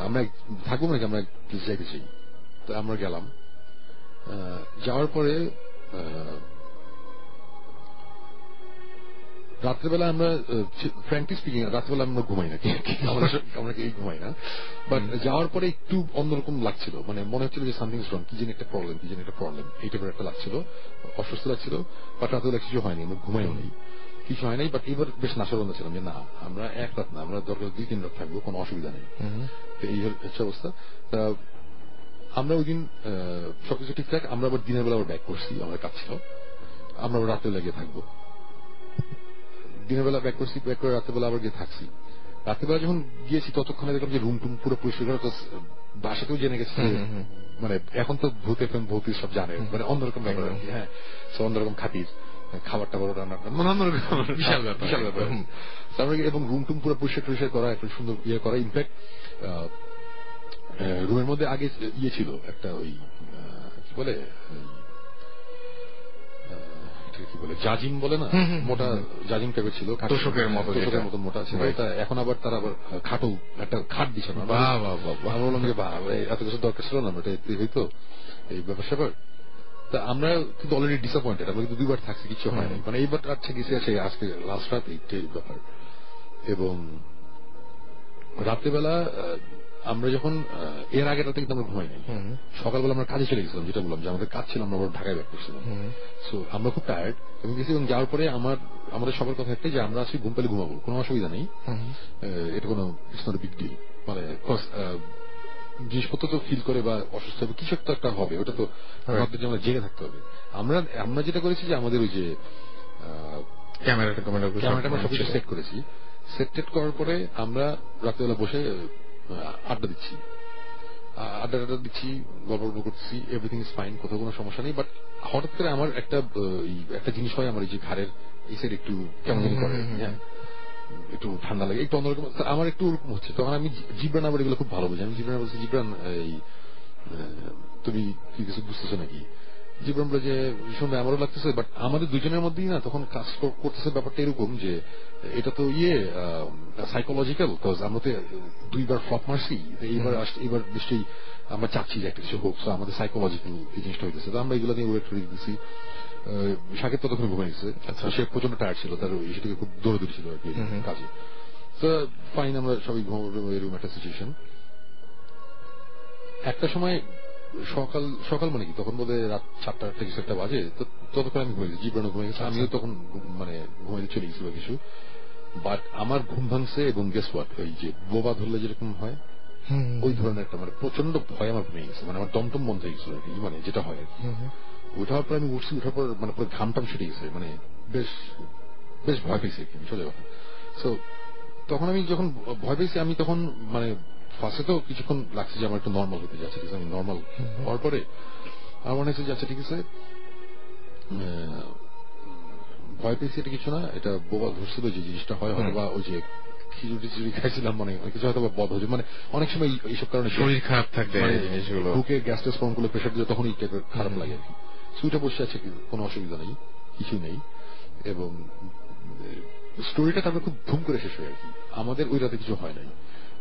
আমরা থাকবো নাকি আমরা যাইতে চাই। তো আমরা গেলাম, যাওয়ার পরে রাত্রেবেলা আমরা ফ্র্যাঙ্কলি স্পিকিং রাত্রেবেলা আমরা ঘুমাই না, আমরা কেউ ঘুমাই না, বাট যাওয়ার পরে একটু অন্যরকম লাগছিল, মানে মনে হচ্ছিল যে সামথিং রং, কি যেন একটা প্রবলেম, এই টাইপের একটা লাগছিল, অসুস্থ লাগছিল। বাট রাত্রেবেলা কিছু হয়নি, আমরা ঘুমাইও নেই, কিছু হয় নাই। বাট এবার বেশ নাশাবন্ধ ছিলাম যে না, আমরা এক রাত না, আমরা দরকার 2-3 রাত থাকবো, কোনো অসুবিধা নেই। তো এই হচ্ছে অবস্থা। তা আমরা ওই দিন সবকিছু ঠিকঠাক, আমরা আবার দিনের বেলা আবার ব্যাক করছি, আমাদের কাজ ছিল, আমরা রাত্রে লাগিয়ে থাকবো। দিনের বেলা ব্যাক করছি, ব্যাক করে রাত্রেবেলা আবার গিয়ে থাকছি। রাত্রেবেলা যখন গিয়েছি ততক্ষণে দেখলাম যে রুম টুম পুরো পরিষ্কার করা, তো বাসাতেও জেনে গেছে, মানে এখন তো ভূতের সব জানে, মানে অন্যরকম ব্যাপার আর কি, হ্যাঁ, অন্যরকম খাতির, খাবার টাবার রান্না বিশাল ব্যাপার। এবং রুম টুম পুরো পরিষ্কার করা, একটা সুন্দর ইয়ে করা। ইনফ্যাক্ট রুমের মধ্যে আগে ইয়ে ছিল একটা, ওই কি বলে কি বলে জাজিম বলে না, মোটা জাজিম টাইপের ছিল, তোষকের মতো মোটা ছিল। এখন আবার তারা আবার খাটো একটা খাট দিচ্ছে না। আমরা বললাম যে এত কিছু দরকার ছিল না, এটা হইতো এই ব্যাপার স্যাপার। তা আমরা কিন্তু অলরেডি ডিসঅ্যাপয়েন্টেড, আমরা কিন্তু 2বার থাকছি, কিছু হয় নাই, মানে এইবার আচ্ছা গেছে আছে আজকে লাস্ট রাত, এইটাই ব্যাপার। এবং রাত্রেবেলা আমরা যখন এর আগে রাতে কিন্তু আমরা ঘুমাই নাই, সকালবেলা আমরা কাজে চলে গেছিলাম, যেটা বললাম যে আমাদের কাজ ছিল, আমরা ঢাকায় ব্যাক করছিলাম। সো আমরা খুব টায়ার্ড এবং গেছি, এবং যাওয়ার পরে আমাদের সবার কথা একটাই যে আমরা আসি ঘুম পেলে ঘুমাবো, কোনো অসুবিধা নেই, এটা কোনো it's not a big deal. মানে জিনিসপত্র তো ফিল করে বা অসুস্থ হবে, কিছু একটা হবে, ওটা তো আমরা জেগে থাকতে হবে। আমরা যেটা করেছি যে আমাদের ওই যে ক্যামেরাটা আমরা সবকিছু সেট করেছি, সেট করার পরে আমরা রাত্রেবেলা বসে আড্ডা দিচ্ছি, গল্প করছি, এভরিথিং ইজ ফাইন, কোথাও কোনো সমস্যা নেই। বাট হঠাৎ করে আমার একটা জিনিস হয়, আমার এই যে ঘাড়ের এই সাইড একটু কেমন করে, হ্যাঁ, একটু ঠান্ডা লাগে, একটু অন্যরকম, আমার একটু ওরকম হচ্ছে। তখন আমি জিবরান আবার এগুলো খুব ভালো বুঝি, আমি জিবরান বলছি, জিবরান এই তুমি কি কিছু বুঝতেছো নাকি? জীবন বলে যে শুনে আমারও লাগতেছে, বাট আমাদের দুজনের মধ্যেই না তখন কাজ করতেছে ব্যাপারটা এরকম যে এটা তো সাইকোলজিক্যাল, বিকজ আমরা তো 2বার ফ্লপ মারছি, এইবার নিশ্চয়ই আমরা চাচ্ছি যে একটা কিছু হোক, আমাদের সাইকোলজিক্যাল এই জিনিসটা হইতেছে। তো আমরা এগুলো নিয়ে ওয়েট করে দিচ্ছি। শাকিব ততক্ষণ ঘুমিয়ে গেছে, সে প্রচন্ড টায়ার্ড ছিল, তার সেটাকে খুব দৌড়াদৌড়ি ছিল আর কি কাজে। তো ফাইন, আমরা সবাই ঘুমাবো, এরকম একটা সিচুয়েশন। একটা সময় সকাল মানে কি তখন বোধহয় রাত 7টা কিছু একটা বাজে, তো ততক্ষণ আমি ঘুমিয়ে গেছি, জীবন ঘুমিয়ে গেছে, আমিও তখন মানে ঘুমিয়ে চলে গেছিল কিছু। বাট আমার ঘুম ভাঙছে এবং গেস হোয়াট, ওই যে বোবা ধরলে যেরকম হয় ওই ধরনের একটা মানে প্রচন্ড ভয় আমার ঘুমিয়ে গেছে, মানে আমার দমটম বন্ধ হয়ে গেছিল আর কি, মানে যেটা হয় আর কি। ওঠার পর আমি উঠছি, ওঠার পর মানে পুরো ঘামটাম ছুটে গেছে, মানে বেশ ভয় পেয়েছি আর কি, সোজা কথা। সো তখন আমি যখন ভয় পেয়েছি, আমি তখন মানে ফার্স্টে তো কিছুক্ষণ লাগছে যে আমার একটু নর্মাল হতে যাচ্ছে, ঠিক আছে। আমি নর্মাল হওয়ার পরে আমার মনে হচ্ছে যাচ্ছে ঠিক আছে, ভয় পেয়েছি এটা কিছু না, এটা বোবা ধরছিল যে জিনিসটা হয়, হয়তো বা ওই যে খিচুড়ি খাইছিলাম, মানে কিছু হয়তো বদ হয়েছে, মানে অনেক সময় এইসব কারণে শরীর খারাপ থাকবে, বুকে গ্যাস টেস্ট ফর্ম গুলো প্রেশার দিলে তখন এই টাইপের খারাপ লাগে আর কি। সুইটা বসে আছে, কোনো অসুবিধা নেই, কিছু নেই। এবং স্টোরিটা তারপরে খুব ধুম করে শেষ হয় আর কি। আমাদের ওই রাতে কিছু হয় নাই।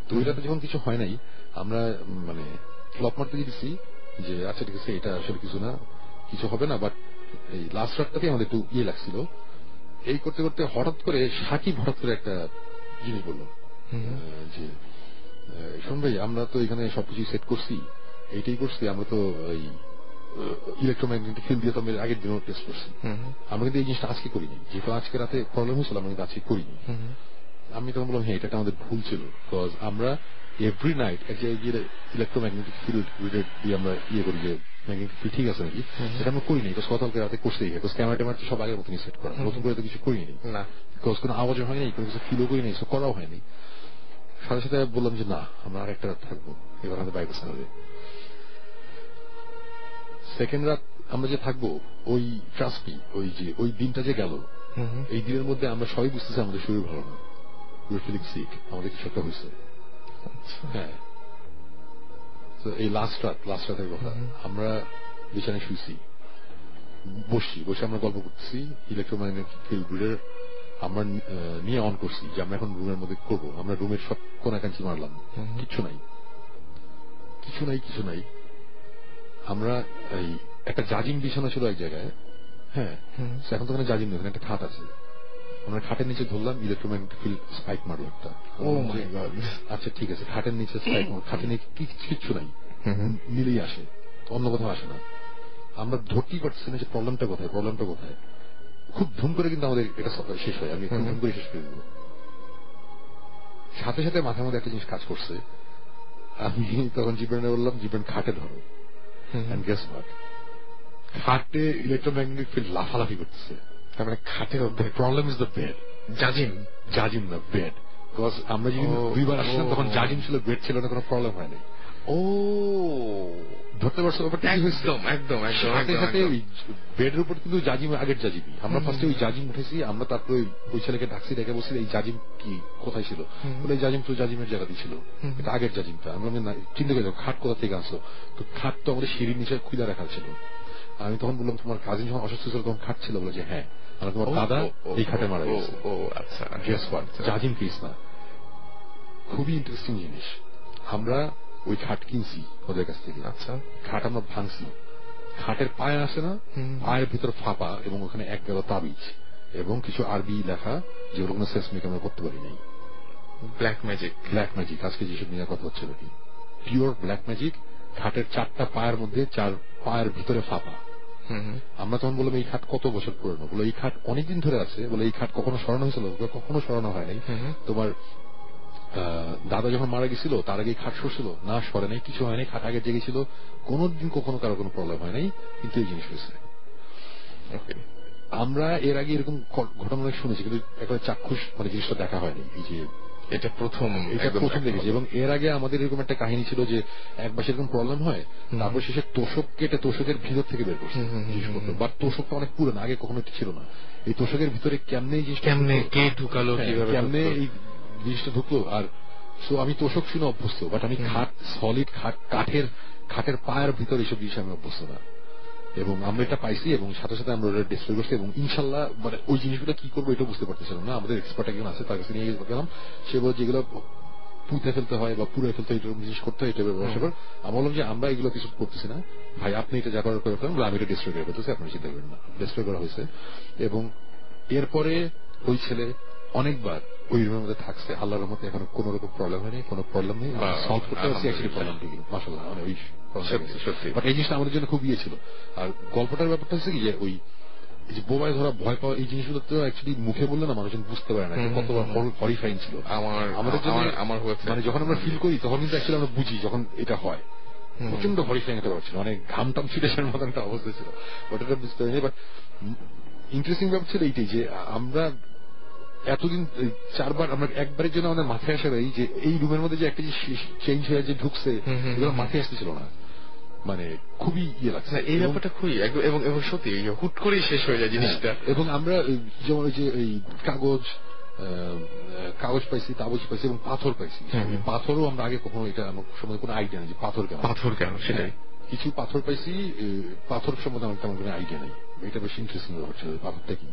তো ওই রাতে যখন কিছু হয় নাই, আমরা মানে ফ্লপ মারতে দিয়েছি যে আচ্ছা ঠিক আছে, এটা আসলে কিছু না, কিছু হবে না। বাট এই লাস্ট রাতটাতে আমাদের একটু লাগছিল। এই করতে করতে হঠাৎ করে সাকিব হঠাৎ করে একটা জিনিস বললো যে শোন ভাই, আমরা তো এখানে সবকিছু সেট করছি, এইটাই করছি, আমরা তো এই ইলেকট্রোম্যাগনেটিক ফিল্ড দিয়ে তো আমি আগের দিনও টেস্ট করছি, আমরা কিন্তু এই জিনিসটা আজকে করিনি, যেহেতু আজকে রাতে প্রবলেম হয়েছিল আমরা কিন্তু আজকে করিনি। আমি তখন বললাম হ্যাঁ, এটা আমাদের ভুল ছিল, বিকজ আমরা এভরি নাইট এক জায়গায় গিয়ে ইলেকট্রোম্যাগনেটিক ফিল্ড দিয়ে আমরা করি যে ম্যাগনেটিক ফিল্ড ঠিক আছে নাকি, সেটা আমরা করিনি, বিকজ গতকালকে রাতে করতেই হয়, বিকজ ক্যামেরা ট্যামেরা সব আগের মতনই সেট করা, নতুন করে তো কিছু করিনি না, বিকজ কোনো আওয়াজও হয়নি, কোনো কিছু ফিলও করিনি, সব করাও হয়নি। সাথে সাথে বললাম যে না, আমরা আর একটা রাত থাকবো, এবার আমাদের বাইরে হবে। সেকেন্ড রাত আমরা যে থাকবো, ওই ট্রাস্ট মি, ওই দিনটা যে গেল, এই দিনের মধ্যে আমরা সবাই বুঝতেছি আমাদের শরীর ভালো না, উই ফিলিং সিক, আমাদের কিছু একটা হয়েছে। হ্যাঁ, তো এই লাস্ট রাতের কথা, আমরা বিছানায় শুয়েছি, বসে আমরা গল্প করতেছি, ইলেকট্রোম্যাগনেটিক ফিল্ড ব্রিডের আমরা নিয়ে অন করছি যে আমরা এখন রুমের মধ্যে করবো। আমরা রুমের সব কোনাকাঞ্চি মারলাম, কিছু নাই। আমরা এই একটা জাজিম বিছানা ছিল এক জায়গায়, হ্যাঁ, এখন তো ওখানে জাজিম নেই, একটা খাট আছে, আমরা খাটের নিচে ধরলাম, ইলেকট্রোম্যাগনেটিক ফিল্ড স্পাইক মারলো একটা। আচ্ছা ঠিক আছে, খাটের নিচে স্পাইক, খাটের নিচে কিচ্ছু নাই, মিলেই আসে, অন্য কোথাও আসে না। আমরা ধরতেই পারছি না যে প্রবলেমটা কোথায়। খুব ধুম করে কিন্তু আমাদের এটা শেষ হয়, আমি ধুম করে শেষ করে দেবো। সাথে সাথে মাথার মধ্যে একটা জিনিস কাজ করছে, আমি তখন জীবনে বললাম, জীবন খাটে ধরো, খাটে ইলেকট্রোম্যাগনেটিক ফিল্ড লাফালাফি করতেছে। তারপরে খাটের প্রবলেম ইজ দ্য বেড, জাজিম না বেড, বিকজ আমরা যেদিন 2বার আসলাম তখন জাজিম ছিল, বেড ছিল না, কোনো প্রবলেম হয়নি। ও ধরতে পারছো ব্যাপারটা? একদম সাথে সাথে ওই বেডের উপর কিন্তু জাজিম, আগের জাজিমই। আমরা ফার্স্টে ওই জাজিম উঠেছি, আমরা তারপরে ওই ছেলেকে ডাকছি, ডেকে বলছি এই জাজিম কি কোথায় ছিল, বলে এই জাজিম তো জাজিমের জায়গাতেই ছিল, এটা আগের জাজিমটা। আমরা চিন্তা করে খাট কোথা থেকে আসলো, তো খাট তো আমাদের সিঁড়ির নিচে খুলে রাখা ছিল। আমি তখন বললাম তোমার কাজিন যখন অসুস্থ ছিল তখন খাট ছিল, বলে যে হ্যাঁ, আমরা তোমার দাদা এই খাটে মারা গেছে। ও আচ্ছা, গেস হোয়াট, জাজিম পিস না। খুবই ইন্টারেস্টিং জিনিস, আমরা ওই খাট কিনছি ওদের কাছ থেকে। আচ্ছা, খাট আমরা ভাঙছি, খাটের পায়ে আসে না, পায়ের ভিতর ফাঁপা, এবং ওখানে এক গেল তাবিজ এবং কিছু আরবি লেখা, যেগুলো কোনো সেসমিক আমরা করতে পারি নাই। ব্ল্যাক ম্যাজিক আজকে যেসব নিয়ে কথা হচ্ছে নাকি, পিওর ব্ল্যাক ম্যাজিক। খাটের 4টা পায়ের মধ্যে 4 পায়ের ভিতরে ফাঁপা। আমরা তখন বললাম এই খাট কত বছর পুরনো, বলে এই খাট অনেকদিন ধরে আছে, বলে এই খাট কখনো সরানো হয়েছিল, কখনো সরানো হয় নাই। তোমার দাদা যখন মারা গেছিল তার আগে খাট সরছিল না, সরে নাই, কিছু হয় নাই, খাট আগে জেগেছিল, কোনদিন কখনো কারো কোনো প্রবলেম হয় নাই, কিন্তু এই জিনিস হয়েছে। আমরা এর আগে এরকম ঘটনা শুনেছি, কিন্তু একটা চাক্ষুষ মানে জিনিসটা দেখা হয়নি, এই যে এটা প্রথম দেখেছি। এবং এর আগে আমাদের এরকম একটা কাহিনী ছিল যে একবার সেরকম প্রবলেম হয়, তারপর শেষে তোষক কেটে তোষকের ভিতর থেকে বের করছে জিনিসপত্র, বাট তোষকটা অনেক পুরনো, আগে কখনো ছিল না। এই তোষকের ভিতরে কেমনে কে ঢুকালো, কেমনে এই জিনিসটা ঢুকলো। আর সো আমি তোষক শুনে অভ্যস্ত, বাট আমি খাট, সলিড খাট, কাঠের পায়ের ভিতর এইসব জিনিস আমি অভ্যস্ত না। এবং আমরা এটা পাইছি এবং সাথে সাথে আমরা ওটা ডিসপ্লে করছি এবং ইনশাল্লাহ মানে ওই জিনিসগুলো কি করবো এটা বুঝতে পারতেছিলাম না। আমাদের এক্সপার্ট একজন আছে, তার কাছে নিয়ে গেলাম, সে বলে যেগুলো পুঁতে ফেলতে হয় বা পুড়ে ফেলতে হয় এরকম জিনিস করতে হয়, এটা ব্যবহার করে। আমি বললাম যে আমরা এগুলো কিছু করতেছি না ভাই, আপনি এটা যা করার করে ফেলেন, আমি এটা ডিসপ্লে করে ফেলতেছি, আপনার চিন্তা করেন না। ডিসপ্লে করা হয়েছে এবং এরপরে ওই ছেলে অনেকবার ওই রুমের মধ্যে থাকছে, আল্লাহর রহমতে এখন কোন রকম প্রবলেম হয়নি, কোনো প্রবলেম নেই, সলভ করতে পারছি অ্যাকচুয়ালি প্রবলেম থেকে মাশাআল্লাহ। মানে ওই বাট এই জিনিসটা আমাদের জন্য খুব ইয়ে ছিল। আর গল্পটার ব্যাপারটা হচ্ছে কি যে ওই যে বোবায় ধরা ভয় পাওয়া এই জিনিসগুলো তো অ্যাকচুয়ালি মুখে বললে না মানুষজন বুঝতে পারে না কতবার হরিফাইং ছিল আমাদের জন্য। মানে যখন আমরা ফিল করি তখন কিন্তু অ্যাকচুয়ালি আমরা বুঝি যখন এটা হয়, প্রচন্ড হরিফাইং একটা ব্যাপার ছিল, অনেক ঘাম টাম ছিটেছের মতো একটা অবস্থা ছিল, ওটা বুঝতে পারিনি। বাট ইন্টারেস্টিং ব্যাপার ছিল এইটাই যে আমরা এতদিন 4 বার আমরা একবারের জন্য আমাদের মাথায় আসে এই যে এই রুমের মধ্যে যে একটা যে চেঞ্জ হয়ে যে ঢুকছে এগুলো মাথায় আসতেছিল না, মানে খুবই ইয়ে লাগছে এই ব্যাপারটা খুবই এবং সত্যি হুট করেই শেষ হয়ে যায় জিনিসটা। এবং আমরা যেমন ওই যে এই কাগজ পাইছি, তাবজ পাইছি এবং পাথর পাইছি। পাথরও আমরা আগে কখনো এটা আমার সম্বন্ধে কোনো আইডিয়া নেই যে পাথর কেন সেটাই। কিছু পাথর পাইছি, পাথর সম্বন্ধে আমার তেমন কোনো আইডিয়া নেই। এটা বেশ ইন্টারেস্টিং ব্যাপার ছিল, পাথরটা কি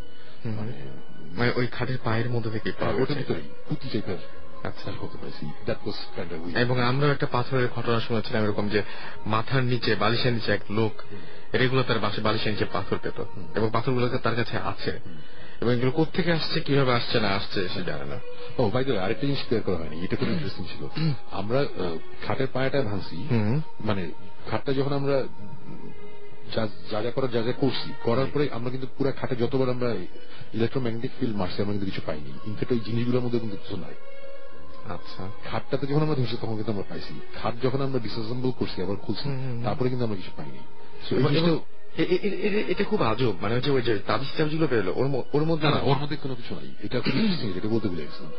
মানে ওই খাটের পায়ের মধ্যে থেকে ওটার ভিতরে পুঁতি টাইপের। আচ্ছা, এবং আমরা একটা পাথরের ঘটনা শুনেছিলাম এরকম যে মাথার নিচে বালিশের নিচে এক লোক রেগুলার তার বালিশের নিচে পাথর পেত এবং পাথরগুলো তার কাছে আছে এবং এগুলো কোথেকে আসছে কিভাবে আসছে না আসছে সে জানে না। ও ভাই আরেকটা জিনিস ক্লিয়ার করা হয়নি, এটা খুব ইন্টারেস্টিং ছিল। আমরা খাটের পায়াটা ভাঙছি, মানে খাটটা যখন আমরা যা যা করার যা যা করছি করার পরে আমরা কিন্তু পুরো খাটে যতবার আমরা ইলেকট্রোম্যাগনেটিক ফিল্ড মারছি আমরা কিন্তু কিছু পাইনি। ইনফ্যাক্ট ওই জিনিসগুলোর মধ্যে কিন্তু কিছু নাই। আচ্ছা, খাটটাতে যখন আমরা ধরছি তখন কিন্তু আমরা পাইছি, খাট যখন আমরা ডিসঅ্যাসেম্বল করছি আবার খুলছি তারপরে কিন্তু আমরা কিছু পাইনি। এটা খুব আজব, মানে হচ্ছে ওই যে তাবিজ টাবিজগুলো বেরোলো ওর মধ্যে না, ওর মধ্যে কোনো কিছু নাই। এটা খুব ইন্টারেস্টিং, এটা বলতে ভুলে গেছিলাম।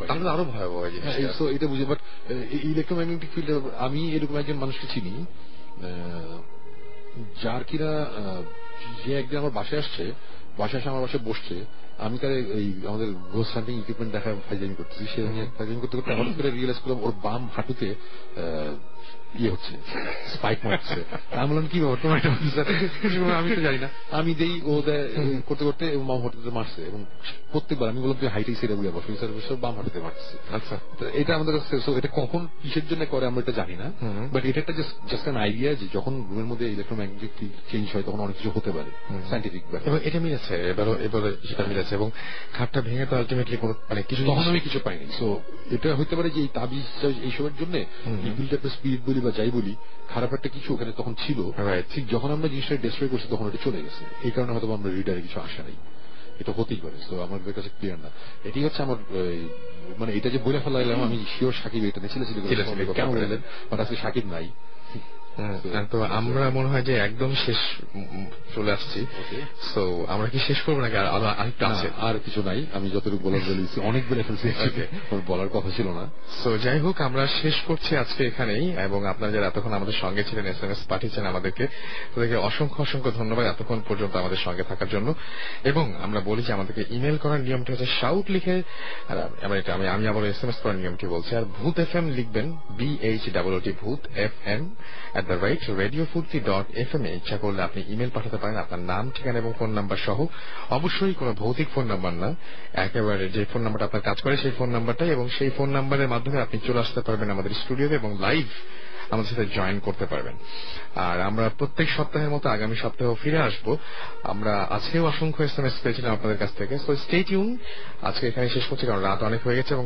তাহলে আরো ভয়াবহ এটা বুঝে। বাট ইলেকট্রোম্যাগনেটিক ফিল্ড আমি এরকম একজন মানুষকে চিনি যার কিনা যে একদিন আমার বাসায় আসছে, আমার বাসায় বসছে, আমি তার এই আমাদের ঘোস্ট হান্টিং ইকুইপমেন্ট দেখা ফাইজামি করতেছি, সে ফাইজামি করতে করতে হঠাৎ করে রিয়েলাইজ করলাম ওর বাম হাঁটুতে ইয়ে হচ্ছে, স্পাইক মারছে। আমি বললাম কি ব্যাপার তোমার এটা হচ্ছে? আমি তো জানি না, আমি দেই ও দেয় করতে করতে এবং বাম হাঁটুতে মারছে এবং প্রত্যেকবার আমি বললাম তুই হাইটেই সেটা বুঝে বসে বাম হাঁটুতে মারছে। আচ্ছা, এটা আমাদের কাছে এটা কখন কিসের জন্য করে আমরা এটা জানি না, বাট এটা একটা জাস্ট অ্যান আইডিয়া যে যখন রুমের মধ্যে ইলেকট্রোম্যাগনেটিক চেঞ্জ হয় তখন অনেক কিছু হতে পারে সাইন্টিফিক ব্যাপার। এবং এটা মিলেছে এবারে সেটা মিলেছে এবং খাটটা ভেঙে তো আলটিমেটলি কোনো মানে কিছু তখন আমি কিছু পাইনি। সো এটা হতে পারে যে এই তাবিজ এইসবের জন্য ইভিল টাইপের স্পিরিট বলি বা যাই বলি খারাপ একটা কিছু ওখানে তখন ছিল, ঠিক যখন আমরা জিনিসটা ডিস্ট্রয় করছি তখন এটা চলে গেছে। এই কারণে হয়তো আমরা রিডারে কিছু আসে নাই, এটা হতেই পারে। তো আমাদের কাছে ক্লিয়ার না। এটাই হচ্ছে আমার মানে এটা যে বলে ফেলাইলাম আমি শিওর সাকিব এটা নিয়ে ছিল কেন বললেন, বাট আজকে সাকিব নাই। তো আমরা মনে হয় যে একদম শেষ চলে আসছি। তো আমরা কি শেষ করবো নাকি আরেকটা আছে? আর কিছু নাই, আমি যতটুকু বলার বলেছি অনেক বলে ফেলছি, বলার কথা ছিল না। তো যাই হোক আমরা শেষ করছি আজকে এখানেই এবং আপনারা যারা এতক্ষণ আমাদের সঙ্গে ছিলেন SMS পাঠিয়েছেন আমাদেরকে, তাদেরকে অসংখ্য ধন্যবাদ এতক্ষণ পর্যন্ত আমাদের সঙ্গে থাকার জন্য। এবং আমরা বলি যে আমাদেরকে ইমেল করার নিয়মটি হচ্ছে শাউট লিখে, আমি আবার SMS করার নিয়মটি বলছি, আর ভূত FM লিখবেন BHOOT ভূত FM @radiofurti.fm এ ইচ্ছা করলে আপনি ইমেল পাঠাতে পারেন আপনার নাম, ঠিকানা এবং ফোন নাম্বার সহ। অবশ্যই কোনো ভৌতিক ফোন নাম্বার না, একেবারে যে ফোন নাম্বারটা আপনার কাজ করে সেই ফোন নাম্বারটাই, এবং সেই ফোন নাম্বারের মাধ্যমে আপনি চলে আসতে পারবেন আমাদের স্টুডিওতে এবং লাইভ আমাদের সাথে জয়েন করতে পারবেন। আর আমরা প্রত্যেক সপ্তাহের মতো আগামী সপ্তাহেও ফিরে আসবো। আমরা আজকেও অসংখ্য SMS পেয়েছিলাম আপনাদের কাছ থেকে। So stay tune. আজকে এখানে শেষ করছি কারণ রাত অনেক হয়ে গেছে এবং